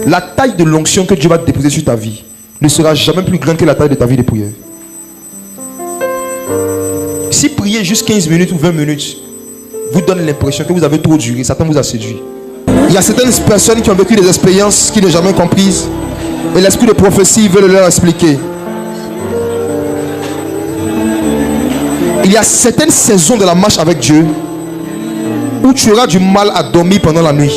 La taille de l'onction que Dieu va déposer sur ta vie ne sera jamais plus grande que la taille de ta vie de prière. Si prier juste 15 minutes ou 20 minutes vous donne l'impression que vous avez trop duré, Satan vous a séduit. Il y a certaines personnes qui ont vécu des expériences qu'ils n'ont jamais comprises et l'esprit de prophétie veut leur expliquer. Il y a certaines saisons de la marche avec Dieu où tu auras du mal à dormir pendant la nuit.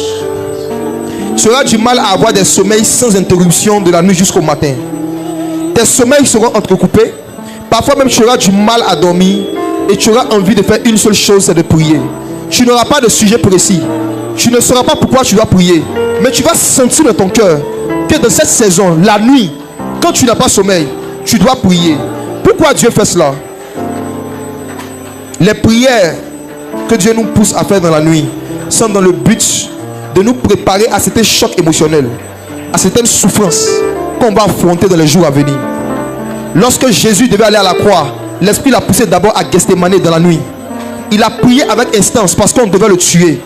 Tu auras du mal à avoir des sommeils sans interruption de la nuit jusqu'au matin. Tes sommeils seront entrecoupés. Parfois même tu auras du mal à dormir et tu auras envie de faire une seule chose, c'est de prier. Tu n'auras pas de sujet précis. Tu ne sauras pas pourquoi tu dois prier. Mais tu vas sentir dans ton cœur que dans cette saison, la nuit, quand tu n'as pas sommeil, tu dois prier. Pourquoi Dieu fait cela? Les prières que Dieu nous pousse à faire dans la nuit sont dans le but de nous préparer à certains chocs émotionnels, à certaines souffrances qu'on va affronter dans les jours à venir. Lorsque Jésus devait aller à la croix, l'Esprit l'a poussé d'abord à Gethsémane dans la nuit. Il a prié avec instance parce qu'on devait le tuer.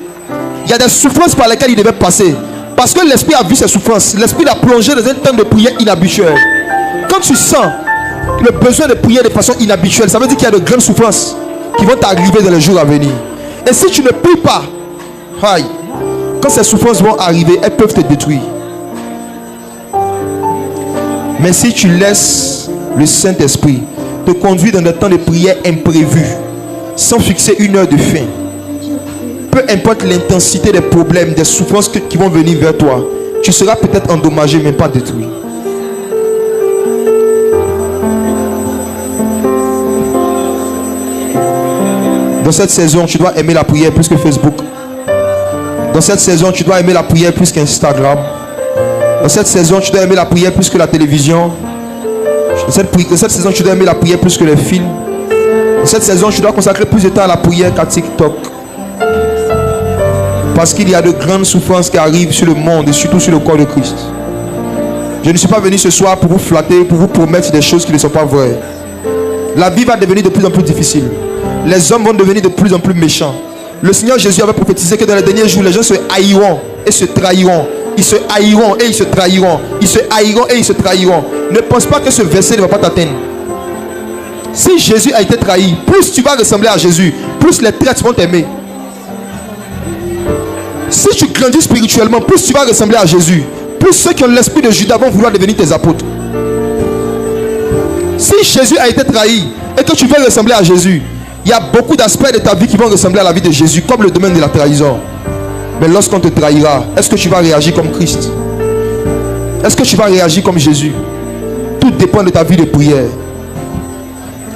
Il y a des souffrances par lesquelles il devait passer. Parce que l'Esprit a vu ces souffrances, l'Esprit l'a plongé dans un temps de prière inhabituel. Quand tu sens le besoin de prier de façon inhabituelle, ça veut dire qu'il y a de grandes souffrances qui vont t'arriver dans les jours à venir. Et si tu ne pries pas, aïe, quand ces souffrances vont arriver, elles peuvent te détruire. Mais si tu laisses le Saint-Esprit te conduire dans des temps de prière imprévus, sans fixer une heure de fin, peu importe l'intensité des problèmes, des souffrances qui vont venir vers toi, tu seras peut-être endommagé mais pas détruit. Dans cette saison, tu dois aimer la prière plus que Facebook. Dans cette saison, tu dois aimer la prière plus qu'Instagram. Dans cette saison, tu dois aimer la prière plus que la télévision. Dans cette saison, tu dois aimer la prière plus que les films. Dans cette saison, tu dois consacrer plus de temps à la prière qu'à TikTok. Parce qu'il y a de grandes souffrances qui arrivent sur le monde et surtout sur le corps de Christ. Je ne suis pas venu ce soir pour vous flatter, pour vous promettre des choses qui ne sont pas vraies. La vie va devenir de plus en plus difficile. Les hommes vont devenir de plus en plus méchants. Le Seigneur Jésus avait prophétisé que dans les derniers jours, les gens se haïront et se trahiront. Ils se haïront et ils se trahiront. Ils se haïront et ils se trahiront. Ne pense pas que ce verset ne va pas t'atteindre. Si Jésus a été trahi, plus tu vas ressembler à Jésus, plus les traîtres vont t'aimer. Si tu grandis spirituellement, plus tu vas ressembler à Jésus, plus ceux qui ont l'esprit de Judas vont vouloir devenir tes apôtres. Si Jésus a été trahi et que tu veux ressembler à Jésus, il y a beaucoup d'aspects de ta vie qui vont ressembler à la vie de Jésus, comme le domaine de la trahison. Mais lorsqu'on te trahira, est-ce que tu vas réagir comme Christ? Est-ce que tu vas réagir comme Jésus? Tout dépend de ta vie de prière.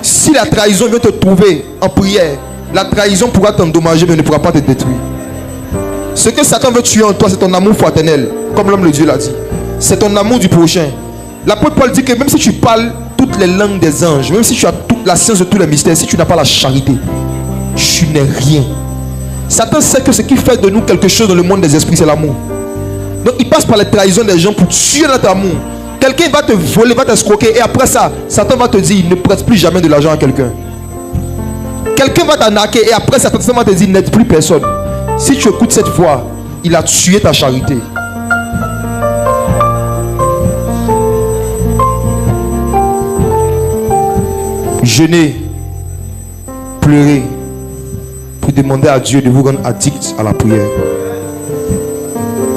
Si la trahison vient te trouver en prière, la trahison pourra t'endommager mais ne pourra pas te détruire. Ce que Satan veut tuer en toi, c'est ton amour fraternel, comme l'homme de Dieu l'a dit. C'est ton amour du prochain. L'apôtre Paul dit que même si tu parles toutes les langues des anges, même si tu as toute la science de tous les mystères, si tu n'as pas la charité, tu n'es rien. Satan sait que ce qui fait de nous quelque chose dans le monde des esprits, c'est l'amour. Donc il passe par les trahisons des gens pour tuer notre amour. Quelqu'un va te voler, va t'escroquer, et après ça, Satan va te dire, ne prête plus jamais de l'argent à quelqu'un. Quelqu'un va t'arnaquer, et après ça, Satan va te dire, n'aide plus personne. Si tu écoutes cette voix, il a tué ta charité. Jeûnez, pleurez pour demander à Dieu de vous rendre addict à la prière.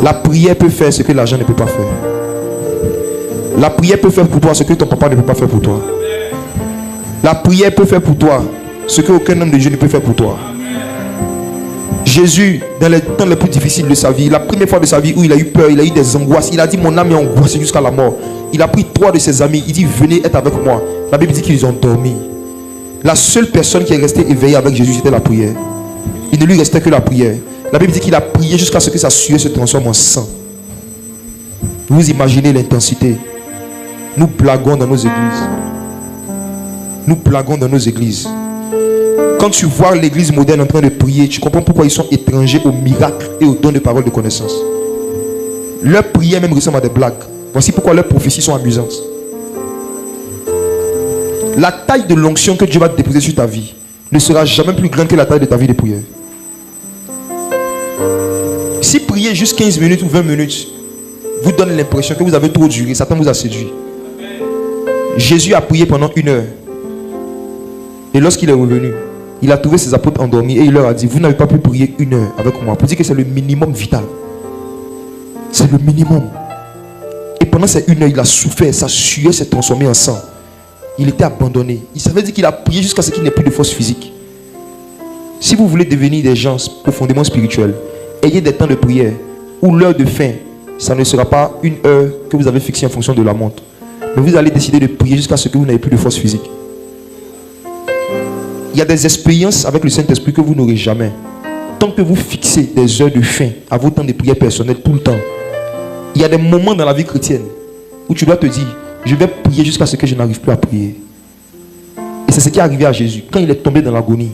La prière peut faire ce que l'argent ne peut pas faire. La prière peut faire pour toi ce que ton papa ne peut pas faire pour toi. La prière peut faire pour toi ce qu'aucun homme de Dieu ne peut faire pour toi. Jésus, dans les temps les plus difficiles de sa vie, la première fois de sa vie où il a eu peur, il a eu des angoisses, il a dit mon âme est angoissée jusqu'à la mort. Il a pris 3 de ses amis, il dit venez être avec moi. La Bible dit qu'ils ont dormi. La seule personne qui est restée éveillée avec Jésus, c'était la prière. Il ne lui restait que la prière. La Bible dit qu'il a prié jusqu'à ce que sa sueur se transforme en sang. Vous imaginez l'intensité. Nous blaguons dans nos églises. Nous blaguons dans nos églises. Quand tu vois l'église moderne en train de prier, tu comprends pourquoi ils sont étrangers aux miracles et aux dons de parole de connaissance. Leurs prières même ressemblent à des blagues. Voici pourquoi leurs prophéties sont amusantes. La taille de l'onction que Dieu va déposer sur ta vie ne sera jamais plus grand que la taille de ta vie de prière. Si prier juste 15 minutes ou 20 minutes vous donne l'impression que vous avez trop duré, Satan vous a séduit. Jésus a prié pendant 1 heure. Et lorsqu'il est revenu, il a trouvé ses apôtres endormis et il leur a dit, vous n'avez pas pu prier 1 heure avec moi. Pour dire que c'est le minimum vital. C'est le minimum. Et pendant ces 1 heure, il a souffert, sa sueur s'est transformée en sang. Il était abandonné. Il savait dire qu'il a prié jusqu'à ce qu'il n'ait plus de force physique. Si vous voulez devenir des gens profondément spirituels, ayez des temps de prière où l'heure de fin, ça ne sera pas 1 heure que vous avez fixée en fonction de la montre. Mais vous allez décider de prier jusqu'à ce que vous n'ayez plus de force physique. Il y a des expériences avec le Saint-Esprit que vous n'aurez jamais. Tant que vous fixez des heures de fin à vos temps de prière personnels tout le temps, il y a des moments dans la vie chrétienne où tu dois te dire, je vais prier jusqu'à ce que je n'arrive plus à prier. Et c'est ce qui est arrivé à Jésus. Quand il est tombé dans l'agonie,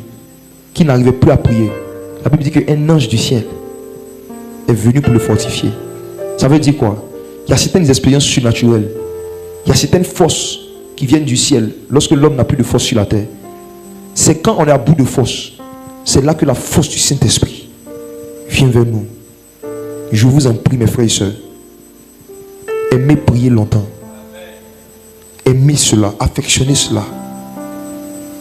qu'il n'arrivait plus à prier, la Bible dit qu'un ange du ciel est venu pour le fortifier. Ça veut dire quoi? Il y a certaines expériences surnaturelles. Il y a certaines forces qui viennent du ciel lorsque l'homme n'a plus de force sur la terre. C'est quand on est à bout de force, c'est là que la force du Saint-Esprit vient vers nous. Je vous en prie, mes frères et sœurs, aimez prier longtemps. Aimez cela, affectionnez cela.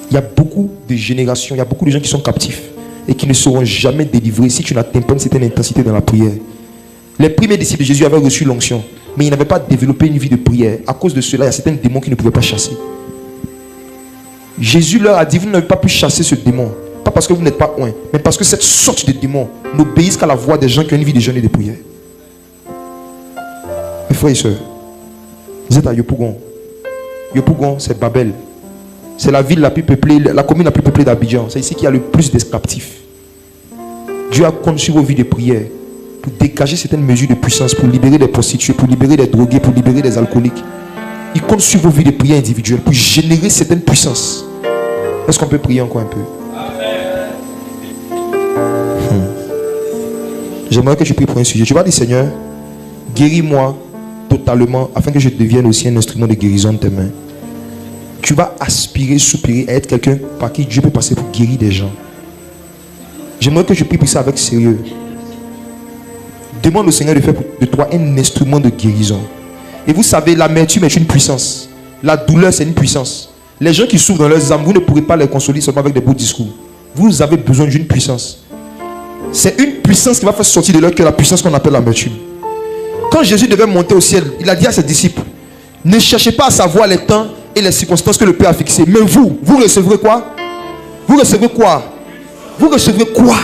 Il y a beaucoup de générations, il y a beaucoup de gens qui sont captifs et qui ne seront jamais délivrés si tu n'atteins pas une certaine intensité dans la prière. Les premiers disciples de Jésus avaient reçu l'onction, mais ils n'avaient pas développé une vie de prière. À cause de cela, il y a certains démons qui ne pouvaient pas chasser. Jésus leur a dit, vous n'avez pas pu chasser ce démon. Pas parce que vous n'êtes pas loin, mais parce que cette sorte de démon n'obéissent qu'à la voix des gens qui ont une vie de jeûne et de prière. Mes frères et sœurs, vous êtes à Yopougon. Yopougon, c'est Babel. C'est la ville la plus peuplée, la commune la plus peuplée d'Abidjan. C'est ici qu'il y a le plus de captifs. Dieu a conçu vos vies de prière pour dégager certaines mesures de puissance, pour libérer des prostituées, pour libérer des drogués, pour libérer des alcooliques. Il compte sur vos vies de prière individuelles pour générer certaines puissances. Est-ce qu'on peut prier encore un peu? J'aimerais que tu pries pour un sujet. Tu vas dire, Seigneur, guéris-moi totalement afin que je devienne aussi un instrument de guérison de tes mains. Tu vas aspirer, soupirer à être quelqu'un par qui Dieu peut passer pour guérir des gens. J'aimerais que tu pries pour ça avec sérieux. Demande au Seigneur de faire de toi un instrument de guérison. Et vous savez, l'amertume est une puissance. La douleur, c'est une puissance. Les gens qui souffrent dans leurs âmes, vous ne pourrez pas les consoler seulement avec des beaux discours. Vous avez besoin d'une puissance. C'est une puissance qui va faire sortir de leur cœur la puissance qu'on appelle l'amertume. Quand Jésus devait monter au ciel, il a dit à ses disciples, ne cherchez pas à savoir les temps et les circonstances que le Père a fixées. Mais vous recevrez quoi? Vous recevrez quoi? Vous recevrez quoi?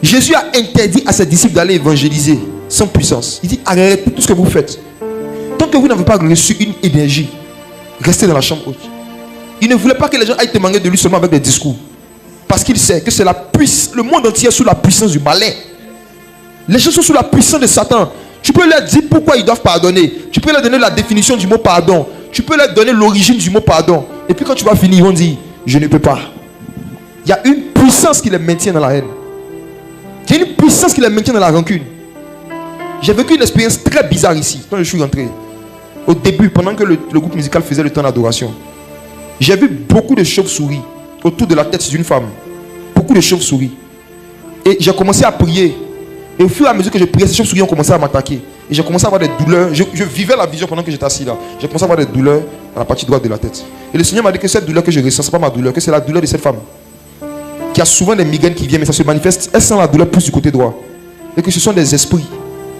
Jésus a interdit à ses disciples d'aller évangéliser sans puissance. Il dit, arrêtez tout ce que vous faites. Tant que vous n'avez pas reçu une énergie, restez dans la chambre haute. Il ne voulait pas que les gens aillent témoigner de lui seulement avec des discours. Parce qu'il sait que c'est la puissance, le monde entier est sous la puissance du malin. Les gens sont sous la puissance de Satan. Tu peux leur dire pourquoi ils doivent pardonner. Tu peux leur donner la définition du mot pardon. Tu peux leur donner l'origine du mot pardon. Et puis quand tu vas finir, ils vont dire, je ne peux pas. Il y a une puissance qui les maintient dans la haine. Il y a une puissance qui les maintient dans la rancune. J'ai vécu une expérience très bizarre ici, quand je suis rentré. Au début, pendant que le groupe musical faisait le temps d'adoration, j'ai vu beaucoup de chauves-souris autour de la tête d'une femme. Beaucoup de chauves-souris. Et j'ai commencé à prier. Et au fur et à mesure que je priais, ces chauves-souris ont commencé à m'attaquer. Et j'ai commencé à avoir des douleurs. Je vivais la vision pendant que j'étais assis là. J'ai commencé à avoir des douleurs dans la partie droite de la tête. Et le Seigneur m'a dit que cette douleur que je ressens, ce n'est pas ma douleur, que c'est la douleur de cette femme. Qui a souvent des migraines qui viennent, mais ça se manifeste. Elle sent la douleur plus du côté droit. Et que ce sont des esprits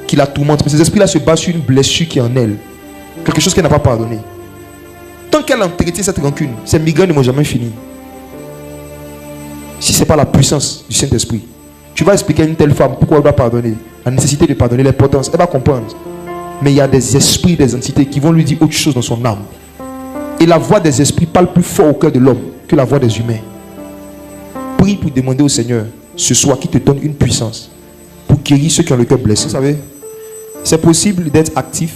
qui la tourmentent. Mais ces esprits-là se basent sur une blessure qui est en elle. Quelque chose qu'elle n'a pas pardonné. Tant qu'elle entretient cette rancune, ces migraines ne vont jamais finir. Si ce n'est pas la puissance du Saint-Esprit, tu vas expliquer à une telle femme pourquoi elle doit pardonner, la nécessité de pardonner, l'importance, elle va comprendre. Mais il y a des esprits, des entités qui vont lui dire autre chose dans son âme. Et la voix des esprits parle plus fort au cœur de l'homme que la voix des humains. Prie pour demander au Seigneur ce soir qu'il te donne une puissance pour guérir ceux qui ont le cœur blessé. Vous savez, c'est possible d'être actif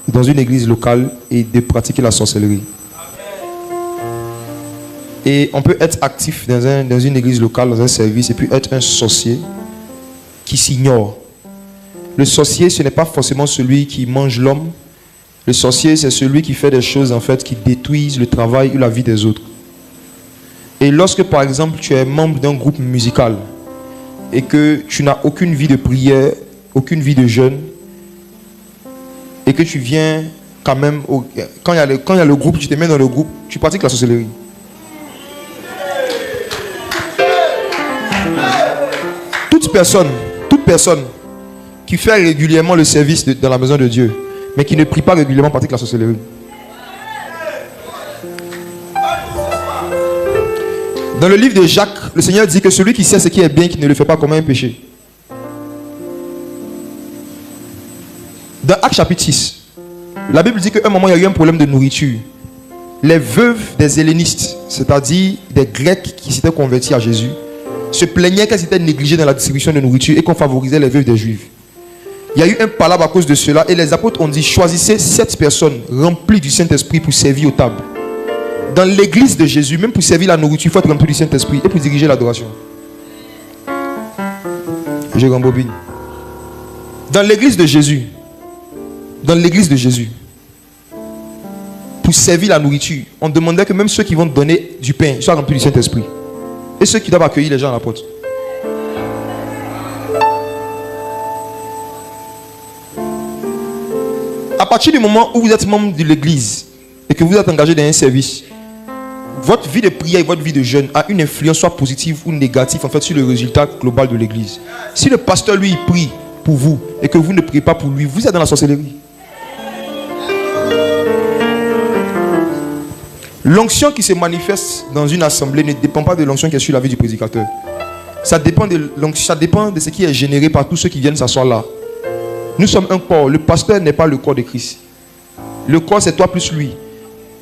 dans une église locale et de pratiquer la sorcellerie. Et on peut être actif dans une église locale, dans un service, et puis être un sorcier qui s'ignore. Le sorcier, ce n'est pas forcément celui qui mange l'homme. Le sorcier, c'est celui qui fait des choses en fait qui détruisent le travail ou la vie des autres. Et lorsque par exemple tu es membre d'un groupe musical et que tu n'as aucune vie de prière, aucune vie de jeûne, et que tu viens quand même, quand il y a le groupe, tu te mets dans le groupe, tu pratiques la sorcellerie. Toute personne qui fait régulièrement le service dans la maison de Dieu, mais qui ne prie pas régulièrement, pratique la sorcellerie. Dans le livre de Jacques, le Seigneur dit que celui qui sait ce qui est bien, qui ne le fait pas, commet un péché. Dans Actes chapitre 6, la Bible dit qu'à un moment, il y a eu un problème de nourriture. Les veuves des hellénistes, c'est-à-dire des Grecs qui s'étaient convertis à Jésus, se plaignaient qu'elles étaient négligées dans la distribution de nourriture et qu'on favorisait les veuves des Juifs. Il y a eu un palabre à cause de cela et les apôtres ont dit: choisissez 7 personnes remplies du Saint-Esprit pour servir aux tables. Dans l'église de Jésus, même pour servir la nourriture, il faut être rempli du Saint-Esprit et pour diriger l'adoration. Je rembobine. Dans l'église de Jésus, pour servir la nourriture, on demandait que même ceux qui vont donner du pain soient remplis du Saint-Esprit. Et ceux qui doivent accueillir les gens à la porte. À partir du moment où vous êtes membre de l'église et que vous êtes engagé dans un service, votre vie de prière et votre vie de jeûne a une influence soit positive ou négative en fait sur le résultat global de l'église. Si le pasteur lui prie pour vous et que vous ne priez pas pour lui, vous êtes dans la sorcellerie. L'onction qui se manifeste dans une assemblée ne dépend pas de l'onction qui est sur la vie du prédicateur. Ça dépend de ce qui est généré par tous ceux qui viennent s'asseoir là. Nous sommes un corps. Le pasteur n'est pas le corps de Christ. Le corps, c'est toi plus lui.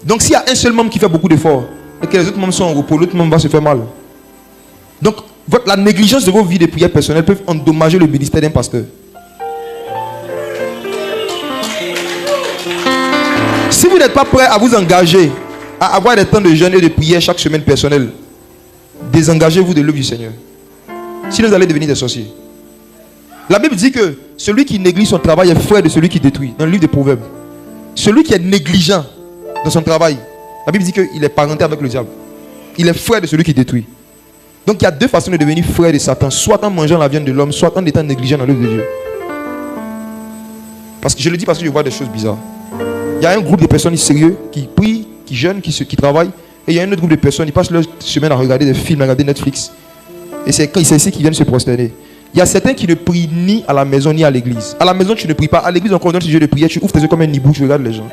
Donc s'il y a un seul membre qui fait beaucoup d'efforts et que les autres membres sont en repos, l'autre membre va se faire mal. Donc la négligence de vos vies de prière personnelles peut endommager le ministère d'un pasteur. Si vous n'êtes pas prêt à vous engager à avoir des temps de jeûne et de prière chaque semaine personnelle, désengagez-vous de l'œuvre du Seigneur. Sinon vous allez devenir des sorciers. La Bible dit que celui qui néglige son travail est frère de celui qui détruit. Dans le livre des Proverbes. Celui qui est négligent dans son travail, la Bible dit qu'il est parenté avec le diable. Il est frère de celui qui détruit. Donc il y a 2 façons de devenir frère de Satan. Soit en mangeant la viande de l'homme, soit en étant négligent dans l'œuvre de Dieu. Parce que je le dis parce que je vois des choses bizarres. Il y a un groupe de personnes sérieux qui prient, qui jeûnent, qui travaillent. Et il y a un autre groupe de personnes qui passent leur semaine à regarder des films, à regarder Netflix. Et c'est ici qu'ils viennent se prosterner. Il y a certains qui ne prient ni à la maison ni à l'église. À la maison tu ne pries pas. À l'église encore donne ce sujet de prière. Tu ouvres tes yeux comme un hibou, tu regardes les gens.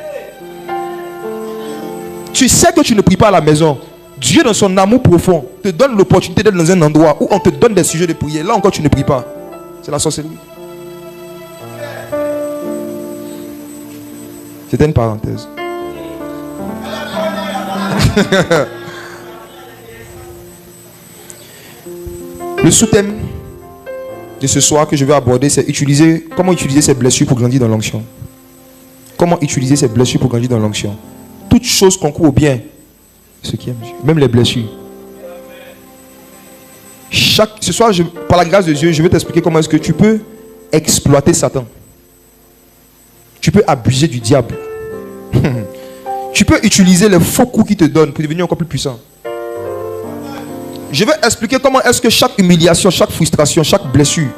Tu sais que tu ne pries pas à la maison. Dieu dans son amour profond te donne l'opportunité d'être dans un endroit où on te donne des sujets de prière. Là encore tu ne pries pas. C'est la sorcellerie. C'était une parenthèse. Le sous-thème de ce soir que je vais aborder, c'est comment utiliser ses blessures pour grandir dans l'onction. Comment utiliser ses blessures pour grandir dans l'onction. Toute chose concourt au bien. Ce qui aime Dieu. Même les blessures. Ce soir, par la grâce de Dieu, je vais t'expliquer comment est-ce que tu peux exploiter Satan. Tu peux abuser du diable. Tu peux utiliser les faux coups qu'il te donne pour devenir encore plus puissant. Je vais expliquer comment est-ce que chaque humiliation, chaque frustration, chaque blessure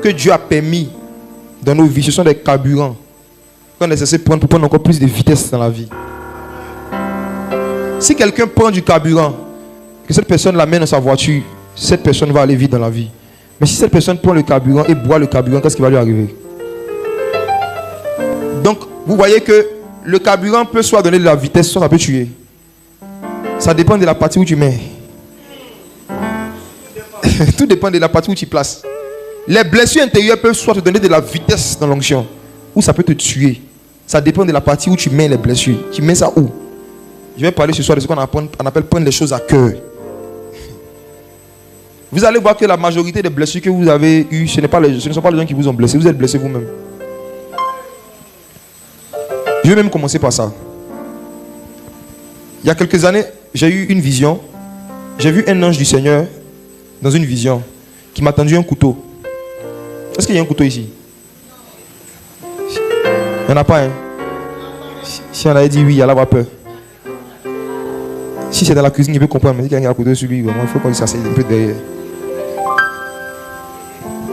que Dieu a permis dans nos vies, ce sont des carburants qu'on est censé prendre pour prendre encore plus de vitesse dans la vie. Si quelqu'un prend du carburant, que cette personne l'amène dans sa voiture, cette personne va aller vite dans la vie. Mais si cette personne prend le carburant et boit le carburant, qu'est-ce qui va lui arriver? Donc, vous voyez que le carburant peut soit donner de la vitesse, soit ça peut tuer. Ça dépend de la partie où tu mets. Tout dépend de la partie où tu places. Les blessures intérieures peuvent soit te donner de la vitesse dans l'onction, ou ça peut te tuer. Ça dépend de la partie où tu mets les blessures. Tu mets ça où? Je vais parler ce soir de ce qu'on appelle prendre les choses à cœur. Vous allez voir que la majorité des blessures que vous avez eues, ce ne sont pas les gens qui vous ont blessé. Vous êtes blessé vous-même. Je vais même commencer par ça. Il y a quelques années, j'ai eu une vision. J'ai vu un ange du Seigneur dans une vision qui m'a tendu un couteau. Est-ce qu'il y a un couteau ici? Il n'y en a pas, hein? Si on avait dit oui, il y a avoir peur. Si c'est dans la cuisine, il peut comprendre. Mais si quelqu'un a un couteau sur lui, vraiment, il faut qu'on s'asseye un peu derrière.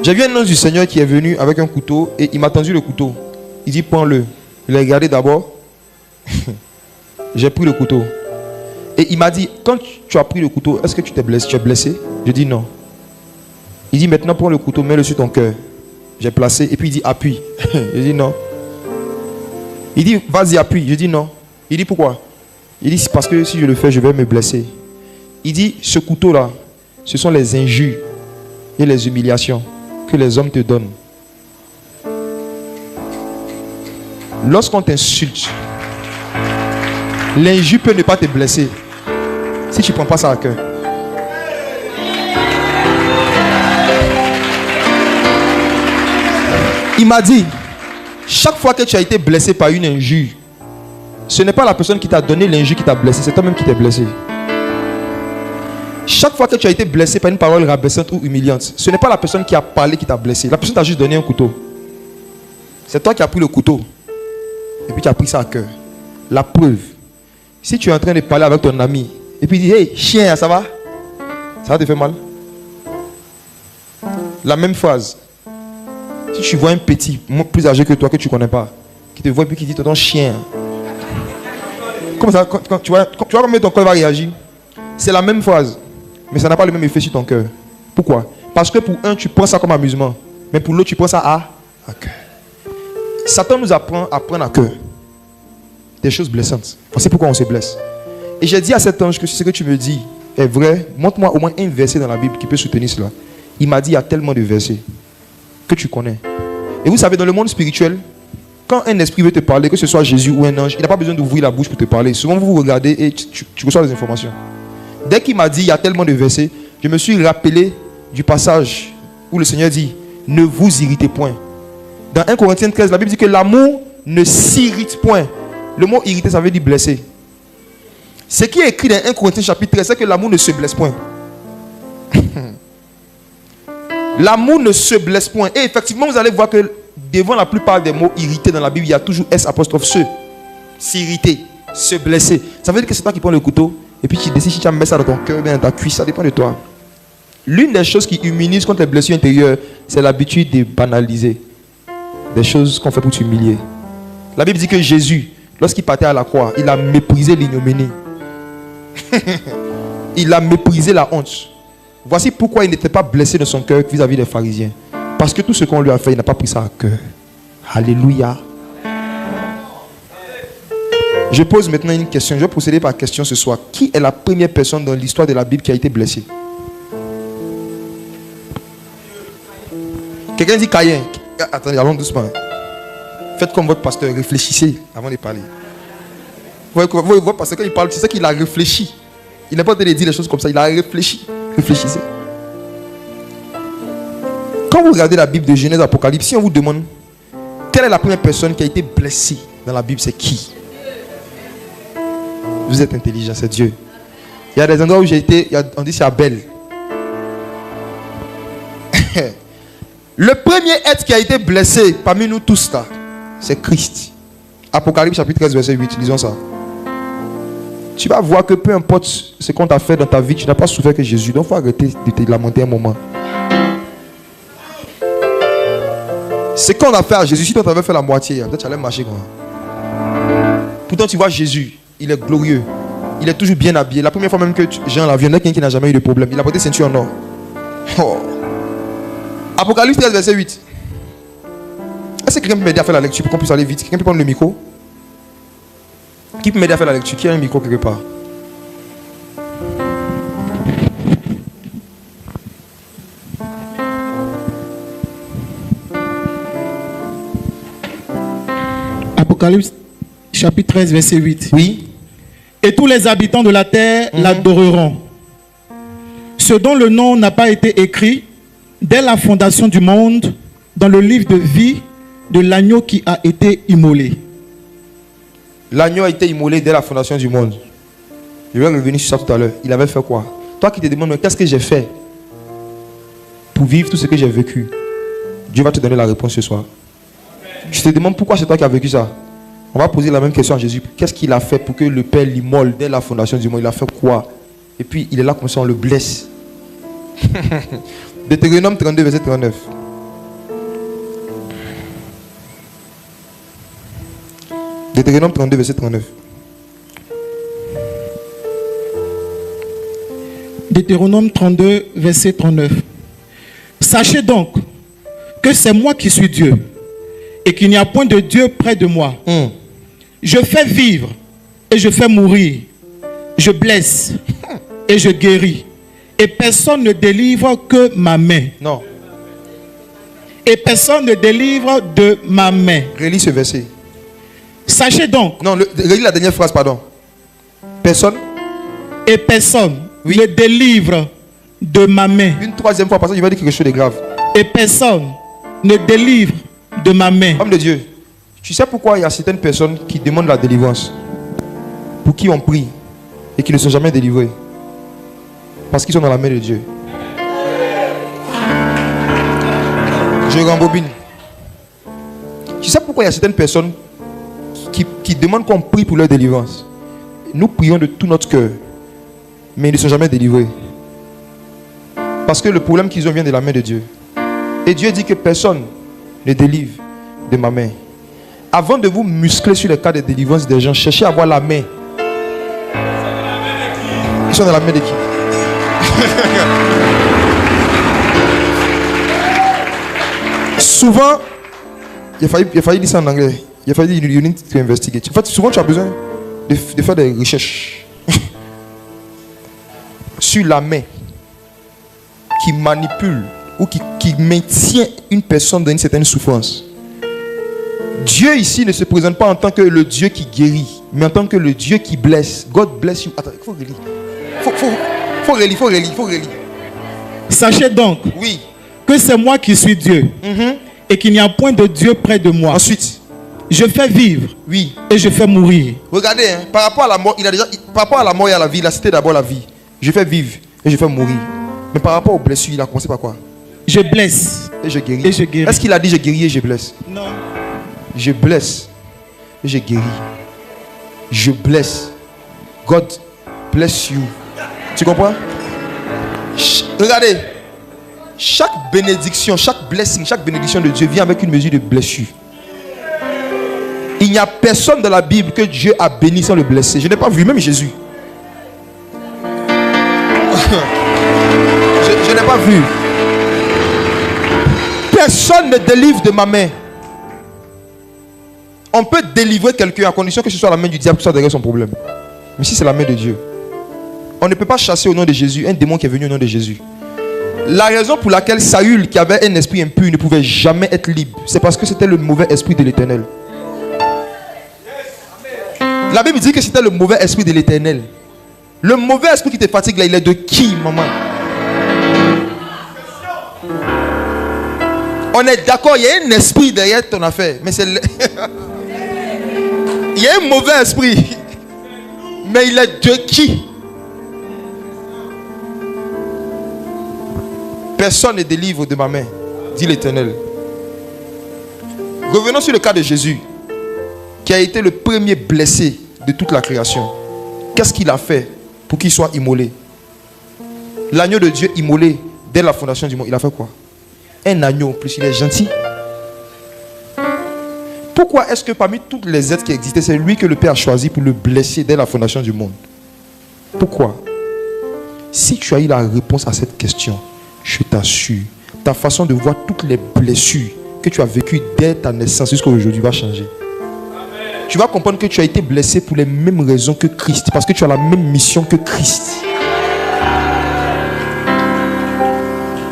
J'ai vu un ange du Seigneur qui est venu avec un couteau et il m'a tendu le couteau. Il dit, prends-le. Il a regardé d'abord. J'ai pris le couteau. Et il m'a dit, quand tu as pris le couteau, est-ce que tu t'es blessé? Tu es blessé? Je dis non. Il dit, maintenant prends le couteau, mets-le sur ton cœur. J'ai placé. Et puis il dit, appuie. Je dis non. Il dit, vas-y, appuie. Je dis non. Il dit, pourquoi? Il dit, c'est parce que si je le fais, je vais me blesser. Il dit, ce couteau-là, ce sont les injures et les humiliations que les hommes te donnent. Lorsqu'on t'insulte, l'injure peut ne pas te blesser si tu ne prends pas ça à cœur. Il m'a dit, chaque fois que tu as été blessé par une injure, ce n'est pas la personne qui t'a donné l'injure qui t'a blessé, c'est toi-même qui t'es blessé. Chaque fois que tu as été blessé par une parole rabaissante ou humiliante, ce n'est pas la personne qui a parlé qui t'a blessé. La personne t'a juste donné un couteau. C'est toi qui as pris le couteau. Et puis tu as pris ça à cœur. La preuve. Si tu es en train de parler avec ton ami, et puis il dit, hey, chien, ça va? Ça va te faire mal? La même phrase. Si tu vois un petit, plus âgé que toi, que tu ne connais pas, qui te voit et puis qui dit, ton chien. Comme ça, quand tu vois comment ton corps va réagir. C'est la même phrase. Mais ça n'a pas le même effet sur ton cœur. Pourquoi? Parce que pour un, tu prends ça comme amusement. Mais pour l'autre, tu prends ça à cœur. Satan nous apprend à prendre à cœur des choses blessantes. C'est pourquoi on se blesse. Et j'ai dit à cet ange que si ce que tu me dis est vrai, montre-moi au moins un verset dans la Bible qui peut soutenir cela. Il m'a dit, il y a tellement de versets que tu connais. Et vous savez, dans le monde spirituel, quand un esprit veut te parler, que ce soit Jésus ou un ange, il n'a pas besoin d'ouvrir la bouche pour te parler. Souvent, vous regardez et tu reçois des informations. Dès qu'il m'a dit, il y a tellement de versets, je me suis rappelé du passage où le Seigneur dit, ne vous irritez point. Dans 1 Corinthiens 13, la Bible dit que l'amour ne s'irrite point. Le mot irriter, ça veut dire blesser. Ce qui est écrit dans 1 Corinthiens chapitre 13, c'est que l'amour ne se blesse point. L'amour ne se blesse point. Et effectivement, vous allez voir que devant la plupart des mots irrités dans la Bible, il y a toujours S apostrophe se. S'irriter, se blesser. Ça veut dire que c'est toi qui prends le couteau et puis tu décides si tu mets ça dans ton cœur, dans ta cuisse, ça dépend de toi. L'une des choses qui immunise contre les blessures intérieures, c'est l'habitude de banaliser des choses qu'on fait pour t'humilier. La Bible dit que Jésus, lorsqu'il partait à la croix, il a méprisé l'ignominie. Il a méprisé la honte. Voici pourquoi il n'était pas blessé dans son cœur vis-à-vis des pharisiens. Parce que tout ce qu'on lui a fait, il n'a pas pris ça à cœur. Alléluia. Je pose maintenant une question. Je vais procéder par question ce soir. Qui est la première personne dans l'histoire de la Bible qui a été blessée? Quelqu'un dit Caïn. Attendez, allons doucement. Faites comme votre pasteur, réfléchissez avant de parler. Vous voyez, votre pasteur, quand il parle, c'est ça qu'il a réfléchi. Il n'a pas de dire les choses comme ça, il a réfléchi. Réfléchissez. Quand vous regardez la Bible de Genèse Apocalypse, si on vous demande quelle est la première personne qui a été blessée dans la Bible, c'est qui? Vous êtes intelligent, c'est Dieu. Il y a des endroits où j'ai été, on dit c'est Abel. Le premier être qui a été blessé parmi nous tous là, c'est Christ. Apocalypse chapitre 13 verset 8, lisons ça. Tu vas voir que peu importe ce qu'on t'a fait dans ta vie, tu n'as pas souffert que Jésus. Donc il faut arrêter de te lamenter un moment. Ce qu'on a fait à Jésus, si toi tu avais fait la moitié, peut-être tu allais marcher quoi. Pourtant tu vois Jésus, il est glorieux. Il est toujours bien habillé. La première fois même que Jean l'a vu, il y en a quelqu'un qui n'a jamais eu de problème. Il a porté ceinture en or. Oh. Apocalypse 13 verset 8. Est-ce que quelqu'un peut m'aider à faire la lecture pour qu'on puisse aller vite? Quelqu'un peut prendre le micro? Qui peut m'aider à faire la lecture? Qui a un micro quelque part? Apocalypse chapitre 13 verset 8. Oui. Et tous les habitants de la terre l'adoreront. Ce dont le nom n'a pas été écrit dès la fondation du monde dans le livre de vie de l'agneau qui a été immolé. L'agneau a été immolé dès la fondation du monde. Je vais revenir sur ça tout à l'heure. Il avait fait quoi? Toi qui te demandes, qu'est-ce que j'ai fait pour vivre tout ce que j'ai vécu? Dieu va te donner la réponse ce soir. Tu te demandes pourquoi c'est toi qui as vécu ça. On va poser la même question à Jésus. Qu'est-ce qu'il a fait pour que le Père l'immole dès la fondation du monde? Il a fait quoi? Et puis il est là comme ça, on le blesse. Deutéronome 32, verset 39. Deutéronome 32, verset 39. Deutéronome 32, verset 39. Sachez donc que c'est moi qui suis Dieu et qu'il n'y a point de Dieu près de moi. Je fais vivre et je fais mourir. Je blesse et je guéris. Et personne ne délivre que ma main. Non. Et personne ne délivre de ma main. Relis ce verset. Sachez donc. Non, relis la dernière phrase, pardon. Personne. Et personne ne délivre de ma main. Une troisième fois, parce que je vais dire quelque chose de grave. Et personne ne délivre de ma main. Homme de Dieu, tu sais pourquoi il y a certaines personnes qui demandent la délivrance, pour qui on prie et qui ne sont jamais délivrés? Parce qu'ils sont dans la main de Dieu. Je rembobine. Tu sais pourquoi il y a certaines personnes qui demandent qu'on prie pour leur délivrance? Nous prions de tout notre cœur, mais ils ne sont jamais délivrés. Parce que le problème qu'ils ont vient de la main de Dieu. Et Dieu dit que personne ne délivre de ma main. Avant de vous muscler sur les cas de délivrance des gens, cherchez à avoir la main. Ils sont dans la main de qui? Souvent, il a fallu dire ça en anglais. Il a fallu dire you need to investigate. En fait, souvent tu as besoin de faire des recherches sur la main qui manipule ou qui maintient une personne dans une certaine souffrance. Dieu ici ne se présente pas en tant que le Dieu qui guérit, mais en tant que le Dieu qui blesse. God bless you. Attends, il faut relire. Faut relire. Sachez donc que c'est moi qui suis Dieu et qu'il n'y a point de Dieu près de moi. Ensuite, je fais vivre et je fais mourir. Regardez, hein, par rapport à la mort, par rapport à la mort et à la vie, il a cité d'abord la vie. Je fais vivre et je fais mourir. Mais par rapport aux blessures, il a commencé par quoi? Je blesse et je guéris. Est-ce qu'il a dit je guéris et je blesse? Non. Je blesse et je guéris. Je blesse. God bless you. Tu comprends? Regardez. Chaque bénédiction, chaque blessing, chaque bénédiction de Dieu vient avec une mesure de blessure. Il n'y a personne dans la Bible que Dieu a béni sans le blesser. Je n'ai pas vu, même Jésus. Je n'ai pas vu. Personne ne délivre de ma main. On peut délivrer quelqu'un à condition que ce soit la main du diable qui soit derrière son problème. Mais si c'est la main de Dieu, on ne peut pas chasser au nom de Jésus un démon qui est venu au nom de Jésus. La raison pour laquelle Saül, qui avait un esprit impur, ne pouvait jamais être libre, c'est parce que c'était le mauvais esprit de l'Éternel. La Bible dit que c'était le mauvais esprit de l'Éternel. Le mauvais esprit qui te fatigue là, il est de qui, maman? On est d'accord, il y a un esprit derrière ton affaire, mais c'est il y a un mauvais esprit, mais il est de qui? Personne ne délivre de ma main, dit l'Éternel. Revenons sur le cas de Jésus, qui a été le premier blessé de toute la création. Qu'est-ce qu'il a fait pour qu'il soit immolé? L'agneau de Dieu immolé dès la fondation du monde, il a fait quoi? Un agneau, en plus il est gentil. Pourquoi est-ce que parmi toutes les êtres qui existaient, c'est lui que le Père a choisi pour le blesser dès la fondation du monde? Pourquoi? Si tu as eu la réponse à cette question, je t'assure, ta façon de voir toutes les blessures que tu as vécues dès ta naissance jusqu'à aujourd'hui va changer. Amen. Tu vas comprendre que tu as été blessé pour les mêmes raisons que Christ, parce que tu as la même mission que Christ.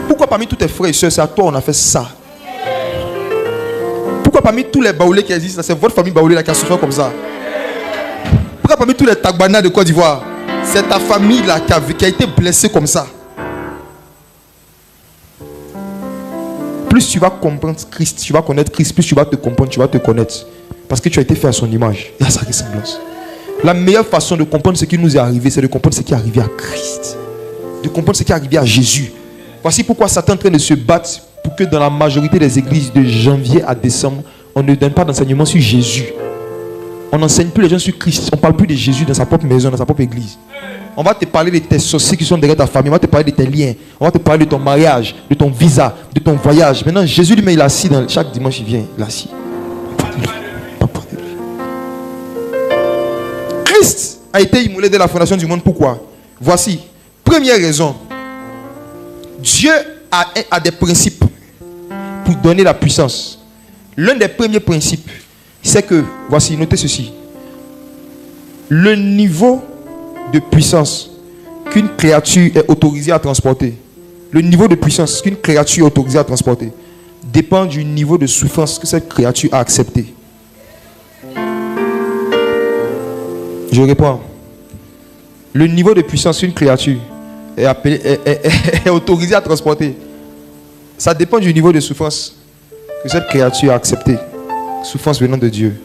Pourquoi parmi tous tes frères et soeurs, c'est à toi on a fait ça? Pourquoi parmi tous les baoulés qui existent, c'est votre famille baoulée qui a souffert comme ça? Pourquoi parmi tous les Tagbana de Côte d'Ivoire, c'est ta famille là qui a été blessée comme ça? Plus tu vas comprendre Christ, tu vas connaître Christ, plus tu vas te comprendre, tu vas te connaître. Parce que tu as été fait à son image et à sa ressemblance. La meilleure façon de comprendre ce qui nous est arrivé, c'est de comprendre ce qui est arrivé à Christ. De comprendre ce qui est arrivé à Jésus. Voici pourquoi Satan est en train de se battre pour que dans la majorité des églises de janvier à décembre, on ne donne pas d'enseignement sur Jésus. On n'enseigne plus les gens sur Christ. On ne parle plus de Jésus dans sa propre maison, dans sa propre église. On va te parler de tes sorciers qui sont derrière ta famille. On va te parler de tes liens. On va te parler de ton mariage, de ton visa, de ton voyage. Maintenant, Jésus lui-même, il est assis. Chaque dimanche, il vient. Il est assis. Christ a été immolé dès la fondation du monde. Pourquoi? Voici. Première raison. Dieu a des principes pour donner la puissance. L'un des premiers principes, c'est que, voici, notez ceci. Le niveau de puissance qu'une créature est autorisée à transporter, le niveau de puissance qu'une créature est autorisée à transporter, dépend du niveau de souffrance que cette créature a accepté. Je réponds. Le niveau de puissance qu'une créature est autorisée à transporter, ça dépend du niveau de souffrance que cette créature a accepté. Souffrance venant de Dieu.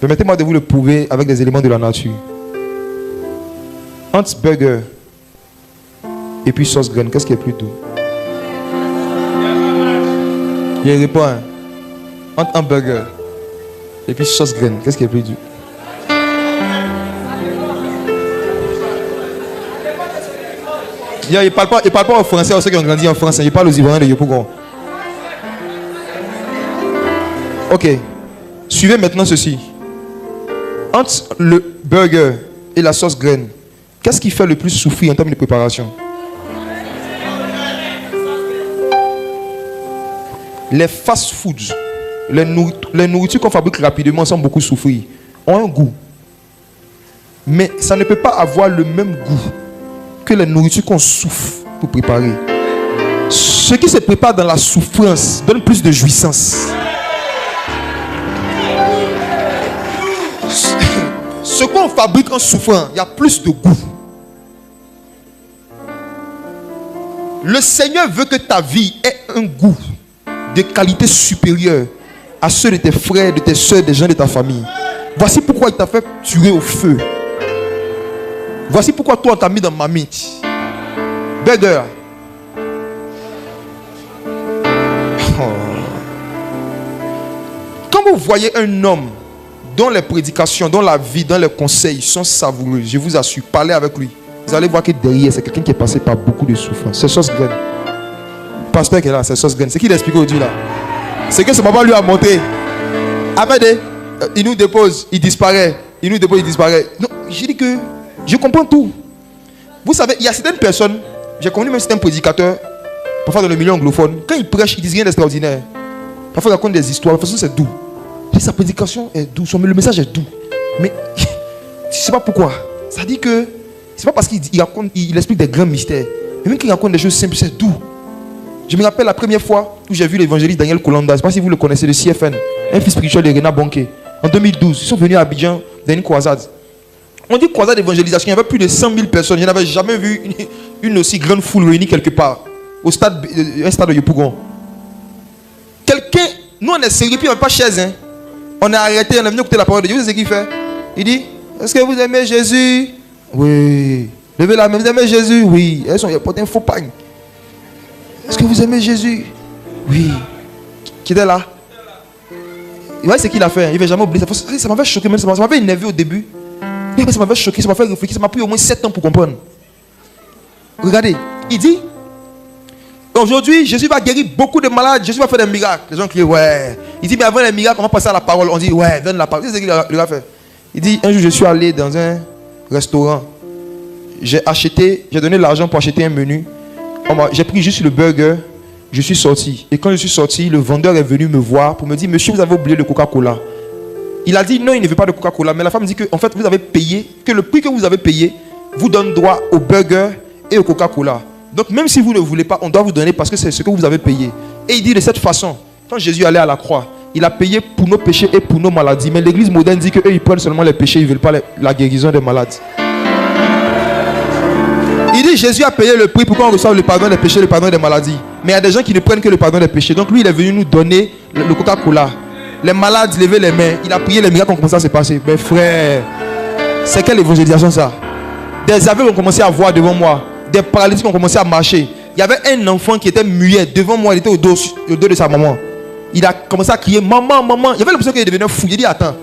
Permettez-moi de vous le prouver avec des éléments de la nature. Entre burger et puis sauce graine, qu'est-ce qui est plus doux? Il répond. Hein? Entre un burger et puis sauce graine, qu'est-ce qui est plus doux? Il ne parle pas au français, à ceux qui ont grandi en France. Il parle aux Ivoiriens de Yopougon. Ok. Suivez maintenant ceci. Entre le burger et la sauce graine, qu'est-ce qui fait le plus souffrir en termes de préparation? Les fast-foods, les nourritures qu'on fabrique rapidement sans beaucoup souffrir, ont un goût. Mais ça ne peut pas avoir le même goût que les nourritures qu'on souffre pour préparer. Ce qui se prépare dans la souffrance donne plus de jouissance. Ce qu'on fabrique en souffrant, il y a plus de goût. Le Seigneur veut que ta vie ait un goût de qualité supérieure à ceux de tes frères, de tes soeurs, des gens de ta famille. Voici pourquoi il t'a fait tuer au feu. Voici pourquoi toi on t'a mis dans Mamite. Burger. Quand vous voyez un homme dont les prédications, dont la vie, dont les conseils sont savoureux, je vous assure, parlez avec lui. Vous allez voir que derrière, c'est quelqu'un qui est passé par beaucoup de souffrance. C'est sauce graine. Le pasteur qui est là, c'est sauce graine. C'est qui l'explique aujourd'hui là? C'est que ce papa lui a monté. Après, il nous dépose, il disparaît. Il nous dépose, il disparaît. Non, j'ai dit que je comprends tout. Vous savez, il y a certaines personnes, j'ai connu même certains prédicateurs, parfois dans le milieu anglophone, quand ils prêchent, ils disent rien d'extraordinaire. Parfois, ils racontent des histoires, de toute façon, c'est doux. Sa prédication est douce, le message est doux. Mais je ne sais pas pourquoi. Ça dit que c'est pas parce qu'il explique des grands mystères. Mais même qu'il raconte des choses simples, c'est doux. Je me rappelle la première fois où j'ai vu l'évangéliste Daniel Kolanda. Je ne sais pas si vous le connaissez, le CFN, un fils spirituel de Renat Bonke. En 2012, ils sont venus à Abidjan dans une croisade. On dit croisade d'évangélisation, il y avait plus de 100 000 personnes. Je n'avais jamais vu une aussi grande foule réunie quelque part. Au stade, un stade de Yopougon. Quelqu'un, nous on est sérieux, puis on n'est pas chaise. Hein. On est arrêté, on est venu écouter la parole de Dieu. Vous savez ce qu'il fait? Il dit, est-ce que vous aimez Jésus? Oui. Levez la main, vous aimez Jésus? Oui. Ils ont porté un faux pagne. Est-ce que vous aimez Jésus? Oui. Qui était là? Vous voyez ce qu'il a fait? Il ne va jamais oublier. Ça m'avait choqué, même ça m'avait énervé au début. Ça m'avait choqué, ça m'a fait réfléchir. Ça m'a pris au moins 7 ans pour comprendre. Regardez, il dit, aujourd'hui, Jésus va guérir beaucoup de malades. Jésus va faire des miracles. Les gens crient, ouais. Il dit, mais avant les miracles, on va passer à la parole. On dit, ouais, donne la parole. C'est ce qu'il a fait. Il dit, un jour, je suis allé dans un restaurant. J'ai donné l'argent pour acheter un menu. J'ai pris juste le burger. Je suis sorti. Et quand je suis sorti, le vendeur est venu me voir pour me dire, monsieur, vous avez oublié le Coca-Cola. Il a dit, non, il ne veut pas de Coca-Cola. Mais la femme dit que, en fait, vous avez payé, que le prix que vous avez payé vous donne droit au burger et au Coca-Cola. Donc, même si vous ne voulez pas, on doit vous donner parce que c'est ce que vous avez payé. Et il dit de cette façon, quand Jésus allait à la croix, il a payé pour nos péchés et pour nos maladies. Mais l'église moderne dit qu'eux, ils prennent seulement les péchés, ils ne veulent pas la guérison des malades. Il dit Jésus a payé le prix pour qu'on reçoive le pardon des péchés, le pardon des maladies. Mais il y a des gens qui ne prennent que le pardon des péchés. Donc lui, il est venu nous donner le Coca-Cola. Les malades levaient les mains. Il a prié, les miracles ont commencé à se passer. Mais frère, c'est quelle évangélisation ça? Des aveugles ont commencé à voir devant moi. Des paralytiques ont commencé à marcher. Il y avait un enfant qui était muet devant moi. Il était au dos de sa maman. Il a commencé à crier maman, maman. Il y avait l'impression qu'il devenait fou. Il dit attends,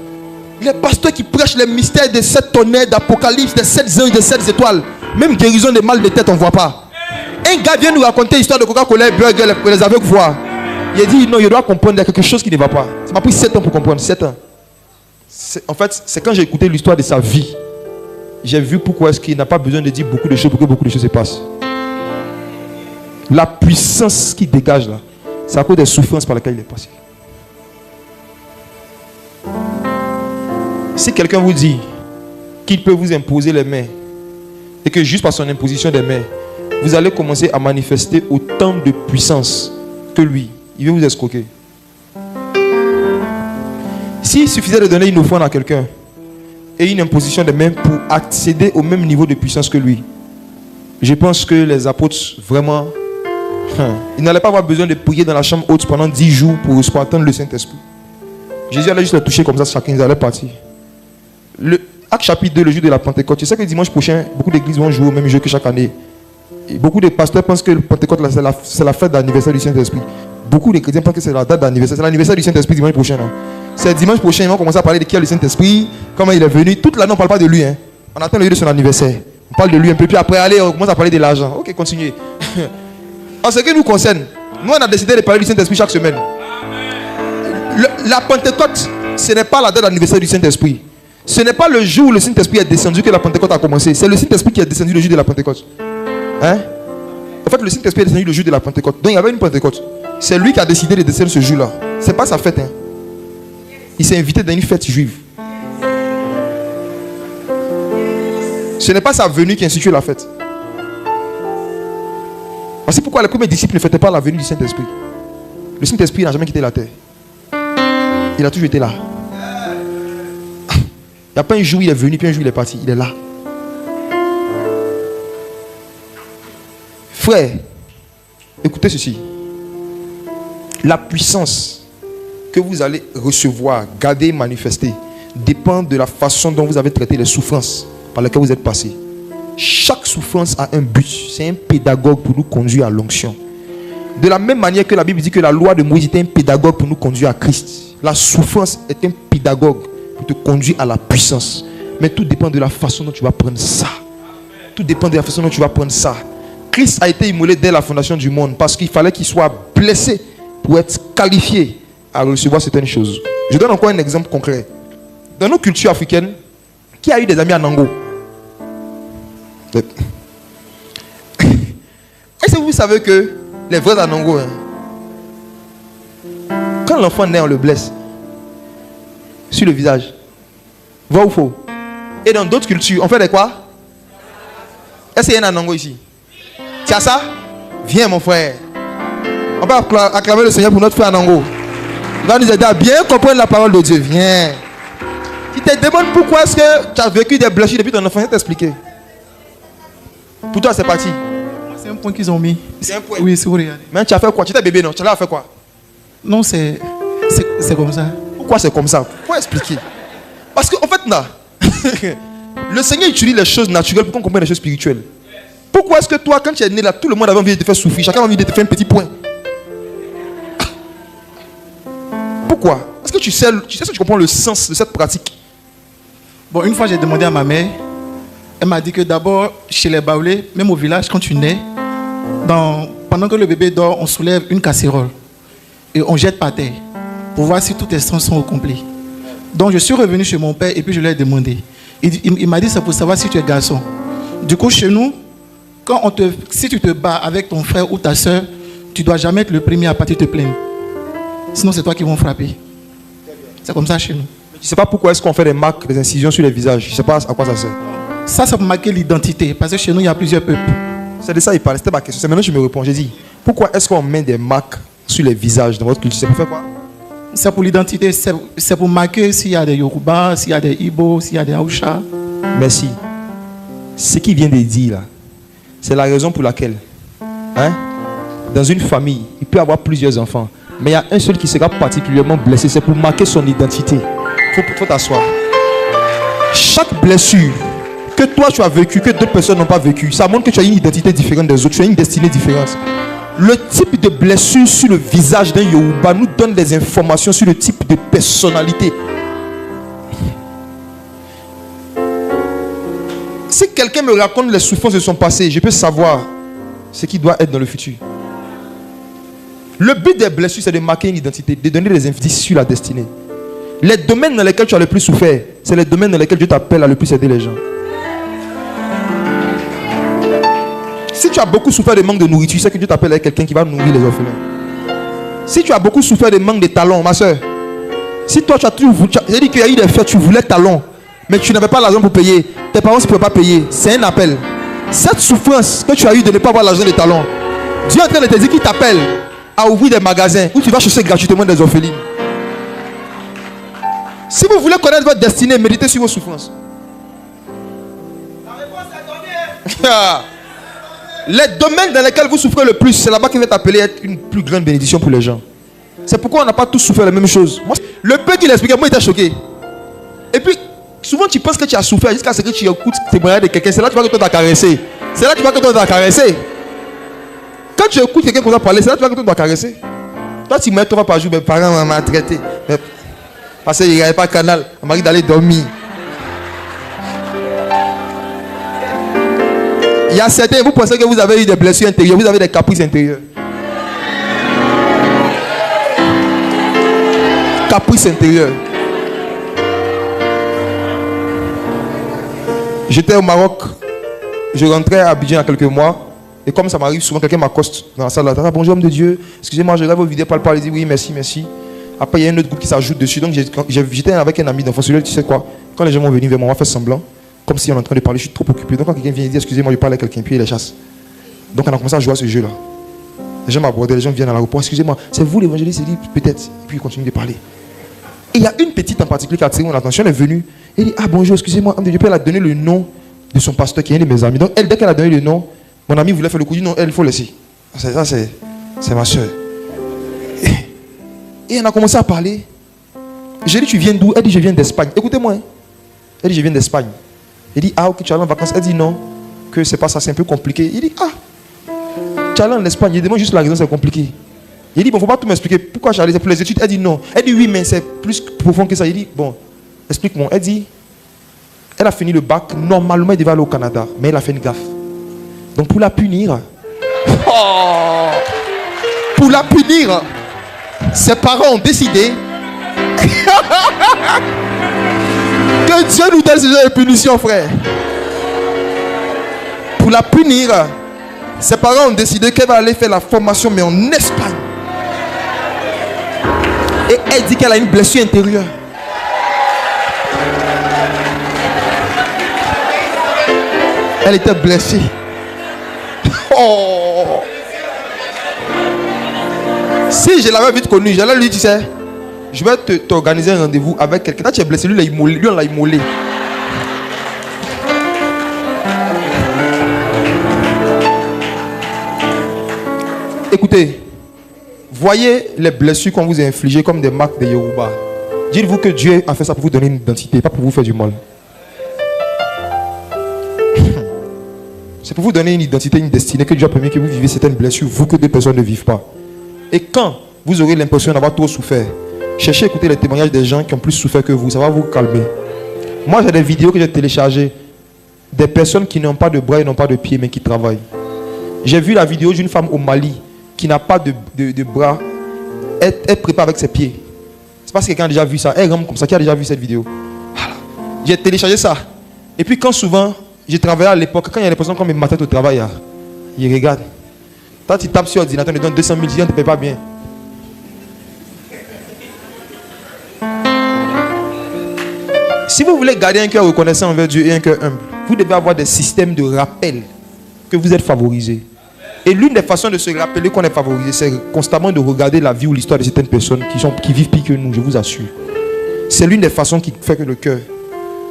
Les pasteurs qui prêchent les mystères des 7 tonnerres, d'Apocalypse, des 7 anges, des 7 étoiles. Même guérison des mal de tête, on ne voit pas. Un gars vient nous raconter l'histoire de Coca-Cola et Burger, les aveugles voient. Il a dit non, il doit comprendre, il y a quelque chose qui ne va pas. Ça m'a pris 7 ans pour comprendre, 7 ans. En fait, c'est quand j'ai écouté l'histoire de sa vie, j'ai vu pourquoi est-ce qu'il n'a pas besoin de dire beaucoup de choses pour que beaucoup de choses se passent. La puissance qu'il dégage là, c'est à cause des souffrances par lesquelles il est passé. Si quelqu'un vous dit qu'il peut vous imposer les mains et que juste par son imposition des mains, vous allez commencer à manifester autant de puissance que lui, il veut vous escroquer. S'il suffisait de donner une offrande à quelqu'un et une imposition des mains pour accéder au même niveau de puissance que lui, je pense que les apôtres, vraiment, ils n'allaient pas avoir besoin de prier dans la chambre haute pendant 10 jours pour attendre le Saint-Esprit. Jésus allait juste les toucher comme ça, chacun, ils allaient partir. Le Acte chapitre 2, le jour de la Pentecôte, tu sais que dimanche prochain, beaucoup d'églises vont jouer au même jeu que chaque année. Et beaucoup de pasteurs pensent que le Pentecôte, c'est la fête d'anniversaire du Saint-Esprit. Beaucoup de chrétiens pensent que c'est la date d'anniversaire. C'est l'anniversaire du Saint-Esprit dimanche prochain. C'est dimanche prochain, ils vont commencer à parler de qui est le Saint-Esprit, comment il est venu. Toute l'année, on ne parle pas de lui. On attend le jour de son anniversaire. On parle de lui un peu, puis après, allez, on commence à parler de l'argent. Ok, continuez. En ce qui nous concerne, nous, on a décidé de parler du Saint-Esprit chaque semaine. La Pentecôte, ce n'est pas la date d'anniversaire du Saint-Esprit. Ce n'est pas le jour où le Saint-Esprit est descendu que la Pentecôte a commencé. C'est le Saint-Esprit qui est descendu le jour de la Pentecôte. En fait, le Saint-Esprit est descendu le jour de la Pentecôte. Donc, il y avait une Pentecôte. C'est lui qui a décidé de descendre ce jour-là. Ce n'est pas sa fête. Il s'est invité dans une fête juive. Ce n'est pas sa venue qui a institué la fête. Voici pourquoi les premiers disciples ne fêtaient pas la venue du Saint-Esprit. Le Saint-Esprit n'a jamais quitté la terre. Il a toujours été là. Il n'y a pas un jour où il est venu, puis un jour il est parti. Il est là. Frère, écoutez ceci. La puissance que vous allez recevoir, garder, manifester, dépend de la façon dont vous avez traité les souffrances par lesquelles vous êtes passé. Chaque souffrance a un but. C'est un pédagogue pour nous conduire à l'onction. De la même manière que la Bible dit que la loi de Moïse était un pédagogue pour nous conduire à Christ. La souffrance est un pédagogue pour te conduire à la puissance. Mais tout dépend de la façon dont tu vas prendre ça. Tout dépend de la façon dont tu vas prendre ça. Christ a été immolé dès la fondation du monde parce qu'il fallait qu'il soit blessé pour être qualifié à recevoir certaines choses. Je donne encore un exemple concret. Dans nos cultures africaines, qui a eu des amis à Nango? Est-ce que vous savez que les vrais Anango, quand l'enfant naît, on le blesse sur le visage? Vrai ou faux? Et dans d'autres cultures, on fait des quoi? Est-ce qu'il y a un Anango ici? Tu as ça? Viens mon frère. On va acclamer le Seigneur pour notre frère Anango. Il va nous aider à bien comprendre la parole de Dieu. Viens. Tu te demandes pourquoi est-ce que tu as vécu des blessures depuis ton enfant, je vais t'expliquer. Pour toi, c'est parti. C'est un point qu'ils ont mis. C'est un point. Oui, c'est vrai. Mais tu as fait quoi? Tu étais bébé, non? Tu as fait quoi? Non, c'est comme ça. Pourquoi c'est comme ça? Pourquoi expliquer? Parce qu'en fait, là, le Seigneur utilise les choses naturelles pour qu'on comprenne les choses spirituelles. Pourquoi est-ce que toi, quand tu es né là, tout le monde avait envie de te faire souffrir? Chacun avait envie de te faire un petit point. Pourquoi? Est-ce que tu sais que tu comprends le sens de cette pratique? Bon, une fois, j'ai demandé à ma mère. Elle m'a dit que d'abord, chez les Baoulés, même au village, quand tu nais, pendant que le bébé dort, on soulève une casserole et on jette par terre pour voir si tous tes sens sont accomplis. Donc, je suis revenu chez mon père et puis je lui ai demandé. Il m'a dit c'est pour savoir si tu es garçon. Du coup, chez nous, si tu te bats avec ton frère ou ta soeur, tu ne dois jamais être le premier à partir te plaindre. Sinon, c'est toi qui vont frapper. C'est comme ça chez nous. Je ne sais pas pourquoi est-ce qu'on fait des marques, des incisions sur les visages. Je ne sais pas à quoi ça sert. Ça, c'est pour marquer l'identité. Parce que chez nous, il y a plusieurs peuples. C'est de ça qu'il parle. C'était ma question. C'est maintenant que je me réponds. J'ai dit, pourquoi est-ce qu'on met des marques sur les visages dans votre culture? C'est pour faire quoi? C'est pour l'identité. C'est pour marquer s'il y a des Yoruba, s'il y a des Ibo, s'il y a des Haoucha. Merci. Ce qu'il vient de dire là, c'est la raison pour laquelle, dans une famille, il peut y avoir plusieurs enfants, mais il y a un seul qui sera particulièrement blessé. C'est pour marquer son identité. Il faut t'asseoir. Chaque blessure que toi tu as vécu, que d'autres personnes n'ont pas vécu, ça montre que tu as une identité différente des autres, tu as une destinée différente. Le type de blessure sur le visage d'un Yoruba nous donne des informations sur le type de personnalité. Si quelqu'un me raconte les souffrances de son passé, je peux savoir ce qui doit être dans le futur. Le but des blessures, c'est de marquer une identité, de donner des indices sur la destinée. Les domaines dans lesquels tu as le plus souffert, c'est les domaines dans lesquels Dieu t'appelle à le plus aider les gens. Si tu as beaucoup souffert de manque de nourriture, c'est que Dieu t'appelle à quelqu'un qui va nourrir les orphelins. Si tu as beaucoup souffert de manque de talent, ma soeur, si toi tu as toujours voulu, j'ai dit qu'il y a eu des fêtes, tu voulais talent, mais tu n'avais pas l'argent pour payer, tes parents ne pouvaient pas payer, c'est un appel. Cette souffrance que tu as eu de ne pas avoir l'argent de talent, Dieu est en train de te dire qu'il t'appelle à ouvrir des magasins où tu vas chercher gratuitement des orphelines. Si vous voulez connaître votre destinée, méditez sur vos souffrances. La réponse est donnée. Les domaines dans lesquels vous souffrez le plus, c'est là-bas qu'il va t'appeler à être une plus grande bénédiction pour les gens. C'est pourquoi on n'a pas tous souffert la même chose. Moi, le peu qu'il expliquait, moi, il était choqué. Et puis, souvent, tu penses que tu as souffert jusqu'à ce que tu écoutes tes témoignages de quelqu'un. C'est là que tu vois que toi t'as caressé. C'est là que tu vois que toi t'as caressé. Quand tu écoutes quelqu'un comme ça parler, c'est là que tu vois que toi t'as caressé. Toi, tu mets 3 fois par jour, mes parents m'ont traité. Parce qu'il n'y avait pas de canal. On m'a dit d'aller dormir. Il y a certains, vous pensez que vous avez eu des blessures intérieures, vous avez des caprices intérieurs. Caprices intérieurs. J'étais au Maroc, je rentrais à Abidjan il y a quelques mois, et comme ça m'arrive souvent, quelqu'un m'accoste dans la salle là. Ah, bonjour homme de Dieu, excusez-moi, je regarde vos vidéos, parle, il dit oui, merci, merci. Après, il y a un autre groupe qui s'ajoute dessus, donc j'étais avec un ami d'enfance, tu sais quoi, quand les gens vont venir vers moi, on va faire semblant. Comme si on est en train de parler, je suis trop occupé. Donc quand quelqu'un vient et dit excusez-moi, je parle à quelqu'un, puis il les chasse. Donc on a commencé à jouer à ce jeu-là. Les gens m'abordaient, les gens viennent à l'aéroport, excusez-moi, c'est vous l'évangéliste? Il dit peut-être. Et puis il continue de parler. Et il y a une petite en particulier qui a attiré mon attention, elle est venue. Elle dit ah bonjour, excusez-moi, homme de Dieu. Puis elle a donné le nom de son pasteur qui est un de mes amis. Donc elle, dès qu'elle a donné le nom, mon ami voulait faire le coup, il dit non, elle, il faut laisser. Ça c'est ma soeur. Et on a commencé à parler. J'ai dit tu viens d'où? Elle dit je viens d'Espagne. Écoutez-moi. Elle dit je viens d'Espagne. Il dit, ah ok, tu es allé en vacances. Elle dit non, que c'est pas ça, c'est un peu compliqué. Il dit, ah, tu es allé en Espagne. Il demande juste la raison, c'est compliqué. Il dit, bon, faut pas tout m'expliquer. Pourquoi je suis allé pour les études? Elle dit non. Elle dit oui, mais c'est plus profond que ça. Il dit, bon, explique-moi. Elle dit, elle a fini le bac. Normalement, elle devait aller au Canada, mais elle a fait une gaffe. Donc pour la punir, pour la punir, ses parents ont décidé que Dieu nous donne ce genre de punition, frère. Pour la punir, ses parents ont décidé qu'elle va aller faire la formation, mais en Espagne. Et elle dit qu'elle a une blessure intérieure. Elle était blessée. Oh. Si je l'avais vite connue, j'allais lui dire, tu sais, je vais t'organiser un rendez-vous avec quelqu'un. Quand tu es blessé, lui on l'a immolé. Écoutez, voyez les blessures qu'on vous a infligées comme des marques de Yoruba. Dites-vous que Dieu a fait ça pour vous donner une identité, pas pour vous faire du mal. C'est pour vous donner une identité, une destinée que Dieu a permis que vous vivez certaines blessures, vous que des personnes ne vivent pas. Et quand vous aurez l'impression d'avoir trop souffert, cherchez à écouter les témoignages des gens qui ont plus souffert que vous, ça va vous calmer. Moi j'ai des vidéos que j'ai téléchargées, des personnes qui n'ont pas de bras et n'ont pas de pieds mais qui travaillent. J'ai vu la vidéo d'une femme au Mali qui n'a pas de bras, elle prépare avec ses pieds. C'est parce que quelqu'un a déjà vu ça, elle rampe comme ça, qui a déjà vu cette vidéo. Voilà. J'ai téléchargé ça. Et puis quand souvent, j'ai travaillé à l'époque, quand il y a des personnes qui me matent au travail, ils regardent. Toi tu tapes sur l'ordinateur, on te donne 200 000, on ne te paye pas bien. Si vous voulez garder un cœur reconnaissant envers Dieu et un cœur humble, vous devez avoir des systèmes de rappel que vous êtes favorisés. Et l'une des façons de se rappeler qu'on est favorisé, c'est constamment de regarder la vie ou l'histoire de certaines personnes qui vivent pire que nous, je vous assure. C'est l'une des façons qui fait que le cœur,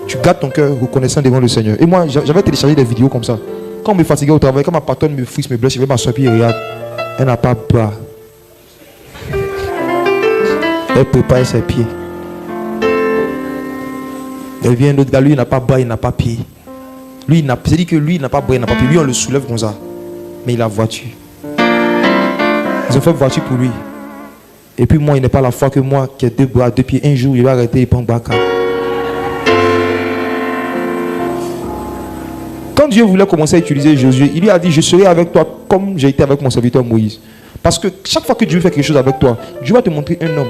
tu gardes ton cœur reconnaissant devant le Seigneur. Et moi, j'avais téléchargé des vidéos comme ça. Quand on me fatiguait au travail, quand ma patronne me frisse, me blesse, je vais m'asseoir et regarde. Elle n'a pas de bras. Elle prépare ses pieds. Elle vient un autre gars, lui il n'a pas bras, il n'a pas pied. Lui, c'est dit que lui il n'a pas bras, il n'a pas pied. Lui on le soulève comme ça. Mais il a voiture. Ils ont fait voiture pour lui. Et puis moi, il n'est pas la foi que moi qui ai 2 bras, 2 pieds. Un jour, il va arrêter et prendre Baka. Dieu voulait commencer à utiliser Josué, il lui a dit, je serai avec toi comme j'ai été avec mon serviteur Moïse. Parce que chaque fois que Dieu fait quelque chose avec toi, Dieu va te montrer un homme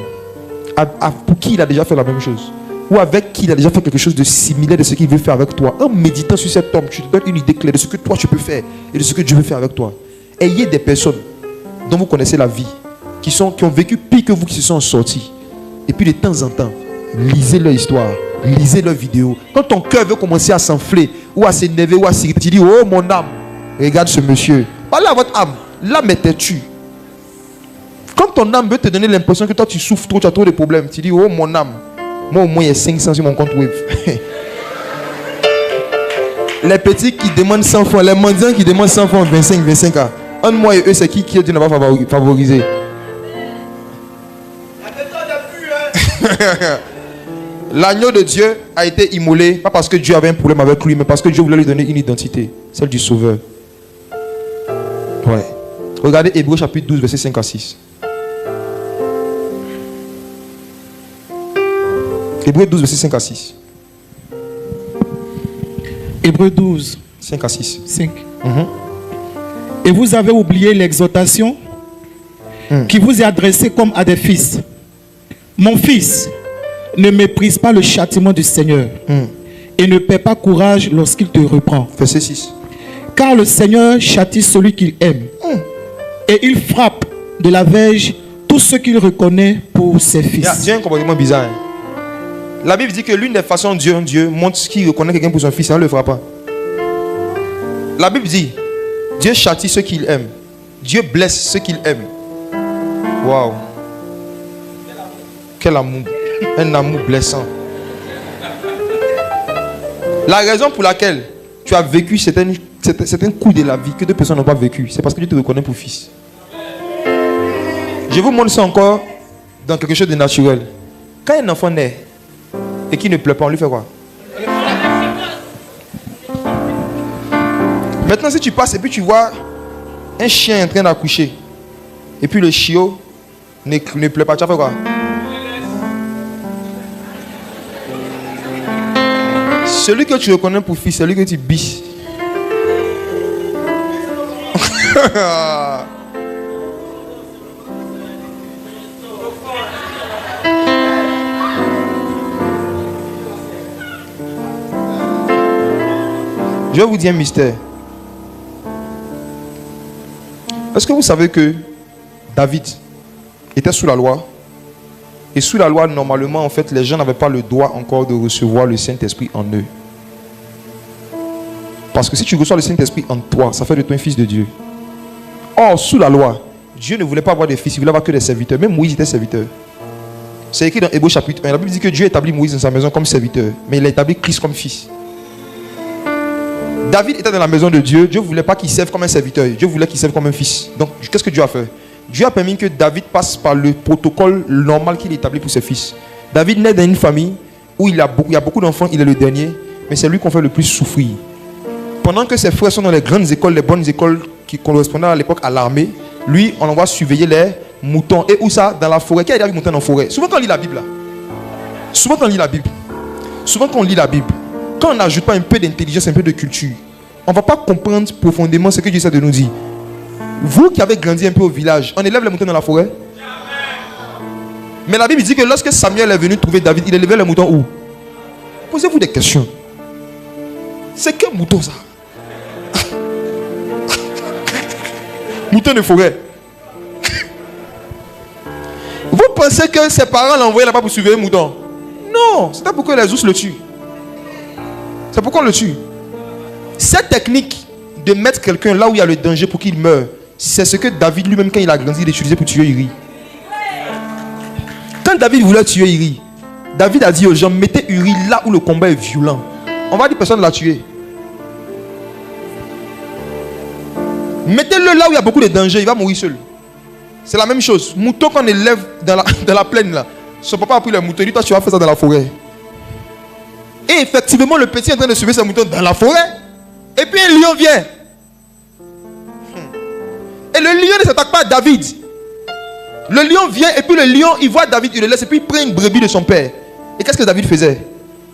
pour qui il a déjà fait la même chose. Ou avec qui il a déjà fait quelque chose de similaire de ce qu'il veut faire avec toi. En méditant sur cet homme, tu te donnes une idée claire de ce que toi tu peux faire et de ce que Dieu veut faire avec toi. Ayez des personnes dont vous connaissez la vie, qui ont vécu pire que vous, qui se sont sortis. Et puis de temps en temps, lisez leur histoire, lisez leurs vidéos. Quand ton cœur veut commencer à s'enfler, ou à s'énerver, ou à s'irriter, tu dis, oh mon âme, regarde ce monsieur. Parlez à votre âme, l'âme est têtue. Quand ton âme veut te donner l'impression que toi tu souffres trop, tu as trop de problèmes, tu dis, oh mon âme, moi au moins il y a 500 sur mon compte Wave. Les petits qui demandent 100 francs, les mendiants qui demandent 100 francs, 25 ans. Entre moi et eux, c'est qui Dieu n'a pas favorisé. L'agneau de Dieu a été immolé, pas parce que Dieu avait un problème avec lui, mais parce que Dieu voulait lui donner une identité, celle du Sauveur. Ouais. Regardez Hébreux chapitre 12, versets 5 à 6. Hébreux 12, verset 5 à 6. Hébreux 12, 5 à 6. 5. Et vous avez oublié l'exhortation qui vous est adressée comme à des fils. Mon fils, ne méprise pas le châtiment du Seigneur et ne perds pas courage lorsqu'il te reprend. Verset 6. Car le Seigneur châtie celui qu'il aime et il frappe de la verge tous ceux qu'il reconnaît pour ses fils. Il y a un comportement bizarre. La Bible dit que l'une des façons dont Dieu montre qu'il reconnaît quelqu'un pour son fils, il ne le fera pas. La Bible dit, Dieu châtie ceux qu'il aime. Dieu blesse ceux qu'il aime. Waouh. Quel amour. Un amour blessant. La raison pour laquelle tu as vécu certains coups de la vie que d'autres personnes n'ont pas vécu, c'est parce que Dieu te reconnaît pour fils. Je vous montre ça encore dans quelque chose de naturel. Quand un enfant naît et qu'il ne pleure pas, on lui fait quoi? Maintenant, si tu passes et puis tu vois un chien en train d'accoucher et puis le chiot ne pleure pas, tu as fait quoi? Celui que tu reconnais pour fils, c'est celui que tu biches. Je vais vous dire un mystère. Est-ce que vous savez que David était sous la loi? Et sous la loi, normalement, en fait, les gens n'avaient pas le droit encore de recevoir le Saint-Esprit en eux. Parce que si tu reçois le Saint-Esprit en toi, ça fait de toi un fils de Dieu. Or, sous la loi, Dieu ne voulait pas avoir des fils, il voulait avoir que des serviteurs. Même Moïse était serviteur. C'est écrit dans Hébreux chapitre 1. La Bible dit que Dieu établit Moïse dans sa maison comme serviteur, mais il a établi Christ comme fils. David était dans la maison de Dieu. Dieu ne voulait pas qu'il serve comme un serviteur. Dieu voulait qu'il serve comme un fils. Donc, qu'est-ce que Dieu a fait? Dieu a permis que David passe par le protocole normal qu'il établit pour ses fils. David naît dans une famille où il y a beaucoup d'enfants, il est le dernier, mais c'est lui qu'on fait le plus souffrir. Pendant que ses frères sont dans les grandes écoles, les bonnes écoles qui correspondaient à l'époque à l'armée, lui, on envoie surveiller les moutons. Et où ça? Dans la forêt. Qui a des moutons dans la forêt? Souvent quand on lit la Bible, là. Souvent quand on lit la Bible, quand on n'ajoute pas un peu d'intelligence, un peu de culture, on ne va pas comprendre profondément ce que Dieu essaie de nous dire. Vous qui avez grandi un peu au village, on élève les moutons dans la forêt. Mais la Bible dit que lorsque Samuel est venu trouver David, il élevait les moutons où? Posez-vous des questions. C'est quel mouton ça? Mouton de forêt. Vous pensez que ses parents l'ont envoyé là-bas pour surveiller le mouton? Non, c'était pour que les ours le tuent. C'est pourquoi on le tue. Cette technique de mettre quelqu'un là où il y a le danger pour qu'il meure, c'est ce que David lui-même, quand il a grandi, il utilisait pour tuer Uri. Quand David voulait tuer Uri, David a dit aux gens, mettez Uri là où le combat est violent. On va dire personne ne l'a tué. Mettez-le là où il y a beaucoup de danger, il va mourir seul. C'est la même chose. Mouton qu'on élève dans la plaine là, son papa a pris le mouton, il dit toi tu vas faire ça dans la forêt. Et effectivement le petit est en train de suivre ses moutons dans la forêt. Et puis un lion vient. Et le lion ne s'attaque pas à David. Le lion vient et puis le lion il voit David, il le laisse et puis il prend une brebis de son père. Et qu'est-ce que David faisait?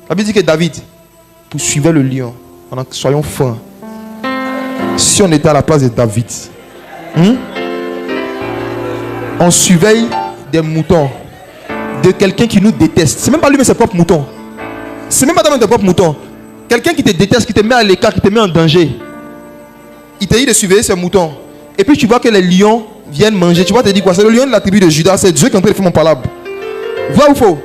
La Bible dit que David poursuivait le lion. Soyons francs. Si on était à la place de David, on surveille des moutons de quelqu'un qui nous déteste. C'est même pas lui mais ses propres moutons. C'est même pas tes propres moutons. Quelqu'un qui te déteste, qui te met à l'écart, qui te met en danger. Il te dit de surveiller ses moutons. Et puis tu vois que les lions viennent manger. Tu vois, te dis quoi? C'est le lion de la tribu de Judas. C'est Dieu qui est en train de faire mon palabre. Vrai ou faux?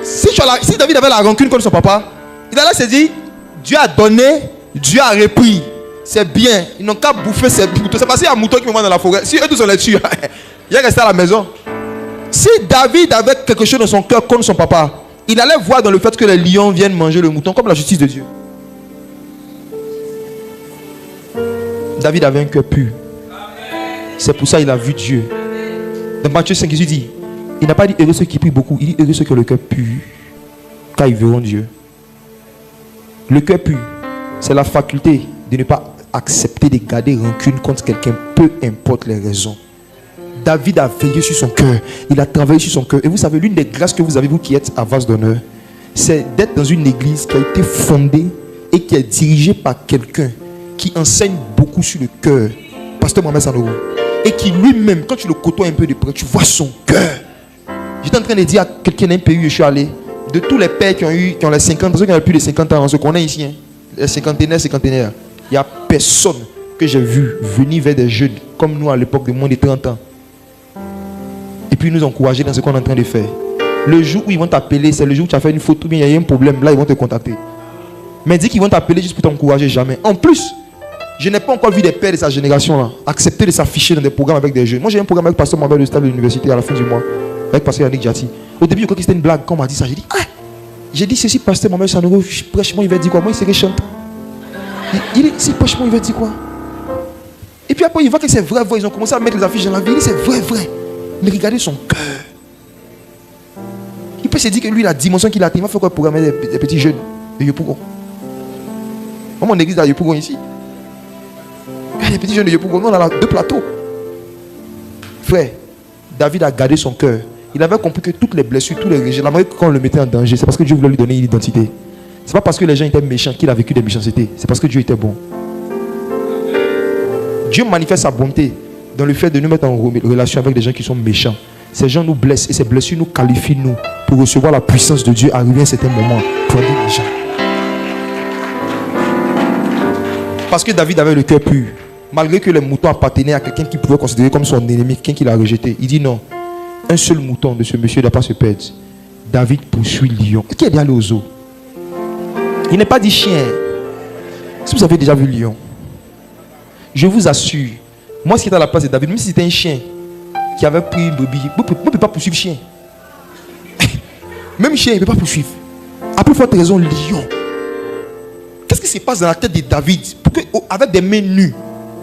Si David avait la rancune contre son papa, il allait se dire, Dieu a donné, Dieu a repris. C'est bien. Ils n'ont qu'à bouffer ces moutons. C'est parce qu'il y a un mouton qui me voit dans la forêt. Si eux tous on les tue, il est resté à la maison. Si David avait quelque chose dans son cœur contre son papa, il allait voir dans le fait que les lions viennent manger le mouton comme la justice de Dieu. David avait un cœur pur. C'est pour ça qu'il a vu Dieu. Dans Matthieu 5, Jésus dit, il n'a pas dit heureux ceux qui prient beaucoup, il dit heureux ceux qui ont le cœur pur, car ils verront Dieu. Le cœur pur, c'est la faculté de ne pas accepter de garder rancune contre quelqu'un, peu importe les raisons. David a veillé sur son cœur, il a travaillé sur son cœur. Et vous savez, l'une des grâces que vous avez, vous qui êtes à vase d'honneur, c'est d'être dans une église qui a été fondée et qui est dirigée par quelqu'un qui enseigne beaucoup sur le cœur, Pasteur Mohamed Sanogo, et qui lui-même, quand tu le côtoies un peu de près, tu vois son cœur. J'étais en train de dire à quelqu'un d'un pays où je suis allé, de tous les pères qui ont les 50 ans, ceux qui ont plus de 50 ans, on se connaît ici, hein, les cinquantenaires, il n'y a personne que j'ai vu venir vers des jeunes comme nous à l'époque de moins de 30 ans. Et puis nous encourager dans ce qu'on est en train de faire. Le jour où ils vont t'appeler, c'est le jour où tu as fait une faute, ou bien il y a un problème, là ils vont te contacter. Mais dis qu'ils vont t'appeler juste pour t'encourager, jamais. En plus, je n'ai pas encore vu des pères de sa génération là accepter de s'afficher dans des programmes avec des jeunes. Moi j'ai un programme avec Pasteur Mabel de stade de l'université à la fin du mois, avec Pasteur Yannick Jati. Au début je crois que c'était une blague quand on m'a dit ça. J'ai dit ceci, Pasteur Mabel Sanogo, prêchement il va dire quoi? Moi il serait chanteur. Il dit si prêchement il va dire quoi? Et puis après il voit que c'est vrai, ils ont commencé à mettre les affiches dans la vie. Il dit c'est vrai. Mais regardez son cœur. Il peut se dire que lui la dimension qu'il a, il va faire quoi pour programmer des petits jeunes de Yopougon. Moi mon église à Yopougon ici. Il y a des petits jeunes de Yopougon, nous on a 2 plateaux. Frère, David a gardé son cœur. Il avait compris que toutes les blessures, tous les rejets, la manière quand on le mettait en danger, c'est parce que Dieu voulait lui donner une identité. C'est pas parce que les gens étaient méchants qu'il a vécu des méchancetés. C'est parce que Dieu était bon. Dieu manifeste sa bonté dans le fait de nous mettre en relation avec des gens qui sont méchants. Ces gens nous blessent et ces blessures nous qualifient nous pour recevoir la puissance de Dieu arriver à un certain moment pour aider les gens. Parce que David avait le cœur pur. Malgré que les moutons appartenaient à quelqu'un qu'il pouvait considérer comme son ennemi, quelqu'un qu'il a rejeté. Il dit non, un seul mouton de ce monsieur ne doit pas se perdre. David poursuit le lion. Qui est allé aux eaux? Il n'est pas dit chien. Si vous avez déjà vu le lion, je vous assure, moi, ce qui était à la place de David, même si c'était un chien qui avait pris une brebis, vous ne pouvez pas poursuivre chien. Même chien, il ne peut pas poursuivre. À plus forte raison, lion. Qu'est-ce qui se passe dans la tête de David pour que, avec des mains nues,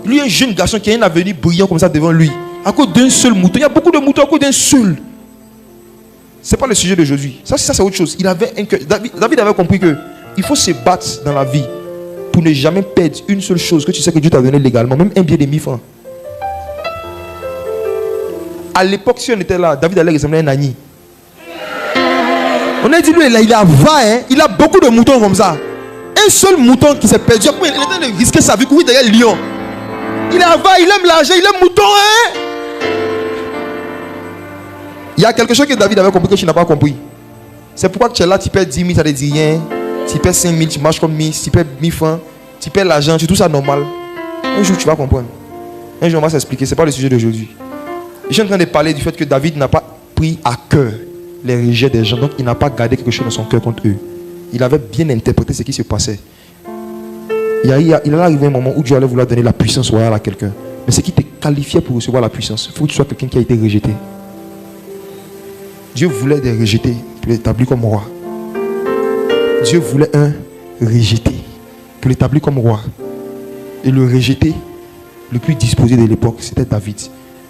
lui, un jeune garçon qui a un avenir brillant comme ça devant lui, à cause d'un seul mouton, il y a beaucoup de moutons à cause d'un seul. Ce n'est pas le sujet d'aujourd'hui. Ça c'est autre chose. Il avait un cœur. David avait compris que il faut se battre dans la vie pour ne jamais perdre une seule chose que tu sais que Dieu t'a donné légalement, même un billet de 1000 francs. À l'époque, si on était là, David allait ressembler à un agneau. On a dit, lui, il a il a beaucoup de moutons comme ça. Un seul mouton qui s'est perdu, il est en train de risquer sa vie, courir derrière le lion. Il a il aime l'argent, il aime mouton, hein. Il y a quelque chose que David avait compris que tu n'as pas compris. C'est pourquoi tu es là, tu perds 10 000, ça ne te dit rien. Tu perds 5 000, tu marches comme 1000, tu perds 1000 francs, tu perds l'argent, tu trouves ça normal. Un jour, tu vas comprendre. Un jour, on va s'expliquer, ce n'est pas le sujet d'aujourd'hui. Je suis en train de parler du fait que David n'a pas pris à cœur les rejets des gens, donc il n'a pas gardé quelque chose dans son cœur contre eux. Il avait bien interprété ce qui se passait. Il allait arriver un moment où Dieu allait vouloir donner la puissance royale à quelqu'un. Mais ce qui te qualifiait pour recevoir la puissance, il faut que tu sois quelqu'un qui a été rejeté. Dieu voulait des rejetés pour l'établir comme roi. Dieu voulait un rejeté pour l'établir comme roi. Et le rejeté, le plus disposé de l'époque, c'était David,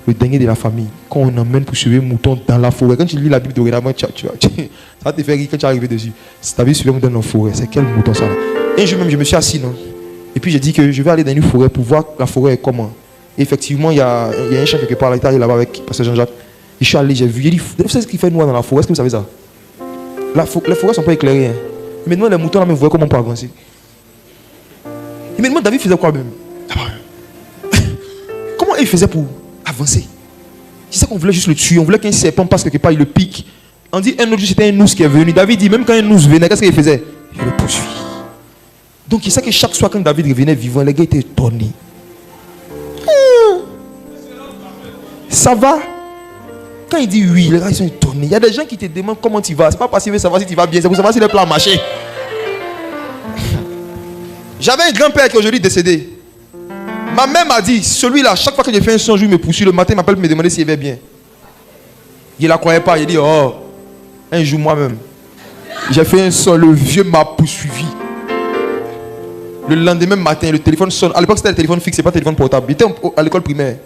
le dernier de la famille. Quand on emmène pour suivre un mouton dans la forêt, quand tu lis la Bible dorénavant, ça va te faire rire quand tu es arrivé dessus. Si David suivait un mouton dans la forêt, c'est quel mouton ça là? Un jour même, je me suis assis, non? Et puis j'ai dit que je vais aller dans une forêt pour voir la forêt est comment. Et effectivement, il y a un champ quelque part là, il est allé là-bas avec Pasteur Jean-Jacques. Et je suis allé, j'ai vu, il dit, vous savez ce qu'il fait noir dans la forêt? Est-ce que vous savez ça? Les forêts ne sont pas éclairées. Hein. Mais maintenant, les moutons là, me voient comment on peut avancer. Il me demande, David faisait quoi même? comment il faisait pour avancer? C'est ça qu'on voulait juste le tuer. On voulait qu'un serpent passe quelque part, il le pique. On dit un autre jour, c'était un ours qui est venu. David dit, même quand un ours venait, qu'est-ce qu'il faisait? Il le poursuit. Donc il sait que chaque soir, quand David revenait vivant, les gars étaient étonnés. Ça va? Quand il dit oui, les gars ils sont étonnés. Il y a des gens qui te demandent comment tu vas. C'est pas parce qu'ils veulent savoir si tu vas bien, c'est pour savoir si le plan a marché. J'avais un grand-père qui est aujourd'hui décédé. Ma mère m'a dit, celui-là, chaque fois que j'ai fait un songe, il me poursuit. Le matin, il m'appelle pour me demander s'il va bien. Il ne la croyait pas. Il dit, oh, un jour moi-même, j'ai fait un songe, le vieux m'a poursuivi. Le lendemain matin, le téléphone sonne. À l'époque, c'était le téléphone fixe, c'est pas le téléphone portable. Il était à l'école primaire.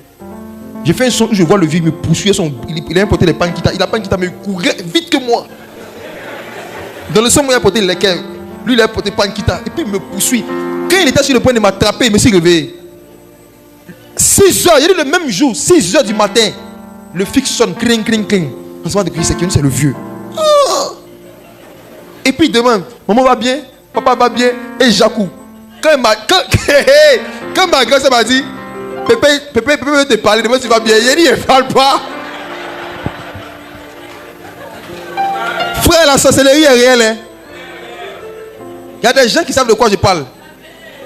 J'ai fait un songe où je vois le vieux me poursuivre. Il a importé les panquitas. Il a panquita, mais il courait vite que moi. Dans le songe, il a porté les quais. Lui, il a porté panquita. Et puis, il me poursuit. Quand il était sur le point de m'attraper, il me s'est réveillé. 6 heures, il a dit le même jour, 6 heures du matin, le fixe sonne, cling, cling, cling. On se voit de crier, c'est le vieux. Oh! Et puis il demande, maman va bien, papa va bien, et Jacou. Quand ma grand-sœur m'a dit, Pépé veut te parler, demande si tu vas bien. Il a dit, il ne parle pas. Frère, la sorcellerie est réelle. Hein? Il y a des gens qui savent de quoi je parle.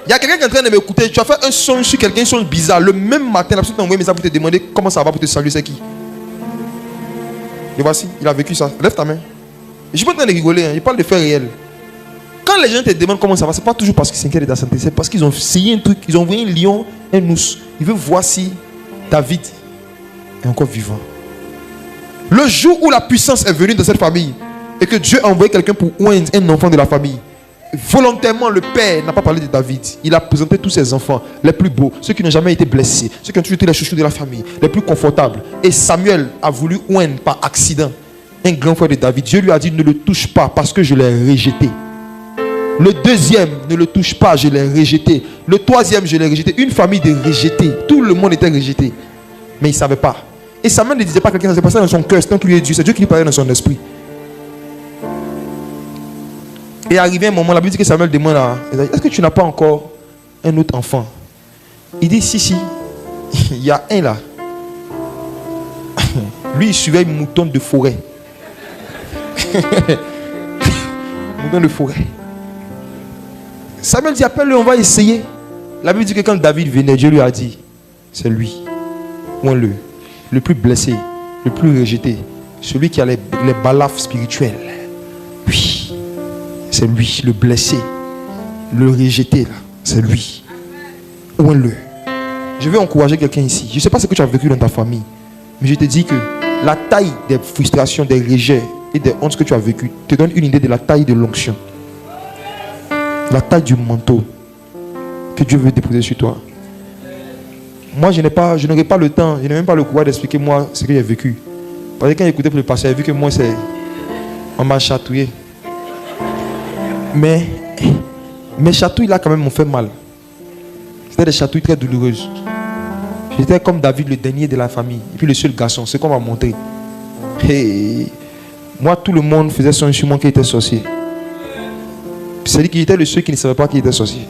Il y a quelqu'un qui est en train de m'écouter. Tu as fait un son sur quelqu'un, un son bizarre. Le même matin, la personne t'a envoyé un message pour te demander comment ça va, pour te saluer, c'est qui. Et voici, il a vécu ça. Lève ta main. Je ne suis pas en train de rigoler, hein. Il parle de faits réels. Quand les gens te demandent comment ça va, ce n'est pas toujours parce qu'ils s'inquiètent de ta santé. C'est parce qu'ils ont essayé un truc. Ils ont envoyé un lion, un ours. Ils veulent voir si David est encore vivant. Le jour où la puissance est venue dans cette famille et que Dieu a envoyé quelqu'un pour oindre un enfant de la famille, volontairement, le père n'a pas parlé de David. Il a présenté tous ses enfants, les plus beaux, ceux qui n'ont jamais été blessés, ceux qui ont toujours été les chouchous de la famille, les plus confortables. Et Samuel a voulu oindre par accident un grand frère de David. Dieu lui a dit, ne le touche pas parce que je l'ai rejeté. Le deuxième, ne le touche pas, je l'ai rejeté. Le troisième, je l'ai rejeté. Une famille de rejetés. Tout le monde était rejeté. Mais il ne savait pas. Et Samuel ne disait pas à quelqu'un, c'est pas ça dans son cœur, c'est lui Dieu, c'est Dieu qui lui parlait dans son esprit. Et arrivé un moment, la Bible dit que Samuel demande à Esaïe, est-ce que tu n'as pas encore un autre enfant? Il dit, si, il y a un là. Lui, il suivait une mouton de forêt. Mouton de forêt. Samuel dit, appelle-le, on va essayer. La Bible dit que quand David venait, Dieu lui a dit, c'est lui. Le plus blessé, le plus rejeté, celui qui a les balafres spirituels. Oui. C'est lui, le blessé, le rejeté, là. C'est lui. Ouin-le. Je vais encourager quelqu'un ici. Je ne sais pas ce que tu as vécu dans ta famille, mais je te dis que la taille des frustrations, des rejets et des hontes que tu as vécu te donne une idée de la taille de l'onction. La taille du manteau que Dieu veut déposer sur toi. Moi, je n'aurai pas le temps, je n'ai même pas le courage d'expliquer moi ce que j'ai vécu. Parce que quand j'écoutais pour le passé, j'ai vu que moi, on m'a chatouillé. Mais mes chatouilles là quand même m'ont fait mal. C'était des chatouilles très douloureuses. J'étais comme David, le dernier de la famille. Et puis le seul garçon, c'est qu'on m'a montré. Et moi, tout le monde faisait son sur moi qui était sorcier. C'est-à-dire qu'il était le seul qui ne savait pas qu'il était sorcier.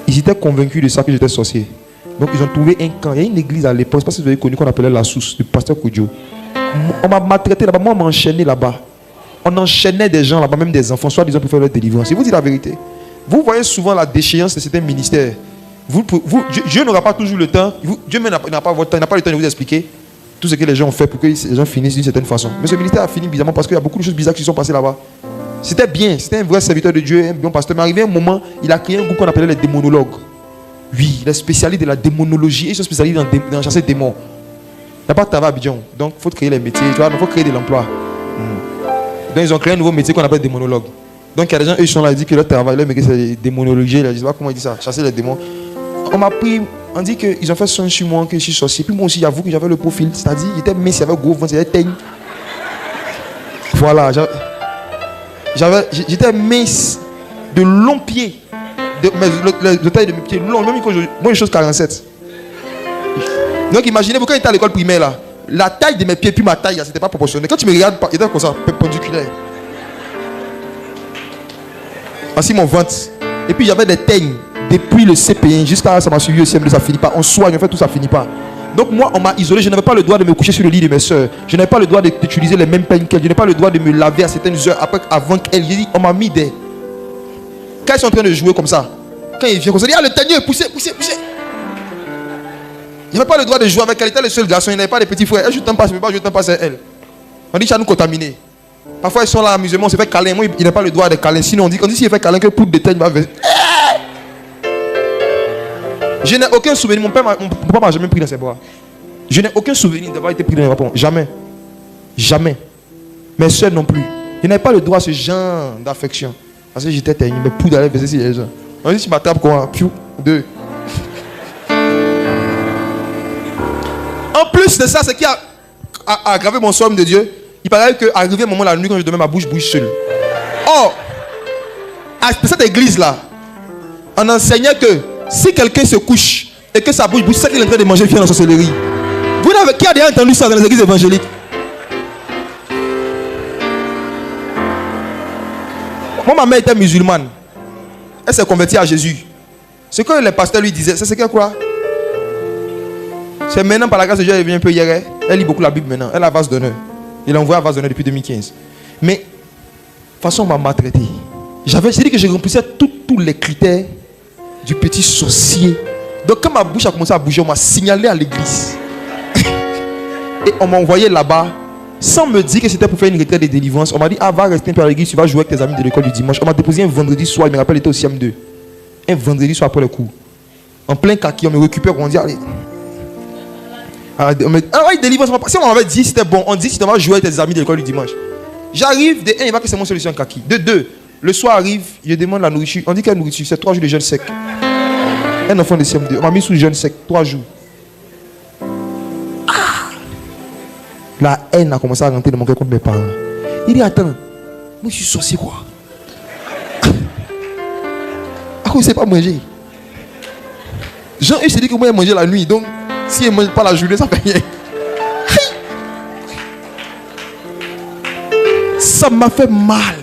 Ils étaient convaincus de ça, que j'étais sorcier. Donc ils ont trouvé un camp. Il y a une église à l'époque, je ne sais pas si vous avez connu, qu'on appelait la source, du pasteur Koudjo. On m'a maltraité là-bas, moi on m'a enchaîné là-bas. On enchaînait des gens là-bas, même des enfants, soit disant pour faire leur délivrance. Je vous dis la vérité. Vous voyez souvent la déchéance de certains ministères. Dieu n'aura pas toujours le temps. Dieu n'a pas votre temps, il n'a pas le temps de vous expliquer tout ce que les gens ont fait pour que les gens finissent d'une certaine façon. Mais ce ministère a fini bizarrement parce qu'il y a beaucoup de choses bizarres qui se sont passées là-bas. C'était bien, c'était un vrai serviteur de Dieu, un bon pasteur. Mais arrivé un moment, il a créé un groupe qu'on appelait les démonologues. Oui, il est spécialiste de la démonologie et ils sont spécialistes dans chasser des démons. Il n'y a pas de travail à Abidjan. Donc il faut créer les métiers, il faut créer de l'emploi. Donc ils ont créé un nouveau métier qu'on appelle démonologue. Donc il y a des gens, eux, ils sont là, ils disent que leur travail, leur métier c'est démonologie. Je ne sais pas comment ils disent ça, chasser les démons. On m'a pris, on dit qu'ils ont fait son sur moi, que je suis sorcier. Puis moi aussi, j'avoue que j'avais le profil, c'est-à-dire, il était mince, il avait gros ventre, il avait teigne. Voilà, j'étais mince, de longs pieds, de taille de mes pieds longs, même quand moi je chose 47. Donc imaginez-vous quand j'étais à l'école primaire là, la taille de mes pieds puis ma taille, c'était pas proportionné. Quand tu me regardes, il était comme ça, perpendiculaire. Voici mon ventre. Et puis j'avais des teignes Depuis le CP1 jusqu'à ça m'a suivi au CM2, ça finit pas. On soigne, on fait tout, ça finit pas. Donc moi, on m'a isolé. Je n'avais pas le droit de me coucher sur le lit de mes soeurs. Je n'avais pas le droit d'utiliser les mêmes peines qu'elles. Je n'avais pas le droit de me laver à certaines heures avant qu'elles. J'ai dit, on m'a mis des... Quand ils sont en train de jouer comme ça, quand ils viennent comme ça, ils disent, ah, le tanier, poussez, poussez, poussez. Je n'avais pas le droit de jouer avec elle. Elle était le seul garçon. Il n'avait pas de petits frères. Elle, je t'aime pas, je ne peux pas, je t'aime pas, c'est elle. On dit, ça nous contaminer. Parfois, ils sont là à l'amusement, on se fait câlin. Moi, il n'a pas le droit de câlin. Sinon, on dit s'il fait câlin, que pour de tête, il va faire. Je n'ai aucun souvenir. Mon papa m'a jamais pris dans ses bras. Je n'ai aucun souvenir d'avoir été pris dans les bras. Jamais. Jamais. Mes soeurs non plus. Je n'avais pas le droit à ce genre d'affection. Parce que j'étais tenu. Mais pour d'aller baiser les gens. On dit, tu m'attrapes quoi? Piou, deux. En plus de ça, ce qui a aggravé mon somme de Dieu, il paraît qu'arrivé un moment la nuit, quand je dormais, ma bouche bouge seule. Or, à cette église-là, on enseignait que si quelqu'un se couche et que sa bouche bouge, c'est qu'il est en train de manger vient dans la sorcellerie. Qui a déjà entendu ça dans les églises évangéliques? Moi, ma mère était musulmane. Elle s'est convertie à Jésus. Ce que les pasteurs lui disaient, c'est ce qu'elle croit. C'est maintenant par la grâce de Dieu, elle devient un peu hier. Elle lit beaucoup la Bible maintenant. Elle a vase d'honneur. Il a envoyé à vase d'honneur depuis 2015. Mais, de toute façon, on m'a maltraité. J'ai dit que je remplissais tous les critères du petit sorcier. Donc, quand ma bouche a commencé à bouger, on m'a signalé à l'église. Et on m'a envoyé là-bas, sans me dire que c'était pour faire une retraite de délivrance. On m'a dit, ah, va rester un peu à l'église, tu vas jouer avec tes amis de l'école du dimanche. On m'a déposé un vendredi soir, il me rappelle, il était au CM2. Un vendredi soir après le cours. En plein kaki, on me récupère, on dit, allez. Ah ouais, délivrance. Si on m'avait dit c'était bon, on dit si tu vas jouer avec tes amis de l'école du dimanche. J'arrive, de 1, il va que c'est mon solution kaki. De 2, le soir arrive, je demande la nourriture. On dit quelle nourriture? C'est 3 jours de jeûne sec. Un enfant de CM2. On m'a mis sous jeûne sec, 3 jours. Ah! La haine a commencé à rentrer dans mon cœur contre mes parents. Il dit, attends, moi je suis sorcier quoi? Ah, vous ne savez pas manger. Jean, il s'est dit que moi, il mangeait la nuit, donc si il ne mange pas la journée, ça fait rien. Ça m'a fait mal.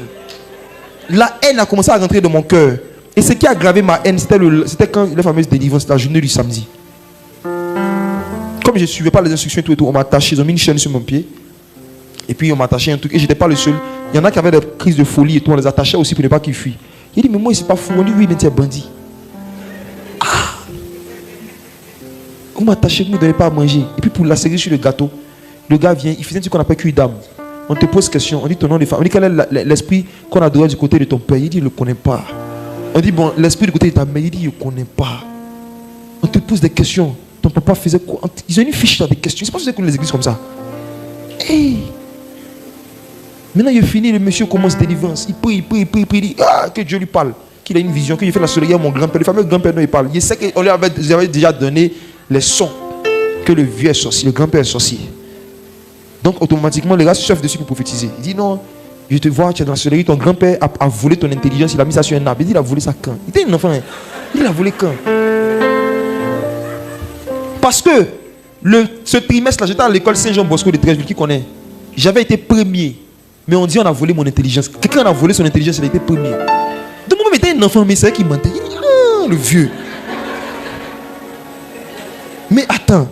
La haine a commencé à rentrer dans mon cœur. Et ce qui a aggravé ma haine, c'était quand la fameuse délivrance, la journée du samedi. Comme je ne suivais pas les instructions et tout, on m'a attaché, ils ont mis une chaîne sur mon pied. Et puis on m'a attaché un truc. Et je n'étais pas le seul. Il y en a qui avaient des crises de folie et tout, on les attachait aussi pour ne pas qu'ils fuient. Il dit, mais moi, c'est pas fou. On dit, oui, mais tu es bandit. Ah! On m'a attaché, vous ne donnez pas à manger. Et puis pour la serrer sur le gâteau, le gars vient, il faisait un truc qu'on appelle cuit d'âme. On te pose question, on dit ton nom de femme, on dit quel est l'esprit qu'on a adoré du côté de ton père. Il dit, il ne le connaît pas. On dit, bon, l'esprit du côté de ta mère, il dit, il ne connaît pas. On te pose des questions. Ton papa faisait quoi? Ils ont une fiche dans des questions. C'est pas si vous les églises comme ça. Hey. Maintenant, il est fini, le monsieur commence délivrance. Il prie, il dit, ah, que Dieu lui parle. Qu'il a une vision, qu'il fait la soleil à mon grand-père. Le fameux grand-père dont il parle. Il sait qu'on lui avait déjà donné les sons que le vieux est sorcier, le grand-père est sorcier. Donc automatiquement les gars surfent dessus pour prophétiser. Il dit non, je te vois, tu es dans la soleil, ton grand-père a volé ton intelligence, il a mis ça sur un arbre. Il dit il a volé ça quand? Il était un enfant, hein. Il a volé quand? Parce que ce trimestre-là, j'étais à l'école Saint-Jean-Bosco de Treichville, qui connaît. J'avais été premier, mais on dit on a volé mon intelligence. Quelqu'un a volé son intelligence, il a été premier. Donc moi j'étais un enfant, mais c'est vrai qu'il mentait. Il dit ah, le vieux. Mais attends,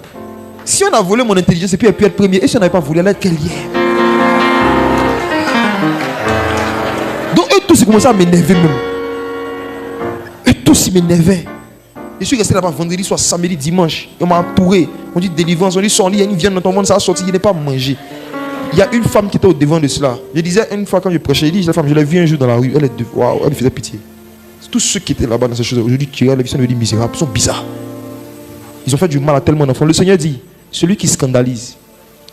si on a volé mon intelligence et puis elle peut être premier, et si on n'avait pas volé, elle allait être quelle hier? Donc eux tous ils commençaient à m'énerver même. Eux tous ils m'énervaient. Je suis resté là-bas vendredi soir, samedi, dimanche. On m'a entouré. On dit délivrance, on dit son lit, il y a une viande dans ton monde, ça a sorti, il n'est pas mangé. Il y a une femme qui était au devant de cela. Je disais une fois quand je prêchais, je dis la femme, je l'ai vue un jour dans la rue, elle est waouh, elle me faisait pitié. Tous ceux qui étaient là-bas dans ces choses, aujourd'hui, qui regardent la vie, on me dit misérables, ils sont bizarres. Ils ont fait du mal à tellement d'enfants. Le Seigneur dit, celui qui scandalise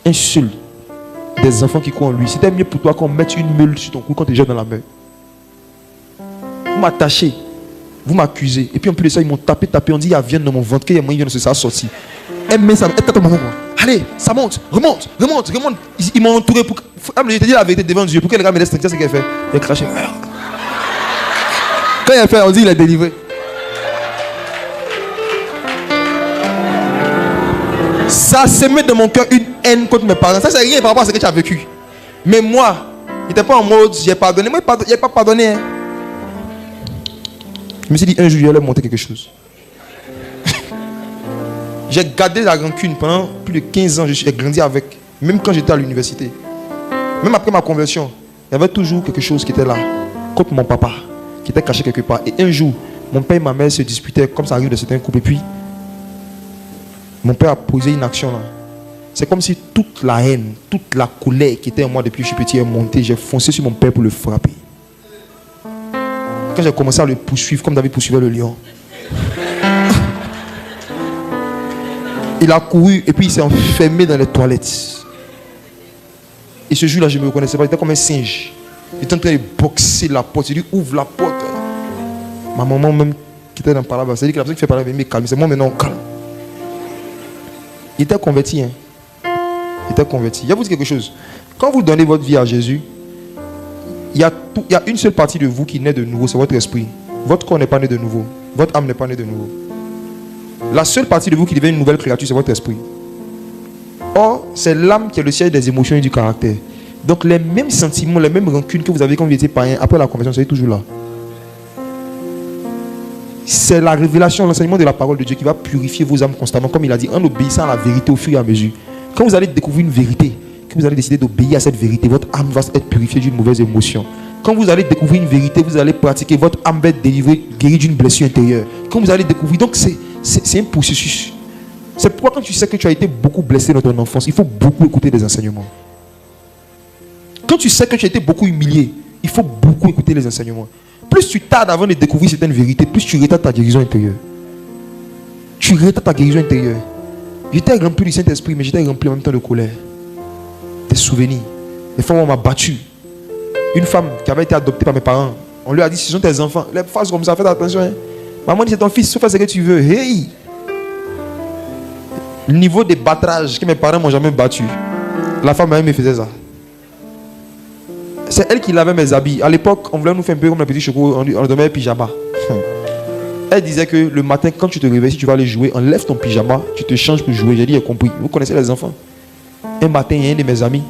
un seul des enfants qui croient en lui, c'était mieux pour toi qu'on mette une meule sur ton cou quand tu es jeune dans la mer. Vous m'attachez, vous m'accusez. Et puis en plus de ça, ils m'ont tapé. On dit, il y a viande dans mon ventre, qu'il y a moyen de se sortir. Elle met ça, elle tape mon ventre. Allez, ça monte, remonte. Ils m'ont entouré pour. Je te dis la vérité devant Dieu. Pour que les gars me laissent tranquille, c'est ce qu'il a fait. Il a craché. Quand il a fait, on dit, il a délivré. Ça se met dans mon cœur une haine contre mes parents. Ça, c'est rien par rapport à ce que tu as vécu. Mais moi, il n'était pas en mode j'ai pardonné. Moi, il n'a pas pardonné. Hein. Je me suis dit, un jour, je vais leur montrer quelque chose. J'ai gardé la rancune pendant plus de 15 ans. J'ai grandi avec. Même quand j'étais à l'université. Même après ma conversion, il y avait toujours quelque chose qui était là. Contre mon papa. Qui était caché quelque part. Et un jour, mon père et ma mère se disputaient. Comme ça arrive de certains couples. Et puis, mon père a posé une action là. C'est comme si toute la haine, toute la colère qui était en moi depuis que je suis petit est montée. J'ai foncé sur mon père pour le frapper. Quand j'ai commencé à le poursuivre, comme David poursuivait le lion. Il a couru et puis il s'est enfermé dans les toilettes. Et ce jour-là, je ne me reconnaissais pas. Il était comme un singe. Il était en train de boxer la porte. Il dit, ouvre la porte. Ma maman même qui était dans le parabole, c'est-à-dire que la personne qui fait parler me calme. C'est moi maintenant, calme. Il était converti. Hein. Il était converti. Je vais vous dire quelque chose. Quand vous donnez votre vie à Jésus, il y a une seule partie de vous qui naît de nouveau, c'est votre esprit. Votre corps n'est pas né de nouveau. Votre âme n'est pas née de nouveau. La seule partie de vous qui devient une nouvelle créature, c'est votre esprit. Or, c'est l'âme qui est le siège des émotions et du caractère. Donc, les mêmes sentiments, les mêmes rancunes que vous avez quand vous étiez païen, après la conversion, c'est toujours là. C'est la révélation, l'enseignement de la parole de Dieu qui va purifier vos âmes constamment, comme il a dit, en obéissant à la vérité au fur et à mesure. Quand vous allez découvrir une vérité, que vous allez décider d'obéir à cette vérité, votre âme va être purifiée d'une mauvaise émotion. Quand vous allez découvrir une vérité, vous allez pratiquer, votre âme va être délivrée, guérie d'une blessure intérieure. Quand vous allez découvrir, donc c'est un processus. C'est pourquoi quand tu sais que tu as été beaucoup blessé dans ton enfance, il faut beaucoup écouter des enseignements. Quand tu sais que tu as été beaucoup humilié, il faut beaucoup écouter les enseignements. Plus tu tardes avant de découvrir certaines vérités, plus tu retardes ta guérison intérieure. Tu retardes ta guérison intérieure. J'étais rempli du Saint-Esprit, mais j'étais rempli en même temps de colère. Des souvenirs. Des fois, on m'a battu. Une femme qui avait été adoptée par mes parents, on lui a dit, ce sont tes enfants. Les phrases comme ça, faites attention. Hein. Maman dit, c'est ton fils, fais ce que tu veux. Hey! Le niveau de battrage que mes parents m'ont jamais battu. La femme même me faisait ça. C'est elle qui lavait mes habits. À l'époque, on voulait nous faire un peu comme les petits chocos, on dormait pyjama. Elle disait que le matin, quand tu te réveilles, si tu vas aller jouer, enlève ton pyjama, tu te changes pour jouer. J'ai dit, j'ai compris. Vous connaissez les enfants. Un matin, il y a un de mes amis.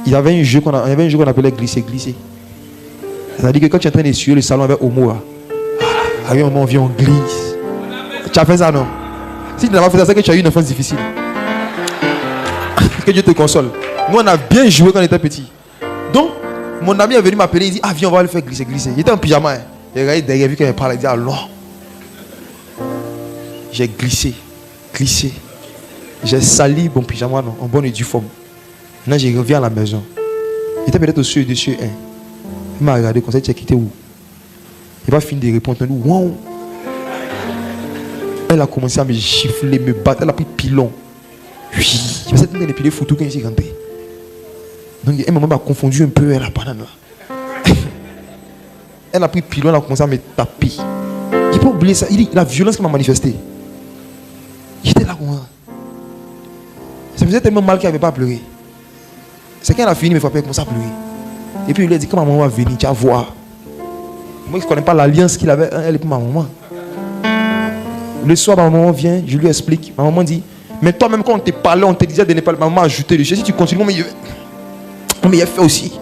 Il y avait un jeu qu'on appelait glisser. C'est-à-dire que quand tu es en train d'essuyer le salon avec Homo, là, à un moment, on vient, on glisse. Tu as fait ça, non? Si tu n'as pas fait ça, c'est que tu as eu une enfance difficile. Que Dieu te console. Nous, on a bien joué quand on était petit. Donc, mon ami est venu m'appeler, il dit, ah, viens, on va le faire glisser. Il était en pyjama. Hein. Il a regardé derrière, vu qu'il me parlait, il dit, alors. J'ai glissé. J'ai sali mon pyjama non, en bonne et due forme. Maintenant, je reviens à la maison. Il était peut-être au dessus. Hein. Il m'a regardé comme ça, tu as quitté où? Il va finir de répondre. Wow. Elle a commencé à me gifler, me battre. Elle a pris pilon. Oui. Je me suis dit, piler photo quand je suis rentré. Donc, elle m'a confondu un peu, elle a banane là. Elle a pris pilon, elle a commencé à me taper. Il peut oublier ça. Il dit, la violence qu'elle m'a manifestée. J'étais là comme ça. Ça me faisait tellement mal qu'elle n'avait pas pleuré. C'est quand elle a fini, mais il a commencé à pleurer. Et puis il lui a dit, quand ma maman va venir, tu vas voir. Moi, je ne connais pas l'alliance qu'il avait, elle et ma maman. Le soir, ma maman vient, je lui explique. Ma maman dit, mais toi-même, quand on te parlait, on te disait de ne pas. Ma maman a ajouté. Si tu continues, mais il a fait aussi.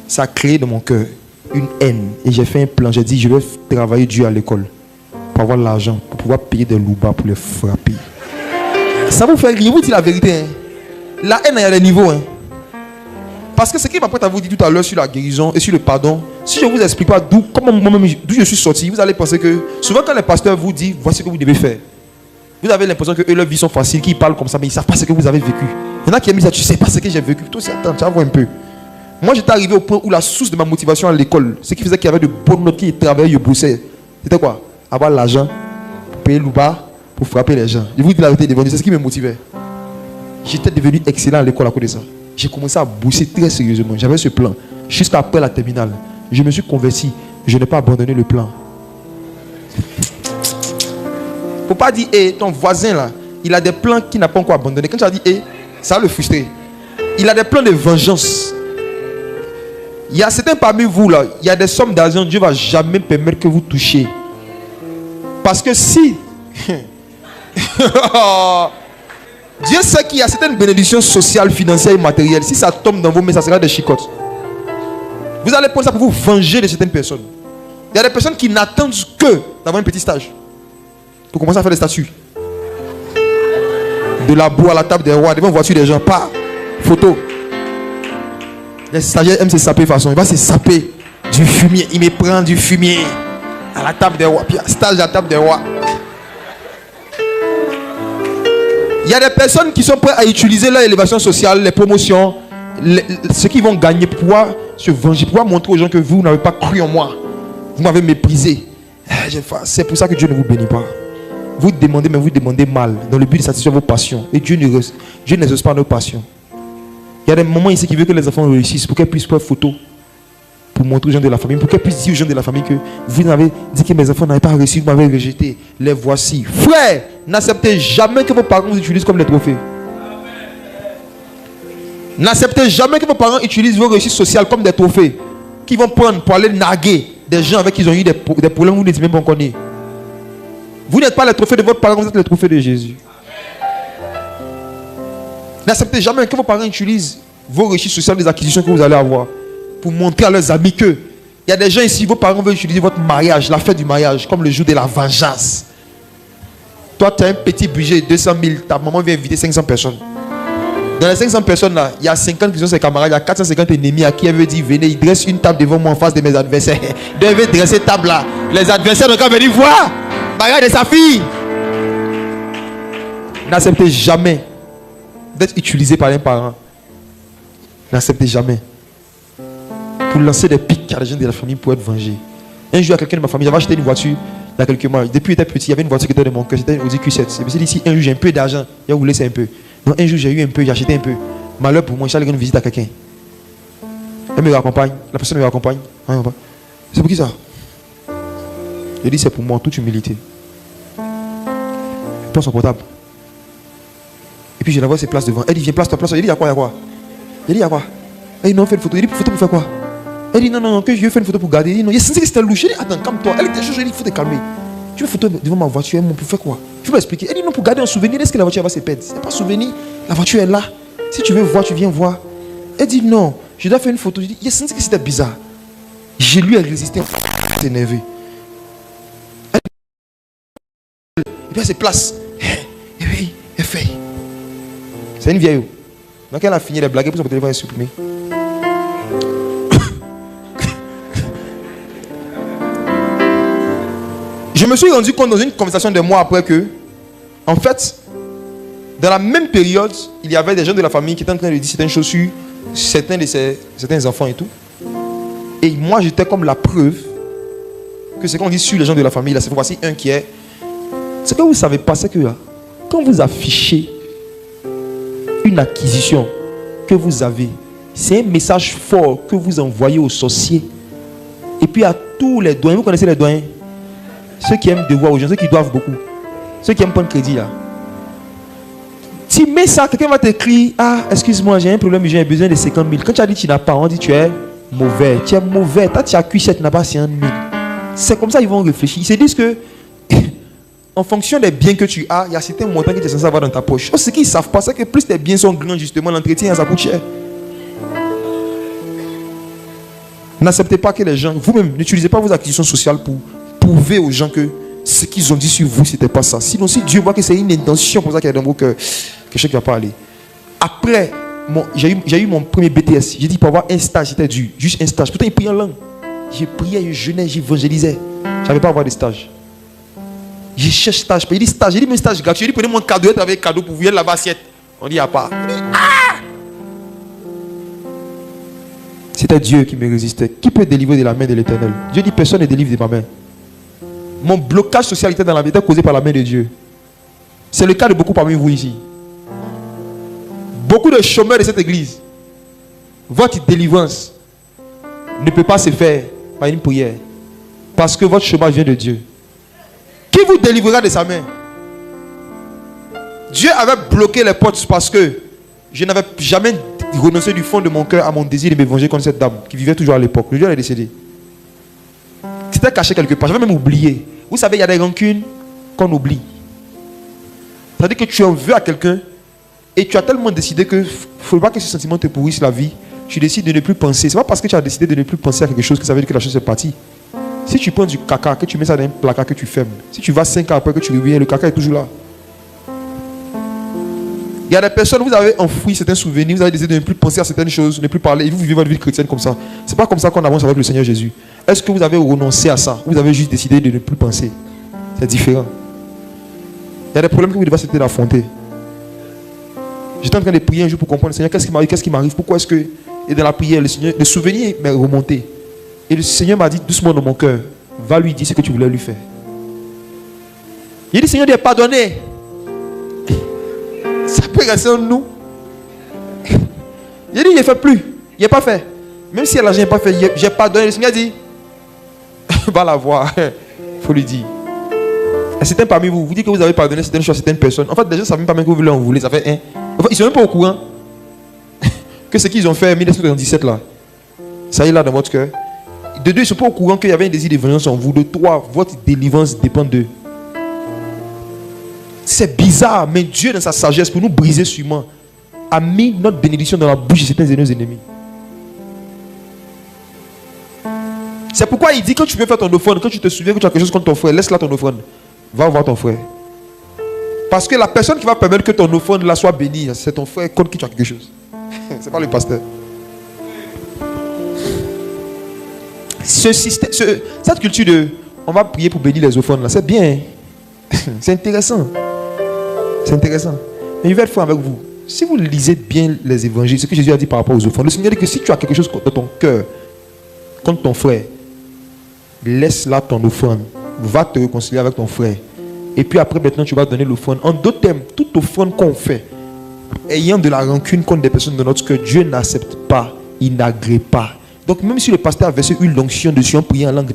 Ça a créé dans mon cœur une haine. Et j'ai fait un plan. J'ai dit, je vais travailler Dieu à l'école pour avoir l'argent, pour pouvoir payer des loubas pour les frapper. Ça vous fait rire, vous dites la vérité. Hein? La haine, il y a des niveaux. Hein? Parce que ce qu'il m'apprête à vous dire tout à l'heure sur la guérison et sur le pardon, si je ne vous explique pas d'où je suis sorti, vous allez penser que souvent quand les pasteurs vous disent voici ce que vous devez faire, vous avez l'impression que eux, leurs vies sont faciles, qu'ils parlent comme ça, mais ils ne savent pas ce que vous avez vécu. Il y en a qui aiment dire tu ne sais pas ce que j'ai vécu. Toi aussi, attends, tu vas voir un peu. Moi, j'étais arrivé au point où la source de ma motivation à l'école, ce qui faisait qu'il y avait de bonnes notes, qui travaillaient, ils bossaient, c'était quoi? Avoir l'argent pour payer l'ouba, pour frapper les gens. Je vous dis la vérité devant Dieu, c'est ce qui me motivait. J'étais devenu excellent à l'école à cause de ça. J'ai commencé à bosser très sérieusement. J'avais ce plan. Jusqu'à après la terminale. Je me suis converti. Je n'ai pas abandonné le plan. Il ne faut pas dire, ton voisin là, il a des plans qu'il n'a pas encore abandonnés. Quand tu as dit, ça va le frustrer. Il a des plans de vengeance. Il y a certains parmi vous là, il y a des sommes d'argent, Dieu ne va jamais permettre que vous touchiez. Parce que si... Dieu sait qu'il y a certaines bénédictions sociales, financières et matérielles. Si ça tombe dans vos mains, ça sera des chicottes. Vous allez prendre ça pour vous venger de certaines personnes. Il y a des personnes qui n'attendent que d'avoir un petit stage pour commencer à faire des statuts. De la boue à la table des rois, devant une voiture des gens, pas photo. Les stagiaires aiment se saper de façon. Il va se saper du fumier. Il me prend du fumier à la table des rois. Puis stage à la table des rois. Il y a des personnes qui sont prêtes à utiliser leur élévation sociale, les promotions, ce qu'ils vont gagner pour pouvoir se venger, pour pouvoir montrer aux gens que vous n'avez pas cru en moi. Vous m'avez méprisé. C'est pour ça que Dieu ne vous bénit pas. Vous demandez, mais vous demandez mal, dans le but de satisfaire vos passions. Et Dieu n'exauce pas nos passions. Il y a des moments ici qui veulent que les enfants réussissent pour qu'elles puissent prendre photo, pour montrer aux gens de la famille, pour qu'elles puissent dire aux gens de la famille que vous avez dit que mes enfants n'avaient pas réussi, vous m'avez rejeté. Les voici. Frère, n'acceptez jamais que vos parents vous utilisent comme des trophées. N'acceptez jamais que vos parents utilisent vos réussites sociales comme des trophées qu'ils vont prendre pour aller narguer des gens avec qui ils ont eu des problèmes, vous n'êtes même pas connus. Vous n'êtes pas les trophées de votre parent, vous êtes les trophées de Jésus. N'acceptez jamais que vos parents utilisent vos réussites sociales, les acquisitions que vous allez avoir, pour montrer à leurs amis que il y a des gens ici, vos parents veulent utiliser votre mariage, la fête du mariage, comme le jour de la vengeance. Toi, tu as un petit budget de 200 000, ta maman vient inviter 500 personnes. Dans les 500 personnes là, il y a 50 qui sont ses camarades, il y a 450 ennemis à qui elle veut dire venez, il dresse une table devant moi en face de mes adversaires. Il devait dresser cette table là. Les adversaires n'ont qu'à venir voir. Mariage de sa fille. N'acceptez jamais d'être utilisé par un parent. N'acceptez jamais. Pour lancer des pics à les gens de la famille pour être vengé. Un jour, à quelqu'un de ma famille, j'avais acheté une voiture il y a quelques mois. Depuis que j'étais petit, il y avait une voiture qui était de mon cœur. C'était une Audi Q7. Je me suis dit, si un jour j'ai un peu d'argent, je vais vous laisser un peu. Donc un jour j'ai eu un peu, j'ai acheté un peu. Malheur pour moi, je suis allé rendre visite à quelqu'un. Elle me raccompagne, la personne me raccompagne. C'est pour qui ça? Je dis c'est pour moi en toute humilité. Je prends son portable. Et puis je l'envoie ses places devant. Elle dit viens place toi, place toi. Il dit il y a quoi, il y a quoi? Il dit il y a quoi? Elle dit non, fais une photo. Il dit photo pour faire quoi? Elle dit non, que je veux faire une photo pour garder. Il dit non, il senti que c'était louche. Elle dit attends, calme-toi. Elle était chaude, il dit il faut te calmer. Tu veux photo devant ma voiture, pour faire quoi? Tu peux expliquer. Elle dit non, pour garder un souvenir. Est-ce que la voiture va se perdre? C'est pas un souvenir. La voiture est là. Si tu veux voir, tu viens voir. Elle dit non, je dois faire une photo. Je dis, il a senti que c'était bizarre. Je lui ai résisté. Elle s'est énervée. Et puis elle se place. Et puis elle fait. C'est une vieille. Donc elle a fini de blaguer pour son téléphone est supprimé. Je me suis rendu compte dans une conversation de mois après que, en fait, dans la même période, il y avait des gens de la famille qui étaient en train de dire certaines choses sur certains enfants et tout. Et moi, j'étais comme la preuve que ce qu'on dit sur les gens de la famille, là, c'est voici un qui est. Ce que vous ne savez pas, c'est que là, quand vous affichez une acquisition que vous avez, c'est un message fort que vous envoyez aux sorciers. Et puis à tous les doyens, vous connaissez les doyens? Ceux qui aiment devoir aux gens, ceux qui doivent beaucoup. Ceux qui aiment prendre crédit là. Tu mets ça, quelqu'un va t'écrire, ah, excuse-moi, j'ai un problème, j'ai besoin de 50 000. Quand tu as dit que tu n'as pas, on dit tu es mauvais. Tu es mauvais. Toi, tu as cuit, tu n'as pas 50 000. C'est comme ça qu'ils vont réfléchir. Ils se disent que, en fonction des biens que tu as, il y a certains montants que tu es censé avoir dans ta poche. Ce qu'ils ne savent pas, c'est que plus tes biens sont grands, justement, l'entretien, ça coûte cher. N'acceptez pas que les gens, vous-même, n'utilisez pas vos acquisitions sociales pour prouver aux gens que ce qu'ils ont dit sur vous, c'était pas ça. Sinon, si Dieu voit que c'est une intention pour ça qu'il y a dans vos cœurs, quelque chose qui ne va pas aller. Après, j'ai eu mon premier BTS. J'ai dit pour avoir un stage, c'était dur. Juste un stage. Pourtant, il priait en langue. J'ai prié, je jeûnais, j'évangélisais. Je n'avais pas à avoir de stage. J'ai cherché stage. Il dit stage. J'ai dit, mais stage gratuit. J'ai dit, prenez mon cadeau, avec cadeau pour vous y aller là-bas, assiette. On dit, il n'y a pas. C'était Dieu qui me résistait. Qui peut délivrer de la main de l'Éternel? Dieu dit, personne ne délivre de ma main. Mon blocage social était dans la vie, était causé par la main de Dieu. C'est le cas de beaucoup parmi vous ici. Beaucoup de chômeurs de cette église. Votre délivrance ne peut pas se faire par une prière. Parce que votre chômage vient de Dieu. Qui vous délivrera de sa main? Dieu avait bloqué les portes parce que je n'avais jamais renoncé du fond de mon cœur à mon désir de me venger contre cette dame qui vivait toujours à l'époque. Le Dieu est décédé. C'était caché quelque part. J'avais même oublié. Vous savez, il y a des rancunes qu'on oublie. C'est-à-dire que tu en veux à quelqu'un et tu as tellement décidé que il ne faut pas que ce sentiment te pourrisse la vie. Tu décides de ne plus penser. Ce n'est pas parce que tu as décidé de ne plus penser à quelque chose que ça veut dire que la chose est partie. Si tu prends du caca, que tu mets ça dans un placard, que tu fermes, si tu vas 5 ans après que tu reviens, le caca est toujours là. Il y a des personnes, vous avez enfoui certains souvenirs, vous avez décidé de ne plus penser à certaines choses, de ne plus parler, et vous vivez votre vie chrétienne comme ça. C'est pas comme ça qu'on avance avec le Seigneur Jésus. Est-ce que vous avez renoncé à ça? Vous avez juste décidé de ne plus penser? C'est différent. Il y a des problèmes que vous devez accepter d'affronter. J'étais en train de prier un jour pour comprendre, Seigneur, qu'est-ce qui m'arrive? Pourquoi est-ce que... Et dans la prière, le souvenir m'est remonté. Et le Seigneur m'a dit doucement dans mon cœur, va lui dire ce que tu voulais lui faire. Il dit, Seigneur, il a pardonné. Ça peut rester en nous. Il dit, il ne fait plus. Il n'a pas fait. Même si l'argent n'est pas fait, j'ai pardonné. Le Seigneur dit, va la voir. Il faut lui dire. Et certains parmi vous, vous dites que vous avez pardonné certaines choses à certaines personnes. En fait, les gens ne savent même pas que vous voulez en voulez. Ça fait un. En fait, ils ne sont même pas au courant que ce qu'ils ont fait en 1977 là, ça y est là dans votre cœur. De deux, ils ne sont pas au courant qu'il y avait un désir de vengeance en vous. De trois, votre délivrance dépend d'eux. C'est bizarre, mais Dieu, dans sa sagesse, pour nous briser sûrement, a mis notre bénédiction dans la bouche de certains de nos ennemis. C'est pourquoi il dit que tu veux faire ton offrande, quand tu te souviens que tu as quelque chose contre ton frère, laisse là ton offrande. Va voir ton frère. Parce que la personne qui va permettre que ton offrande là soit bénie, c'est ton frère contre qui tu as quelque chose. C'est pas le pasteur. Ce système, cette culture de on va prier pour bénir les offrandes là, c'est bien. C'est intéressant. C'est intéressant. Mais je vais être franc avec vous. Si vous lisez bien les évangiles, ce que Jésus a dit par rapport aux offrandes, le Seigneur dit que si tu as quelque chose dans ton cœur contre ton frère, laisse là ton offrande. Va te réconcilier avec ton frère. Et puis après, maintenant, tu vas donner l'offrande. En d'autres termes, toute offrande qu'on fait, ayant de la rancune contre des personnes de notre cœur, Dieu n'accepte pas, il n'agrée pas. Donc même si le pasteur a versé une onction dessus en priant en langue,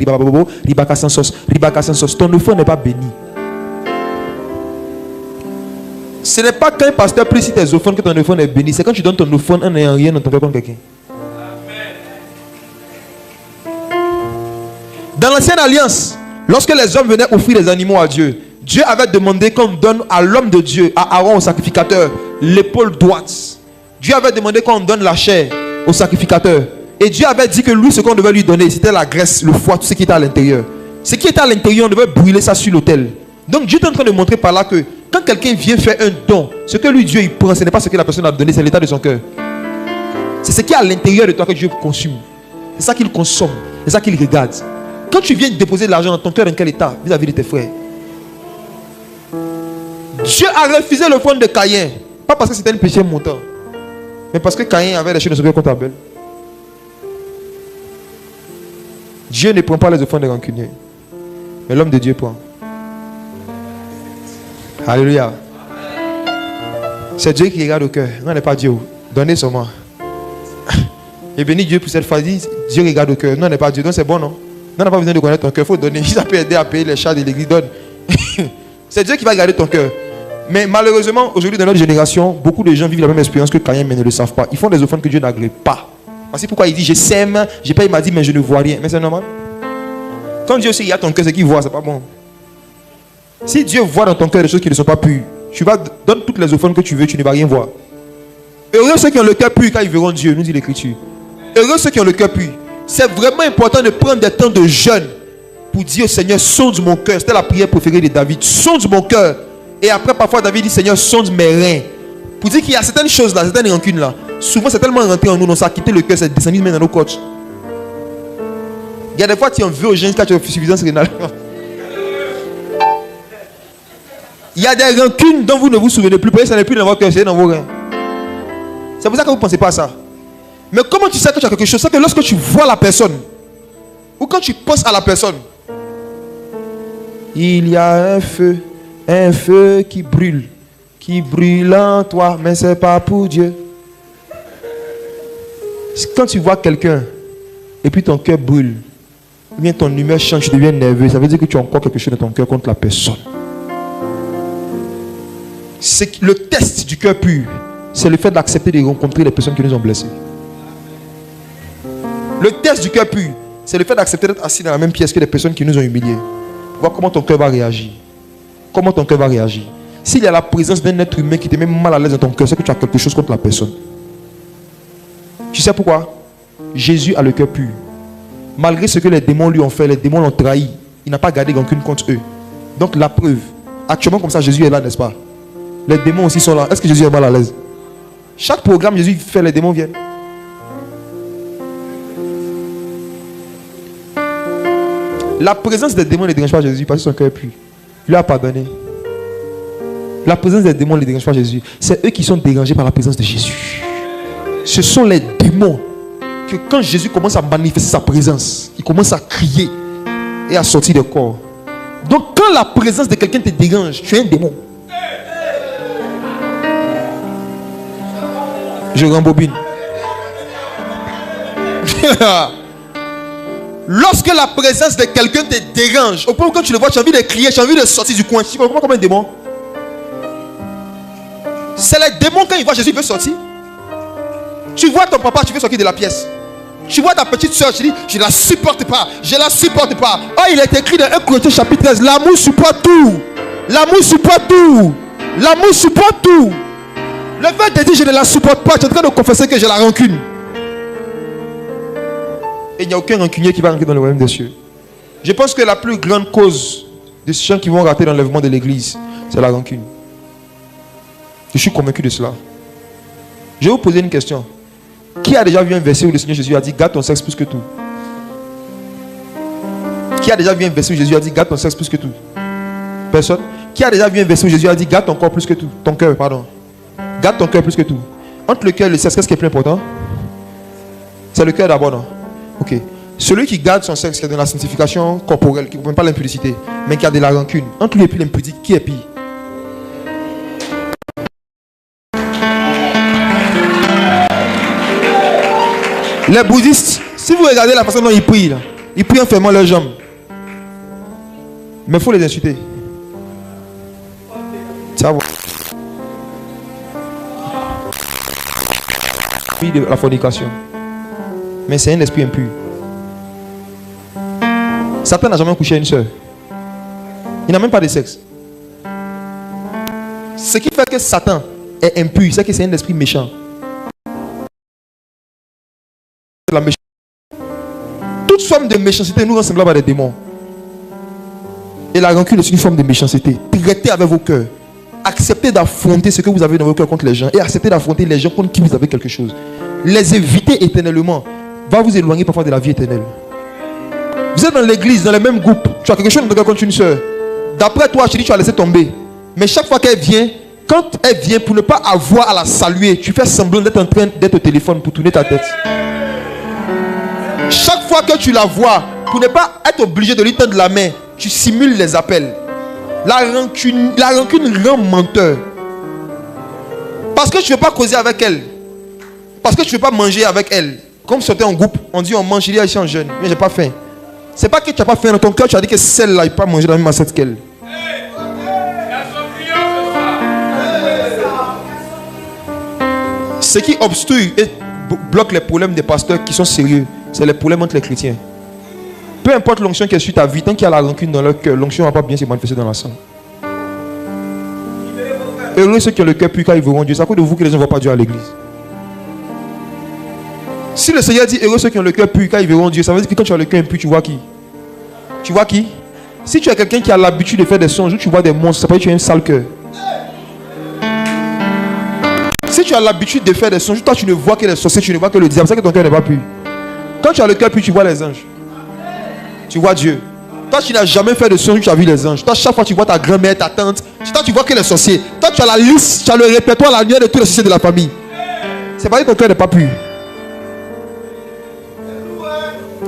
ribaka sans sauce, ton offrande n'est pas béni. Ce n'est pas quand un pasteur prie sur tes offrandes que ton offrande est béni. C'est quand tu donnes ton offrande en n'ayant rien dans ton cœur contre quelqu'un. Dans l'ancienne alliance, lorsque les hommes venaient offrir des animaux à Dieu, Dieu avait demandé qu'on donne à l'homme de Dieu, à Aaron au sacrificateur, l'épaule droite. Dieu avait demandé qu'on donne la chair au sacrificateur. Et Dieu avait dit que lui, ce qu'on devait lui donner, c'était la graisse, le foie, tout ce qui était à l'intérieur. Ce qui était à l'intérieur, on devait brûler ça sur l'autel. Donc Dieu est en train de montrer par là que quand quelqu'un vient faire un don, ce que lui Dieu il prend, ce n'est pas ce que la personne a donné, c'est l'état de son cœur. C'est ce qui est à l'intérieur de toi que Dieu consomme. C'est ça qu'il consomme, c'est ça qu'il regarde. Quand tu viens déposer de l'argent dans ton cœur, dans quel état vis-à-vis de tes frères? Dieu a refusé l'offrande de Caïn, pas parce que c'était un péché montant, mais parce que Caïn avait des choses de son cœur contre Abel. Dieu ne prend pas les offrandes des rancuniers, mais l'homme de Dieu prend. Alléluia. C'est Dieu qui regarde au cœur. Non, n'est pas Dieu. Donnez seulement. Et bénis Dieu pour cette fois. Dieu regarde au cœur. Non, n'est pas Dieu. Donc c'est bon, non? Non, n'a pas besoin de connaître ton cœur. Il faut donner. Ça peut aider à payer les chats de l'église. Donne. C'est Dieu qui va regarder ton cœur. Mais malheureusement, aujourd'hui, dans notre génération, beaucoup de gens vivent la même expérience que Caïn, mais ne le savent pas. Ils font des offrandes que Dieu n'agrée pas. Voici pourquoi il dit je sème, j'ai pas, il m'a dit mais je ne vois rien. Mais c'est normal. Quand Dieu sait qu'il y a ton cœur, c'est qu'il voit, c'est pas bon. Si Dieu voit dans ton cœur des choses qui ne sont pas pures, tu vas donner toutes les offrandes que tu veux, tu ne vas rien voir. Heureux ceux qui ont le cœur pur quand ils verront Dieu, nous dit l'Écriture. Heureux ceux qui ont le cœur pur. C'est vraiment important de prendre des temps de jeûne pour dire au Seigneur, sonde mon cœur. C'était la prière préférée de David. Sonde mon cœur. Et après, parfois, David dit, Seigneur, sonde mes reins. Pour dire qu'il y a certaines choses là, certaines rancunes là. Souvent, c'est tellement rentré en nous, on s'est quitté le cœur, c'est descendu même dans nos côtes. Il y a des fois, tu en veux aux gens quand tu as une suffisance rénale. Il y a des rancunes dont vous ne vous souvenez plus. Parce que ça n'est plus dans votre cœur, c'est dans vos reins. C'est pour ça que vous ne pensez pas à ça. Mais comment tu sais que tu as quelque chose? C'est que lorsque tu vois la personne, ou quand tu penses à la personne, il y a un feu qui brûle en toi, mais ce n'est pas pour Dieu. Quand tu vois quelqu'un, et puis ton cœur brûle, ou bien ton humeur change, tu deviens nerveux, ça veut dire que tu as encore quelque chose dans ton cœur contre la personne. C'est le test du cœur pur, c'est le fait d'accepter de rencontrer les personnes qui nous ont blessés. Le test du cœur pur, c'est le fait d'accepter d'être assis dans la même pièce que les personnes qui nous ont humiliés. Voir comment ton cœur va réagir. Comment ton cœur va réagir. S'il y a la présence d'un être humain qui te met mal à l'aise dans ton cœur, c'est que tu as quelque chose contre la personne. Tu sais pourquoi? Jésus a le cœur pur. Malgré ce que les démons lui ont fait, les démons l'ont trahi. Il n'a pas gardé rancune contre eux. Donc la preuve, actuellement comme ça, Jésus est là, n'est-ce pas? Les démons aussi sont là. Est-ce que Jésus est mal à l'aise? Chaque programme, Jésus fait, les démons viennent. La présence des démons ne dérange pas Jésus parce que son cœur est pur. Il lui a pardonné. La présence des démons ne dérange pas Jésus. C'est eux qui sont dérangés par la présence de Jésus. Ce sont les démons que quand Jésus commence à manifester sa présence, il commence à crier et à sortir du corps. Donc quand la présence de quelqu'un te dérange, tu es un démon. Je rembobine. Lorsque la présence de quelqu'un te dérange, au point où quand tu le vois, tu as envie de crier, tu as envie de sortir du coin. Tu comprends comme un démon? C'est les démons quand ils voient Jésus, ils veulent sortir. Tu vois ton papa, tu veux sortir de la pièce. Tu vois ta petite soeur, tu dis, je ne la supporte pas, je ne la supporte pas. Oh, il est écrit dans 1 Corinthiens chapitre 13, l'amour supporte tout. L'amour supporte tout. L'amour supporte tout. Le fait de dire je ne la supporte pas, tu es en train de confesser que j'ai la rancune. Et il n'y a aucun rancunier qui va rentrer dans le royaume des cieux. Je pense que la plus grande cause de ces gens qui vont rater l'enlèvement de l'église, c'est la rancune. Je suis convaincu de cela. Je vais vous poser une question. Qui a déjà vu un verset où le Seigneur Jésus a dit garde ton sexe plus que tout? Qui a déjà vu un verset où Jésus a dit garde ton sexe plus que tout? Personne. Qui a déjà vu un verset où Jésus a dit garde ton corps plus que tout? Ton cœur, pardon. Garde ton cœur plus que tout. Entre le cœur et le sexe, qu'est-ce qui est plus important? C'est le cœur d'abord, non? Ok. Celui qui garde son sexe, qui est dans la sanctification corporelle, qui ne comprend pas l'impudicité, mais qui a de la rancune, entre lui et puis l'impudique, qui est pire? Les bouddhistes, si vous regardez la façon dont ils prient, là, ils prient en fermant leurs jambes. Mais il faut les insulter. Ça va. De la fornication. Mais c'est un esprit impur. Satan n'a jamais couché à une soeur. Il n'a même pas de sexe. Ce qui fait que Satan est impur, c'est que c'est un esprit méchant. La méchanceté. Toute forme de méchanceté nous rend semblables à des démons. Et la rancune est une forme de méchanceté. Traitez avec vos cœurs. Acceptez d'affronter ce que vous avez dans vos cœurs contre les gens. Et acceptez d'affronter les gens contre qui vous avez quelque chose. Les éviter éternellement va vous éloigner parfois de la vie éternelle. Vous êtes dans l'église, dans le même groupe. Tu as quelque chose contre une soeur. D'après toi, tu dis tu as laissé tomber. Mais chaque fois qu'elle vient, quand elle vient, pour ne pas avoir à la saluer, tu fais semblant d'être en train d'être au téléphone pour tourner ta tête. Chaque fois que tu la vois, pour ne pas être obligé de lui tendre la main, tu simules les appels. La rancune rend menteur. Parce que tu ne veux pas causer avec elle. Parce que tu ne veux pas manger avec elle. Comme c'était en groupe, on dit on mange, il y a ici en jeune. Mais j'ai pas faim. C'est pas que tu n'as pas faim dans ton cœur, tu as dit que celle-là, il ne peut pas manger dans la même assiette qu'elle. Ce qui obstrue et bloque les problèmes des pasteurs qui sont sérieux, c'est les problèmes entre les chrétiens. Peu importe l'onction qui est sur ta vie, tant qu'il y a la rancune dans leur cœur, l'onction ne va pas bien se manifester dans la sang. Heureux ceux qui ont le cœur pur quand ils verront Dieu. C'est à cause de vous que les gens ne voient pas Dieu à l'église. Si le Seigneur dit heureux ceux qui ont le cœur pur quand ils verront Dieu, ça veut dire que quand tu as le cœur impur, tu vois qui? Tu vois qui? Si tu es quelqu'un qui a l'habitude de faire des songes, tu vois des monstres, ça veut dire que tu as un sale cœur. Si tu as l'habitude de faire des songes, toi tu ne vois que les sorciers, tu ne vois que le diable, c'est que ton cœur n'est pas pur. Quand tu as le cœur pur, tu vois les anges. Tu vois Dieu. Toi, tu n'as jamais fait de songe, tu as vu les anges. Toi, chaque fois, tu vois ta grand-mère, ta tante. Toi, tu vois que les sorciers. Toi, tu as la liste, tu as le répertoire, la nuit de tous les sorciers de la famille. C'est parce que ton cœur n'est pas pur.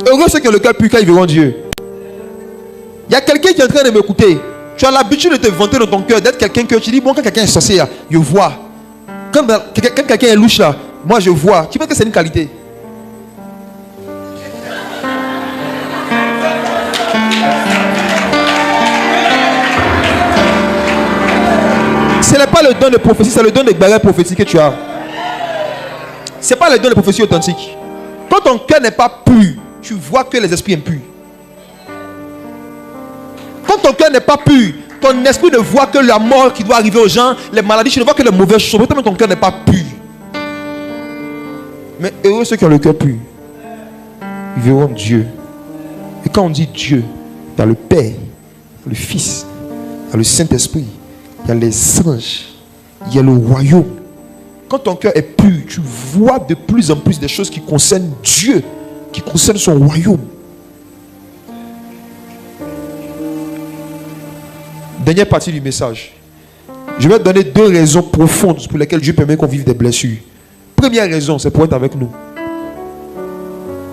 Heureux ceux qui ont le cœur pur quand ils verront Dieu. Il y a quelqu'un qui est en train de m'écouter. Tu as l'habitude de te vanter dans ton cœur, d'être quelqu'un que tu dis, bon, quand quelqu'un est sorcier, là, je vois. Quand quelqu'un est louche, là, moi, je vois. Tu penses que c'est une qualité? Ce n'est pas le don de prophétie, c'est le don de barrière prophétique que tu as. Ce n'est pas le don de prophétie authentique. Quand ton cœur n'est pas pur, tu vois que les esprits impurs. Quand ton cœur n'est pas pur, ton esprit ne voit que la mort qui doit arriver aux gens, les maladies, tu ne vois que les mauvaises choses. Pourtant, ton cœur n'est pas pur. Mais heureux ceux qui ont le cœur pur, ils verront Dieu. quand on dit Dieu, il y a le Père, il y a le Fils, il y a le Saint-Esprit, il y a les anges, il y a le royaume. Quand ton cœur est pur, tu vois de plus en plus des choses qui concernent Dieu, qui concernent son royaume. Dernière partie du message. Je vais te donner 2 raisons profondes pour lesquelles Dieu permet qu'on vive des blessures. Première raison, c'est pour être avec nous.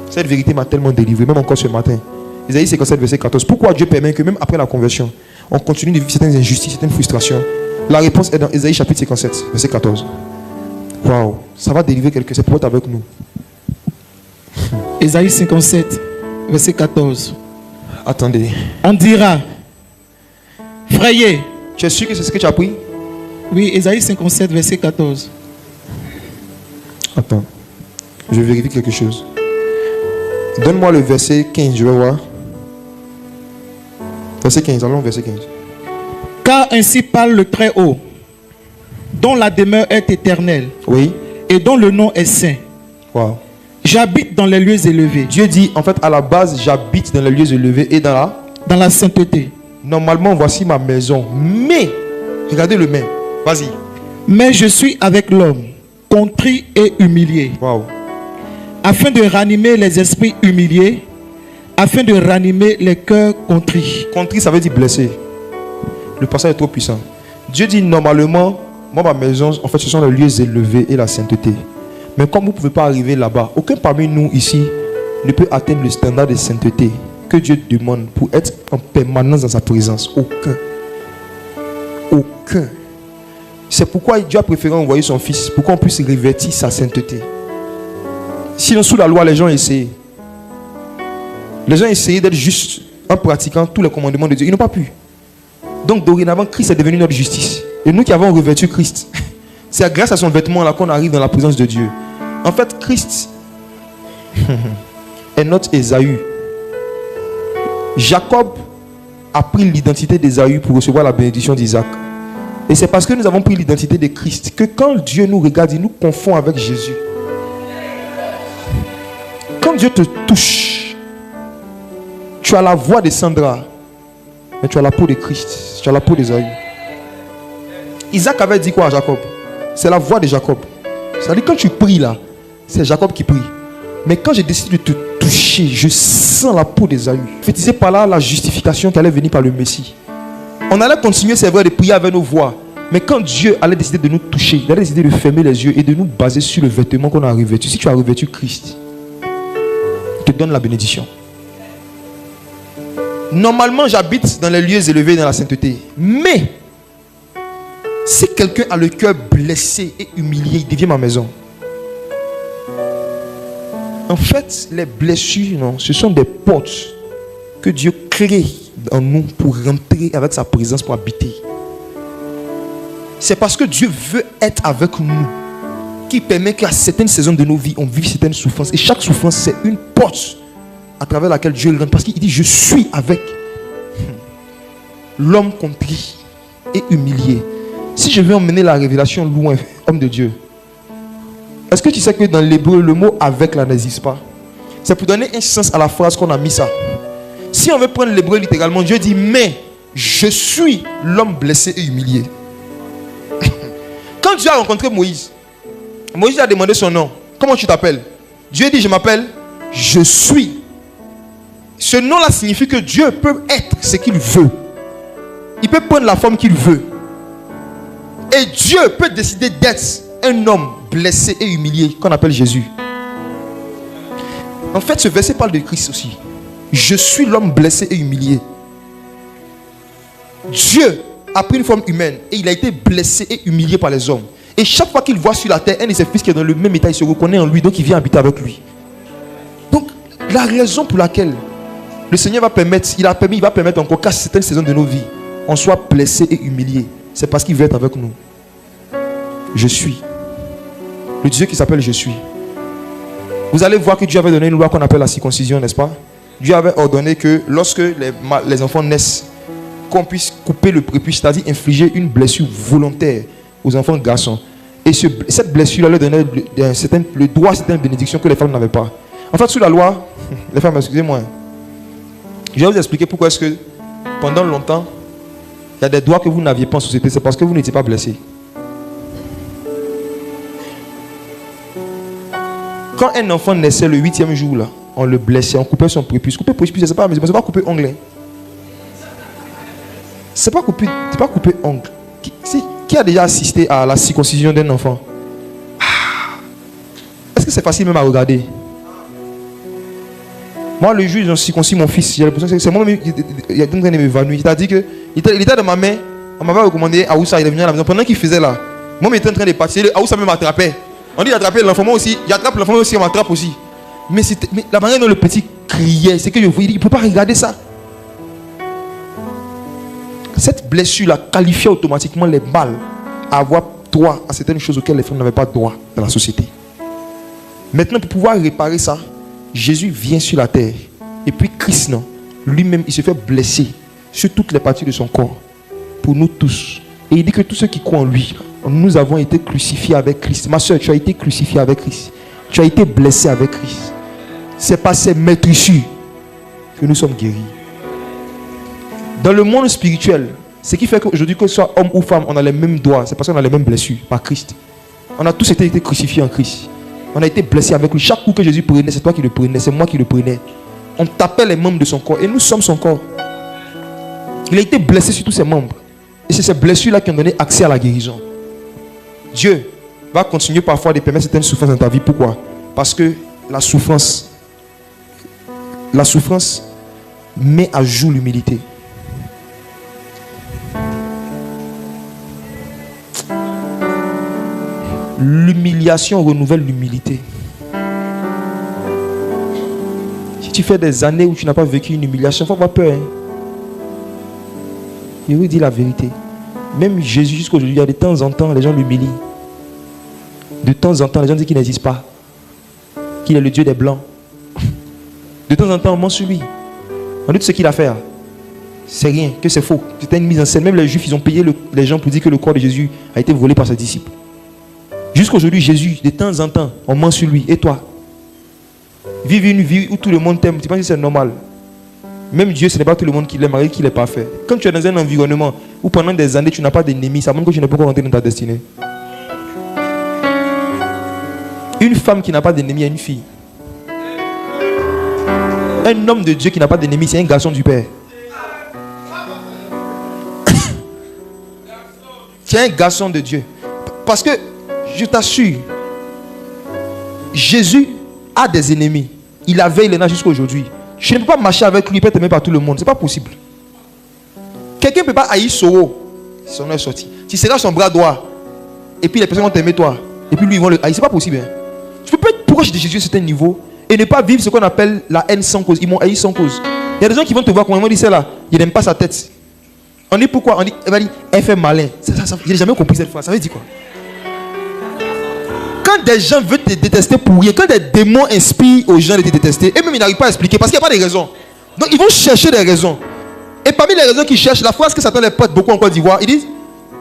Cette vérité m'a tellement délivré, même encore ce matin. Isaïe 57, verset 14. Pourquoi Dieu permet que même après la conversion, on continue de vivre certaines injustices, certaines frustrations? La réponse est dans Isaïe chapitre 57, verset 14. Waouh, ça va délivrer quelqu'un, c'est pour être avec nous. Isaïe 57, verset 14. Attendez. On dira, frayez. Tu es sûr que c'est ce que tu as pris? Oui, Isaïe 57, verset 14. Attends, je vérifie quelque chose. Donne-moi le verset 15, je vais voir. Verset 15, allons au verset 15. Car ainsi parle le Très-Haut, dont la demeure est éternelle, Oui. et dont le nom est saint. Wow. J'habite dans les lieux élevés, Dieu dit, en fait, à la base, j'habite dans les lieux élevés et dans dans la sainteté. Normalement, voici ma maison. Mais, regardez le mais. Vas-y. Mais je suis avec l'homme, contrit et humilié, Waouh. afin de ranimer les esprits humiliés, afin de ranimer les cœurs contrits. Contrit, ça veut dire blessé. Le passage est trop puissant. Dieu dit, normalement, moi, ma maison, en fait, ce sont les lieux élevés et la sainteté. Mais comme vous ne pouvez pas arriver là-bas, aucun parmi nous ici ne peut atteindre le standard de sainteté que Dieu demande pour être en permanence dans sa présence. Aucun. Aucun. C'est pourquoi Dieu a préféré envoyer son Fils, pour qu'on puisse revêtir sa sainteté. Sinon, sous la loi, les gens essayaient. Les gens essayaient d'être justes en pratiquant tous les commandements de Dieu. Ils n'ont pas pu. Donc, dorénavant, Christ est devenu notre justice. Et nous qui avons revêtu Christ, c'est grâce à son vêtement là qu'on arrive dans la présence de Dieu. En fait, Christ est notre Ésaü. Jacob a pris l'identité d'Ésaü pour recevoir la bénédiction d'Isaac. Et c'est parce que nous avons pris l'identité de Christ que quand Dieu nous regarde, il nous confond avec Jésus. Quand Dieu te touche, tu as la voix de Sandra, mais tu as la peau de Christ, tu as la peau d'Ésaü. Isaac avait dit quoi à Jacob? C'est la voix de Jacob. C'est-à-dire quand tu pries là, c'est Jacob qui prie. Mais quand j'ai décidé de te toucher, je sens la peau d'Ésaü. Prophétisé par là la justification qui allait venir par le Messie. On allait continuer, c'est vrai, de prier avec nos voix. Mais quand Dieu allait décider de nous toucher, il allait décider de fermer les yeux et de nous baser sur le vêtement qu'on a revêtu. Si tu as revêtu Christ, il te donne la bénédiction. Normalement, j'habite dans les lieux élevés dans la sainteté. Mais, si quelqu'un a le cœur blessé et humilié, il devient ma maison. En fait, les blessures, non, ce sont des portes que Dieu crée en nous pour rentrer avec sa présence, pour habiter. C'est parce que Dieu veut être avec nous qui permet qu'à certaines saisons de nos vies, on vive certaines souffrances. Et chaque souffrance, c'est une porte à travers laquelle Dieu rentre. Parce qu'il dit, je suis avec l'homme contrit et humilié. Si je veux emmener la révélation loin, homme de Dieu, est-ce que tu sais que dans l'hébreu, le mot avec là n'existe pas? C'est pour donner un sens à la phrase qu'on a mis ça. Si on veut prendre l'hébreu littéralement, Dieu dit, mais je suis l'homme blessé et humilié. Quand Dieu a rencontré Moïse, Moïse a demandé son nom. Comment tu t'appelles? Dieu dit, je m'appelle je suis. Ce nom-là signifie que Dieu peut être ce qu'il veut. Il peut prendre la forme qu'il veut. Et Dieu peut décider d'être un homme blessé et humilié qu'on appelle Jésus. En fait, ce verset parle de Christ aussi. Je suis l'homme blessé et humilié. Dieu a pris une forme humaine et il a été blessé et humilié par les hommes. Et chaque fois qu'il voit sur la terre un de ses fils qui est dans le même état, il se reconnaît en lui, donc il vient habiter avec lui. Donc, la raison pour laquelle le Seigneur va permettre, il va permettre encore qu'à certaines saisons de nos vies, on soit blessé et humilié, c'est parce qu'il veut être avec nous. Je suis. Le Dieu qui s'appelle Je suis. Vous allez voir que Dieu avait donné une loi qu'on appelle la circoncision, n'est-ce pas? Dieu avait ordonné que lorsque les enfants naissent, qu'on puisse couper le prépuce, c'est-à-dire infliger une blessure volontaire aux enfants garçons. Et cette blessure leur donnait le droit à certaines bénédictions que les femmes n'avaient pas. En fait, sous la loi, les femmes, excusez-moi, Je vais vous expliquer pourquoi est-ce que pendant longtemps, il y a des droits que vous n'aviez pas en société. C'est parce que vous n'étiez pas blessé. Quand un enfant naissait le 8e jour, là, on le blessait, on coupait son prépuce. Couper prépuce, c'est pas couper ongle. C'est pas couper ongle. Qui a déjà assisté à la circoncision d'un enfant? Est-ce que c'est facile même à regarder? Moi, le jour où j'ai circoncis mon fils, j'ai l'impression que c'est moi-même qui est en train de m'évanouir. Il a dit que il était dans ma main. On m'avait recommandé à Aoussa, il est venu à la maison. Pendant qu'il faisait là, moi, j'étais en train de partir. Aoussa me m'attrapait. On dit attraper l'enfant, moi aussi. J'attrape l'enfant, moi aussi, on m'attrape aussi. Mais la manière dont le petit criait, c'est que je voyais, il ne peut pas regarder ça. Cette blessure-là qualifiait automatiquement les mâles à avoir droit à certaines choses auxquelles les femmes n'avaient pas droit dans la société. Maintenant, pour pouvoir réparer ça, Jésus vient sur la terre. Et puis Christ, non, lui-même, il se fait blesser sur toutes les parties de son corps. Pour nous tous. Et il dit que tous ceux qui croient en lui, nous avons été crucifiés avec Christ. Ma soeur, tu as été crucifié avec Christ. Tu as été blessé avec Christ. C'est par ces maîtrisures que nous sommes guéris. Dans le monde spirituel, ce qui fait qu'aujourd'hui, que ce soit homme ou femme, on a les mêmes droits. C'est parce qu'on a les mêmes blessures par Christ. On a tous été crucifiés en Christ. On a été blessés avec lui. Chaque coup que Jésus prenait, c'est toi qui le prenais, c'est moi qui le prenais. On tapait les membres de son corps et nous sommes son corps. Il a été blessé sur tous ses membres. Et c'est ces blessures-là qui ont donné accès à la guérison. Dieu va continuer parfois de permettre certaines souffrances dans ta vie. Pourquoi? Parce que la souffrance met à jour l'humilité. L'humiliation renouvelle l'humilité. Si tu fais des années où tu n'as pas vécu une humiliation, il faut avoir peur. Je vous dis la vérité. Même Jésus, jusqu'aujourd'hui, il y a de temps en temps, les gens l'humilient. De temps en temps, les gens disent qu'il n'existe pas. Qu'il est le Dieu des Blancs. De temps en temps, on ment sur lui. On dit tout ce qu'il a fait. C'est rien, que c'est faux. C'était une mise en scène. Même les Juifs, ils ont payé les gens pour dire que le corps de Jésus a été volé par ses disciples. Jusqu'aujourd'hui, Jésus, de temps en temps, on ment sur lui. Et toi? Vive une vie où tout le monde t'aime. Tu penses que c'est normal? Même Dieu, ce n'est pas tout le monde qui l'aime, malgré qu'il est parfait. Quand tu es dans un environnement où pendant des années, tu n'as pas d'ennemis, ça montre que tu ne peux pas rentrer dans ta destinée. Une femme qui n'a pas d'ennemis est une fille. Un homme de Dieu qui n'a pas d'ennemis, c'est un garçon du Père. Tu es un garçon de Dieu. Parce que, je t'assure, Jésus a des ennemis. Il avait, il en a jusqu'à aujourd'hui. Je ne peux pas marcher avec lui, il peut être aimé par tout le monde. Ce n'est pas possible. Quelqu'un ne peut pas haïr Soro. Son nom est sorti. Tu seras son bras droit. Et puis les personnes vont t'aimer toi. Et puis lui, ils vont le haïr. Ce n'est pas possible. Hein. Tu ne peux pas être proche de Jésus à un certain niveau et ne pas vivre ce qu'on appelle la haine sans cause. Ils m'ont haï sans cause. Il y a des gens qui vont te voir comme ils vont dire c'est là. Ils n'aiment pas sa tête. On dit pourquoi? On dit, elle fait malin. Je n'ai jamais compris cette phrase. Ça veut dire quoi? Quand des gens veulent te détester pour rien, quand des démons inspirent aux gens de te détester, et même ils n'arrivent pas à expliquer parce qu'il n'y a pas de raison. Donc ils vont chercher des raisons. Et parmi les raisons qu'ils cherchent, la phrase que Satan les porte beaucoup en Côte d'Ivoire, ils disent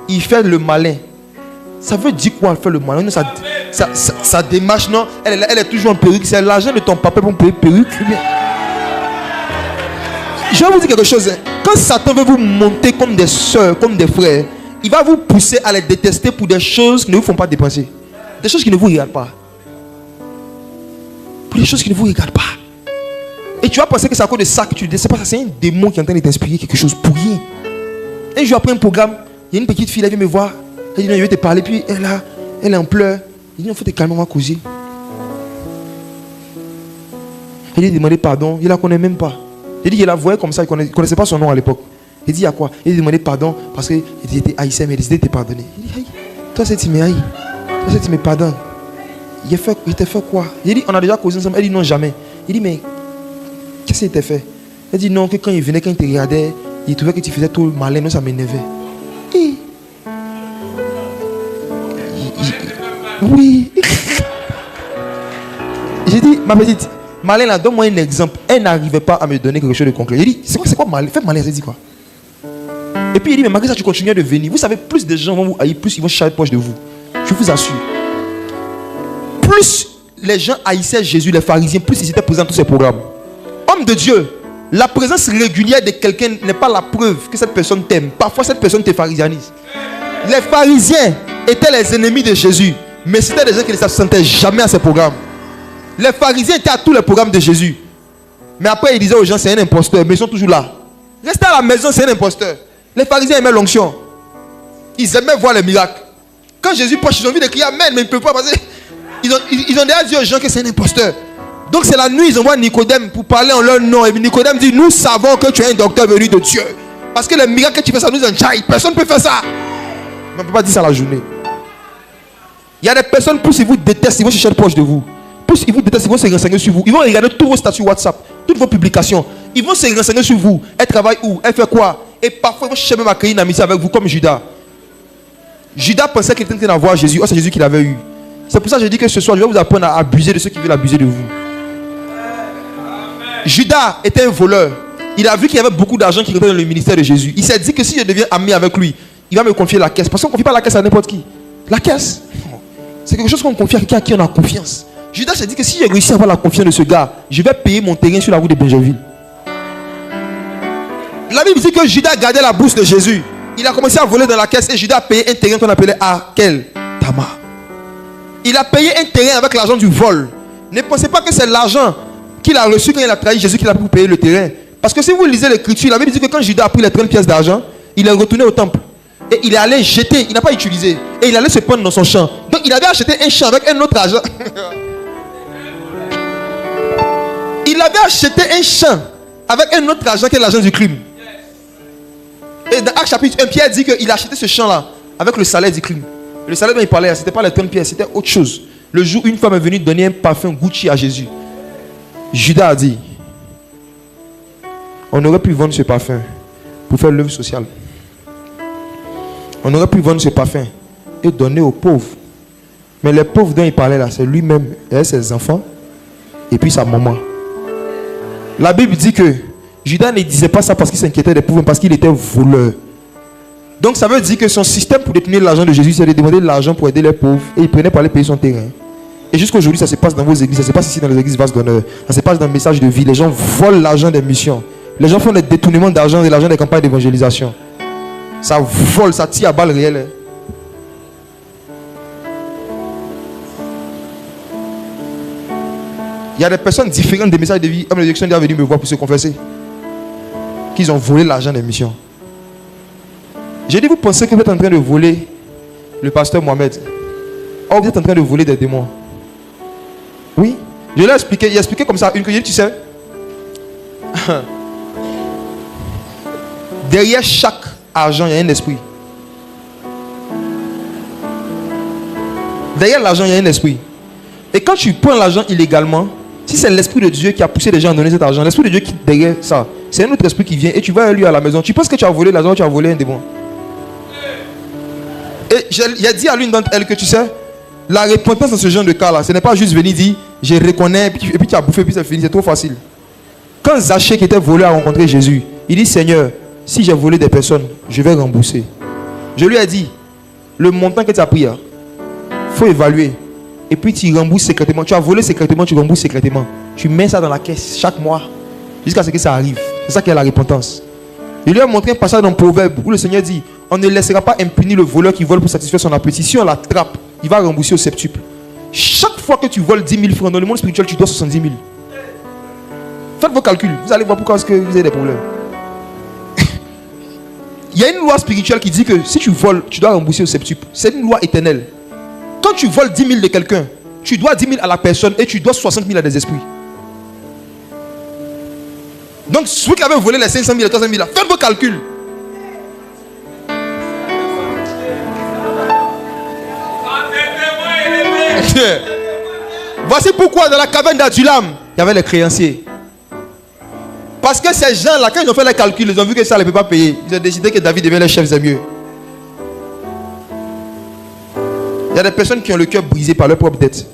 il fait le malin. Ça veut dire quoi, faire le malin? Ça démarche, non? Elle est toujours en perruque. C'est l'argent de ton papa pour payer perruque. Je vais vous dire quelque chose. Hein. Quand Satan veut vous monter comme des soeurs, comme des frères, il va vous pousser à les détester pour des choses qui ne vous font pas dépenser. Des choses qui ne vous regardent pas. Pour des choses qui ne vous regardent pas. Et tu vas penser que c'est à cause de ça que tu le dis. C'est pas ça, c'est un démon qui est en train de t'inspirer quelque chose pour rien. Un jour après un programme, il y a une petite fille, elle vient me voir. Elle dit non, je vais te parler. Puis elle est en pleurs. Il dit non, il faut te calmer, on va causer. Elle lui a demandé pardon. Il ne la connaît même pas. Il dit qu'il la voyait comme ça, il ne connaissait pas son nom à l'époque. Il dit il y a quoi? Il lui a demandé pardon parce qu'il était haïssé, mais il a décidé de te pardonner. Il dit toi, c'est tu me haïs. Toi, c'est tu me pardonnes. Il t'a fait quoi? Il dit on a déjà causé ensemble. Elle dit non, jamais. Il dit mais qu'est-ce qu'il t'a fait? Elle dit non, que quand il venait, quand il te regardait, il trouvait que tu faisais tout malin, non, ça m'énervait. Oui. J'ai dit, ma petite, malin là, donne-moi un exemple. Elle n'arrivait pas à me donner quelque chose de concret. J'ai dit, c'est quoi malin? Fais malin, ça dit quoi? Et puis il dit, mais malgré ça, tu continues de venir. Vous savez, plus de gens vont vous haïr, plus ils vont chercher proche de vous. Je vous assure. Plus les gens haïssaient Jésus, les pharisiens, plus ils étaient présents dans tous ces programmes. Homme de Dieu, La présence régulière de quelqu'un n'est pas la preuve que cette personne t'aime. Parfois, cette personne te pharisianise. Les pharisiens étaient les ennemis de Jésus, mais c'était des gens qui ne s'absentaient jamais à ces programmes. Les pharisiens étaient à tous les programmes de Jésus. Mais après, ils disaient aux gens, c'est un imposteur, mais ils sont toujours là. Restez à la maison, c'est un imposteur. Les pharisiens aimaient l'onction. Ils aimaient voir les miracles. Quand Jésus prêche, ils ont envie de crier Amen, mais ils ne peuvent pas parce qu'ils ont déjà dit aux gens que c'est un imposteur. Donc c'est la nuit, ils envoient Nicodème pour parler en leur nom. Et Nicodème dit, nous savons que tu es un docteur venu de Dieu. Parce que les miracles que tu fais, ça nous enjaille. Personne ne peut faire ça. Mais on ne peut pas dire ça la journée. Il y a des personnes, plus ils vous détestent, ils vont chercher proche de vous. Plus ils vous détestent, ils vont se renseigner sur vous. Ils vont regarder tous vos statuts WhatsApp, toutes vos publications. Ils vont se renseigner sur vous. Elle travaille où? Elle fait quoi? Et parfois, ils vont chercher même à créer une amitié avec vous, comme Judas. Judas pensait qu'il était en train d'avoir Jésus. Oh, c'est Jésus qu'il avait eu. C'est pour ça que je dis que ce soir, je vais vous apprendre à abuser de ceux qui veulent abuser de vous. Judas était un voleur. Il a vu qu'il y avait beaucoup d'argent qui rentrait dans le ministère de Jésus. Il s'est dit que si je deviens ami avec lui, il va me confier la caisse. Parce qu'on ne confie pas la caisse à n'importe qui. La caisse, c'est quelque chose qu'on confie à quelqu'un à qui on a confiance. Judas s'est dit que si j'ai réussi à avoir la confiance de ce gars, je vais payer mon terrain sur la route de Benjerville. La Bible dit que Judas gardait la bourse de Jésus. Il a commencé à voler dans la caisse et Judas a payé un terrain qu'on appelait Akel Tamar. Il a payé un terrain avec l'argent du vol. Ne pensez pas que c'est l'argent qu'il a reçu quand il a trahi Jésus qu'il a pu payer le terrain. Parce que si vous lisez l'écriture, la Bible dit que quand Judas a pris les 30 pièces d'argent, il est retourné au temple. Et il est allé jeter, il n'a pas utilisé. Et il allait se prendre dans son champ. Donc il avait acheté un champ avec un autre argent. Il avait acheté un champ avec un autre argent que l'argent du crime. Et dans Actes chapitre 1, Pierre dit qu'il a acheté ce champ-là avec le salaire du crime. Le salaire dont il parlait, ce n'était pas les 30 pièces, c'était autre chose. Le jour où une femme est venue donner un parfum Gucci à Jésus, Judas a dit, on aurait pu vendre ce parfum pour faire l'œuvre sociale. On aurait pu vendre ce parfum et donner aux pauvres. Mais les pauvres dont il parlait là, c'est lui-même et ses enfants et puis sa maman. La Bible dit que Judas ne disait pas ça parce qu'il s'inquiétait des pauvres, mais parce qu'il était voleur. Donc ça veut dire que son système pour détenir l'argent de Jésus, c'est de demander de l'argent pour aider les pauvres. Et il prenait pour aller payer son terrain. Et jusqu'aujourd'hui, ça se passe dans vos églises, ça se passe ici dans les églises Vase d'honneur. Ça se passe dans le message de vie. Les gens volent l'argent des missions. Les gens font des détournements d'argent et l'argent des campagnes d'évangélisation. Ça vole, ça tire à balles réelles. Il y a des personnes différentes des messages de vie. Comme les élections sont venues me voir pour se confesser. Qu'ils ont volé l'argent des missions. J'ai dit, vous pensez que vous êtes en train de voler le pasteur Mohamed? Or, vous êtes en train de voler des démons. Oui. Je l'ai expliqué. Il a expliqué comme ça. Une que j'ai dit, tu sais. Derrière chaque argent, il y a un esprit. Derrière l'argent, il y a un esprit. Et quand tu prends l'argent illégalement, si c'est l'esprit de Dieu qui a poussé les gens à donner cet argent, l'esprit de Dieu qui derrière ça, c'est un autre esprit qui vient et tu vas lui à la maison. Tu penses que tu as volé l'argent, tu as volé un démon. Et j'ai dit à l'une d'entre elles que tu sais, la repentance dans ce genre de cas-là, ce n'est pas juste venir dire, je reconnais, et puis tu as bouffé, puis c'est fini, c'est trop facile. Quand Zachée qui était volé a rencontré Jésus, il dit, Seigneur, si j'ai volé des personnes, je vais rembourser. Je lui ai dit, le montant que tu as pris, il faut évaluer. Et puis tu rembourses secrètement. Tu as volé secrètement, tu rembourses secrètement. Tu mets ça dans la caisse chaque mois, jusqu'à ce que ça arrive. C'est ça qui est la repentance. Il lui a montré un passage dans Proverbe où le Seigneur dit, on ne laissera pas impuni le voleur qui vole pour satisfaire son appétit. Si on l'attrape, il va rembourser au septuple. Chaque fois que tu voles 10 000 francs dans le monde spirituel, tu dois 70 000. Faites vos calculs, vous allez voir pourquoi est-ce que vous avez des problèmes. Il y a une loi spirituelle qui dit que si tu voles, tu dois rembourser au septuple. C'est une loi éternelle. Quand tu voles 10 000 de quelqu'un, tu dois 10 000 à la personne et tu dois 60 000 à des esprits. Donc, ceux qui avaient volé les 500 000 et 300 000, faites vos calculs. Voici pourquoi dans la caverne d'Adulam, il y avait les créanciers. Parce que ces gens-là, quand ils ont fait les calculs, ils ont vu que ça ne les peut pas payer. Ils ont décidé que David devient le chef, c'est mieux. Il y a des personnes qui ont le cœur brisé par leur propre dette.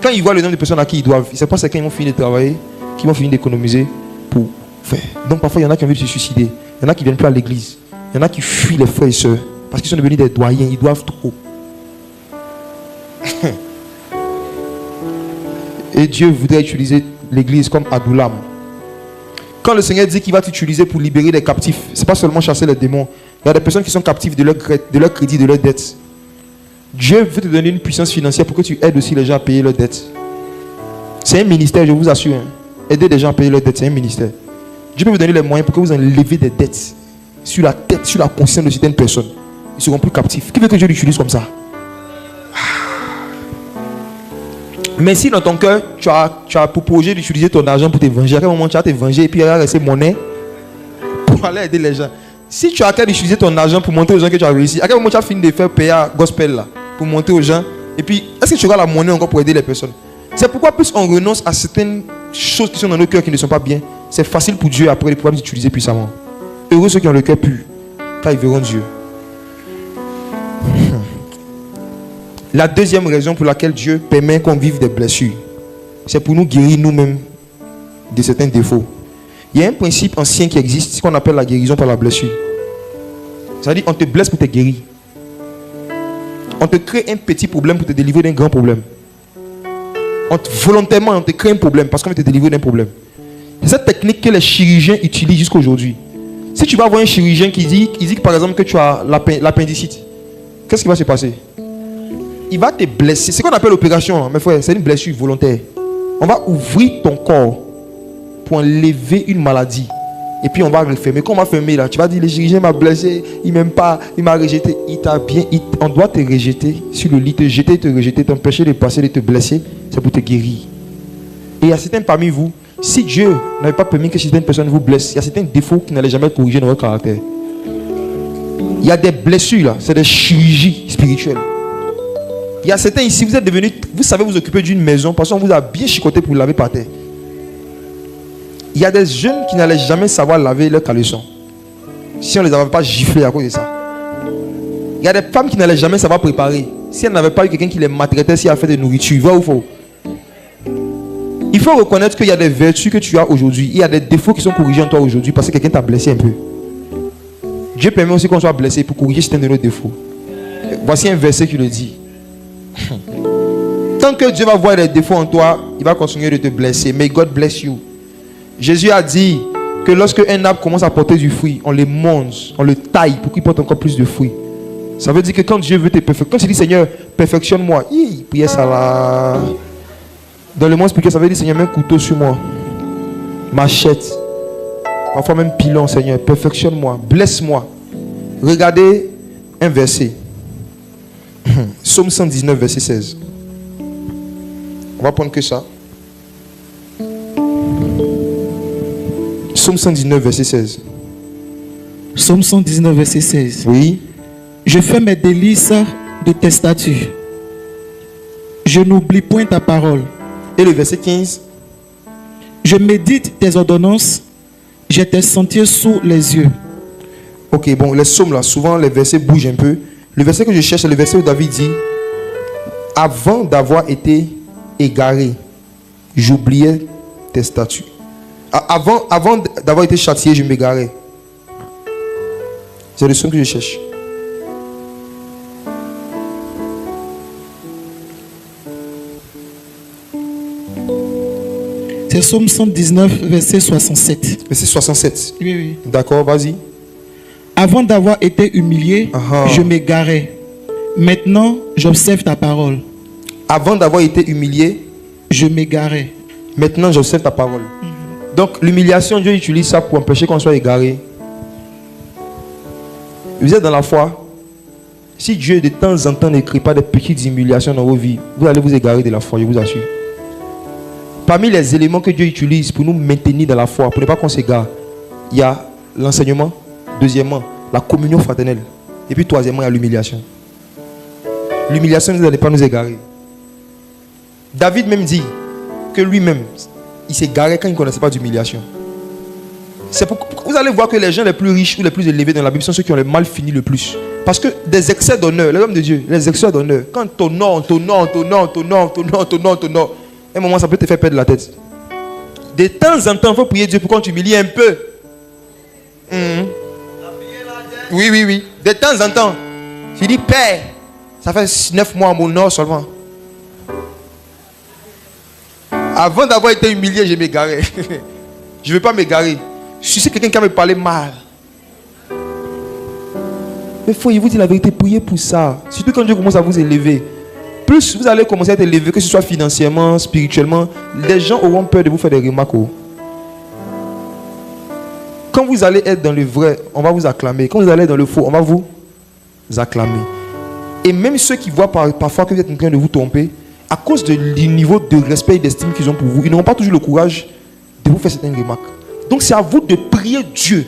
Quand ils voient le nombre de personnes à qui ils doivent, ils ne savent pas c'est quand ils vont finir de travailler, qu'ils vont finir d'économiser pour faire. Donc parfois, il y en a qui ont envie de se suicider. Il y en a qui ne viennent plus à l'église. Il y en a qui fuient les frères et sœurs parce qu'ils sont devenus des doyens, ils doivent trop. Et Dieu voudrait utiliser l'église comme Adulam Quand le Seigneur dit qu'il va t'utiliser pour libérer les captifs, ce n'est pas seulement chasser les démons. Il y a des personnes qui sont captives de leur crédit, de leurs dettes. Dieu veut te donner une puissance financière pour que tu aides aussi les gens à payer leurs dettes. C'est un ministère, je vous assure. Hein. Aider les gens à payer leurs dettes, c'est un ministère. Dieu peut vous donner les moyens pour que vous enlevez des dettes sur la tête, sur la conscience de certaines personnes. Ils seront plus captifs. Qui veut que Dieu l'utilise comme ça? Mais si dans ton cœur, tu as pour projet d'utiliser ton argent pour te venger, à quel moment tu vas te venger et puis il va rester monnaie pour aller aider les gens. Si tu as à cœur d'utiliser ton argent pour montrer aux gens que tu as réussi, à quel moment tu as fini de faire payer à gospel là, pour montrer aux gens, et puis est-ce que tu auras la monnaie encore pour aider les personnes? C'est pourquoi plus on renonce à certaines choses qui sont dans nos cœurs qui ne sont pas bien, c'est facile pour Dieu après de pouvoir nous utiliser puissamment. Heureux ceux qui ont le cœur pur, car ils verront Dieu. La deuxième raison pour laquelle Dieu permet qu'on vive des blessures, c'est pour nous guérir nous-mêmes de certains défauts. Il y a un principe ancien qui existe, ce qu'on appelle la guérison par la blessure. C'est-à-dire, on te blesse pour te guérir. On te crée un petit problème pour te délivrer d'un grand problème. Volontairement, on te crée un problème parce qu'on veut te délivrer d'un problème. C'est cette technique que les chirurgiens utilisent jusqu'à aujourd'hui. Si tu vas voir un chirurgien qui dit par exemple que tu as l'appendicite, qu'est-ce qui va se passer? Il va te blesser. C'est ce qu'on appelle l'opération, mes frères. C'est une blessure volontaire. On va ouvrir ton corps pour enlever une maladie. Et puis on va refermer. Quand on va fermer là, tu vas dire le chirurgien m'a blessé, il m'aime pas, il m'a rejeté. On doit te rejeter sur le lit, te jeter, te rejeter, t'empêcher de passer, de te blesser. C'est pour te guérir. Et il y a certains parmi vous, si Dieu n'avait pas permis que certaines personnes vous blessent, il y a certains défauts qui n'allaient jamais corriger dans votre caractère. Il y a des blessures là, c'est des chirurgies spirituelles. Il y a certains ici, vous êtes devenus, vous savez vous occuper d'une maison parce qu'on vous a bien chicoté pour laver par terre. Il y a des jeunes qui n'allaient jamais savoir laver leurs caleçons si on ne les avait pas giflés à cause de ça. Il y a des femmes qui n'allaient jamais savoir préparer si elles n'avaient pas eu quelqu'un qui les maltraitait, si elles avaient fait de nourriture. Vrai ou faux? Il faut reconnaître qu'il y a des vertus que tu as aujourd'hui. Il y a des défauts qui sont corrigés en toi aujourd'hui parce que quelqu'un t'a blessé un peu. Dieu permet aussi qu'on soit blessé pour corriger certains de nos défauts. Voici un verset qui le dit. Tant que Dieu va voir les défauts en toi, il va continuer de te blesser. May God bless you. Jésus a dit que lorsque un arbre commence à porter du fruit, on le mange, on le taille pour qu'il porte encore plus de fruits. Ça veut dire que quand Dieu veut te perfectionner, quand tu dis Seigneur, perfectionne-moi, il priait ça là. Dans le monde spirituel, ça veut dire Seigneur, mets un couteau sur moi, machette, parfois même pilon, Seigneur, perfectionne-moi, blesse-moi. Regardez un verset. Psaume 119, verset 16. On va prendre que ça. Psaume 119, verset 16. Psaume 119, verset 16. Oui. Je fais mes délices de tes statuts. Je n'oublie point ta parole. Et le verset 15. Je médite tes ordonnances. J'ai tes sentiers sous les yeux. Ok, bon, les psaumes là, souvent les versets bougent un peu. Le verset que je cherche, c'est le verset où David dit: avant d'avoir été égaré, j'oubliais tes statuts. Avant d'avoir été châtié, je m'égarais. C'est le psaume que je cherche. C'est Psaume 119, verset 67. Verset 67. Oui, oui. D'accord, vas-y. Avant d'avoir été humilié, je m'égarais. Maintenant, j'observe ta parole. Avant d'avoir été humilié, je m'égarais. Maintenant, j'observe ta parole. Donc, l'humiliation, Dieu utilise ça pour empêcher qu'on soit égaré. Vous êtes dans la foi. Si Dieu de temps en temps n'écrit pas des petites humiliations dans vos vies, vous allez vous égarer de la foi, je vous assure. Parmi les éléments que Dieu utilise pour nous maintenir dans la foi, pour ne pas qu'on s'égare, il y a l'enseignement. Deuxièmement, la communion fraternelle. Et puis troisièmement, il y a l'humiliation. L'humiliation ne doit pas nous égarer. David même dit que lui-même, il s'égarait quand il ne connaissait pas d'humiliation. C'est pourquoi vous allez voir que les gens les plus riches ou les plus élevés dans la Bible sont ceux qui ont le mal fini le plus. Parce que des excès d'honneur, les hommes de Dieu, les excès d'honneur, quand t'honores, à un moment ça peut te faire perdre la tête. De temps en temps, il faut prier Dieu pour qu'on t'humilie un peu. Oui. De temps en temps. Tu dis, Père, ça fait 9 mois à mon nord seulement. Avant d'avoir été humilié, je m'égarais. Je ne veux pas m'égarer. Je sais quelqu'un qui va me parler mal. Mais il faut vous dire la vérité, priez pour ça. Surtout quand Dieu commence à vous élever. Plus vous allez commencer à être élevé, que ce soit financièrement, spirituellement, les gens auront peur de vous faire des remarques. Quand vous allez être dans le vrai, on va vous acclamer. Quand vous allez être dans le faux, on va vous acclamer. Et même ceux qui voient parfois que vous êtes en train de vous tromper, à cause du niveau de respect et d'estime qu'ils ont pour vous, ils n'auront pas toujours le courage de vous faire certaines remarques. Donc c'est à vous de prier Dieu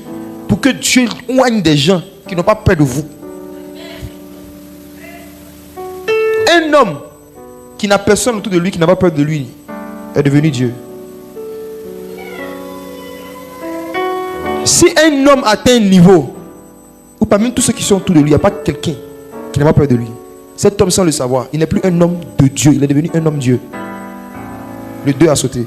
pour que Dieu oigne des gens qui n'ont pas peur de vous. Un homme qui n'a personne autour de lui, qui n'a pas peur de lui, est devenu Dieu. Si un homme atteint un niveau où parmi tous ceux qui sont autour de lui, il n'y a pas quelqu'un qui n'a pas peur de lui, cet homme sans le savoir, il n'est plus un homme de Dieu, il est devenu un homme Dieu. Le 2 a sauté.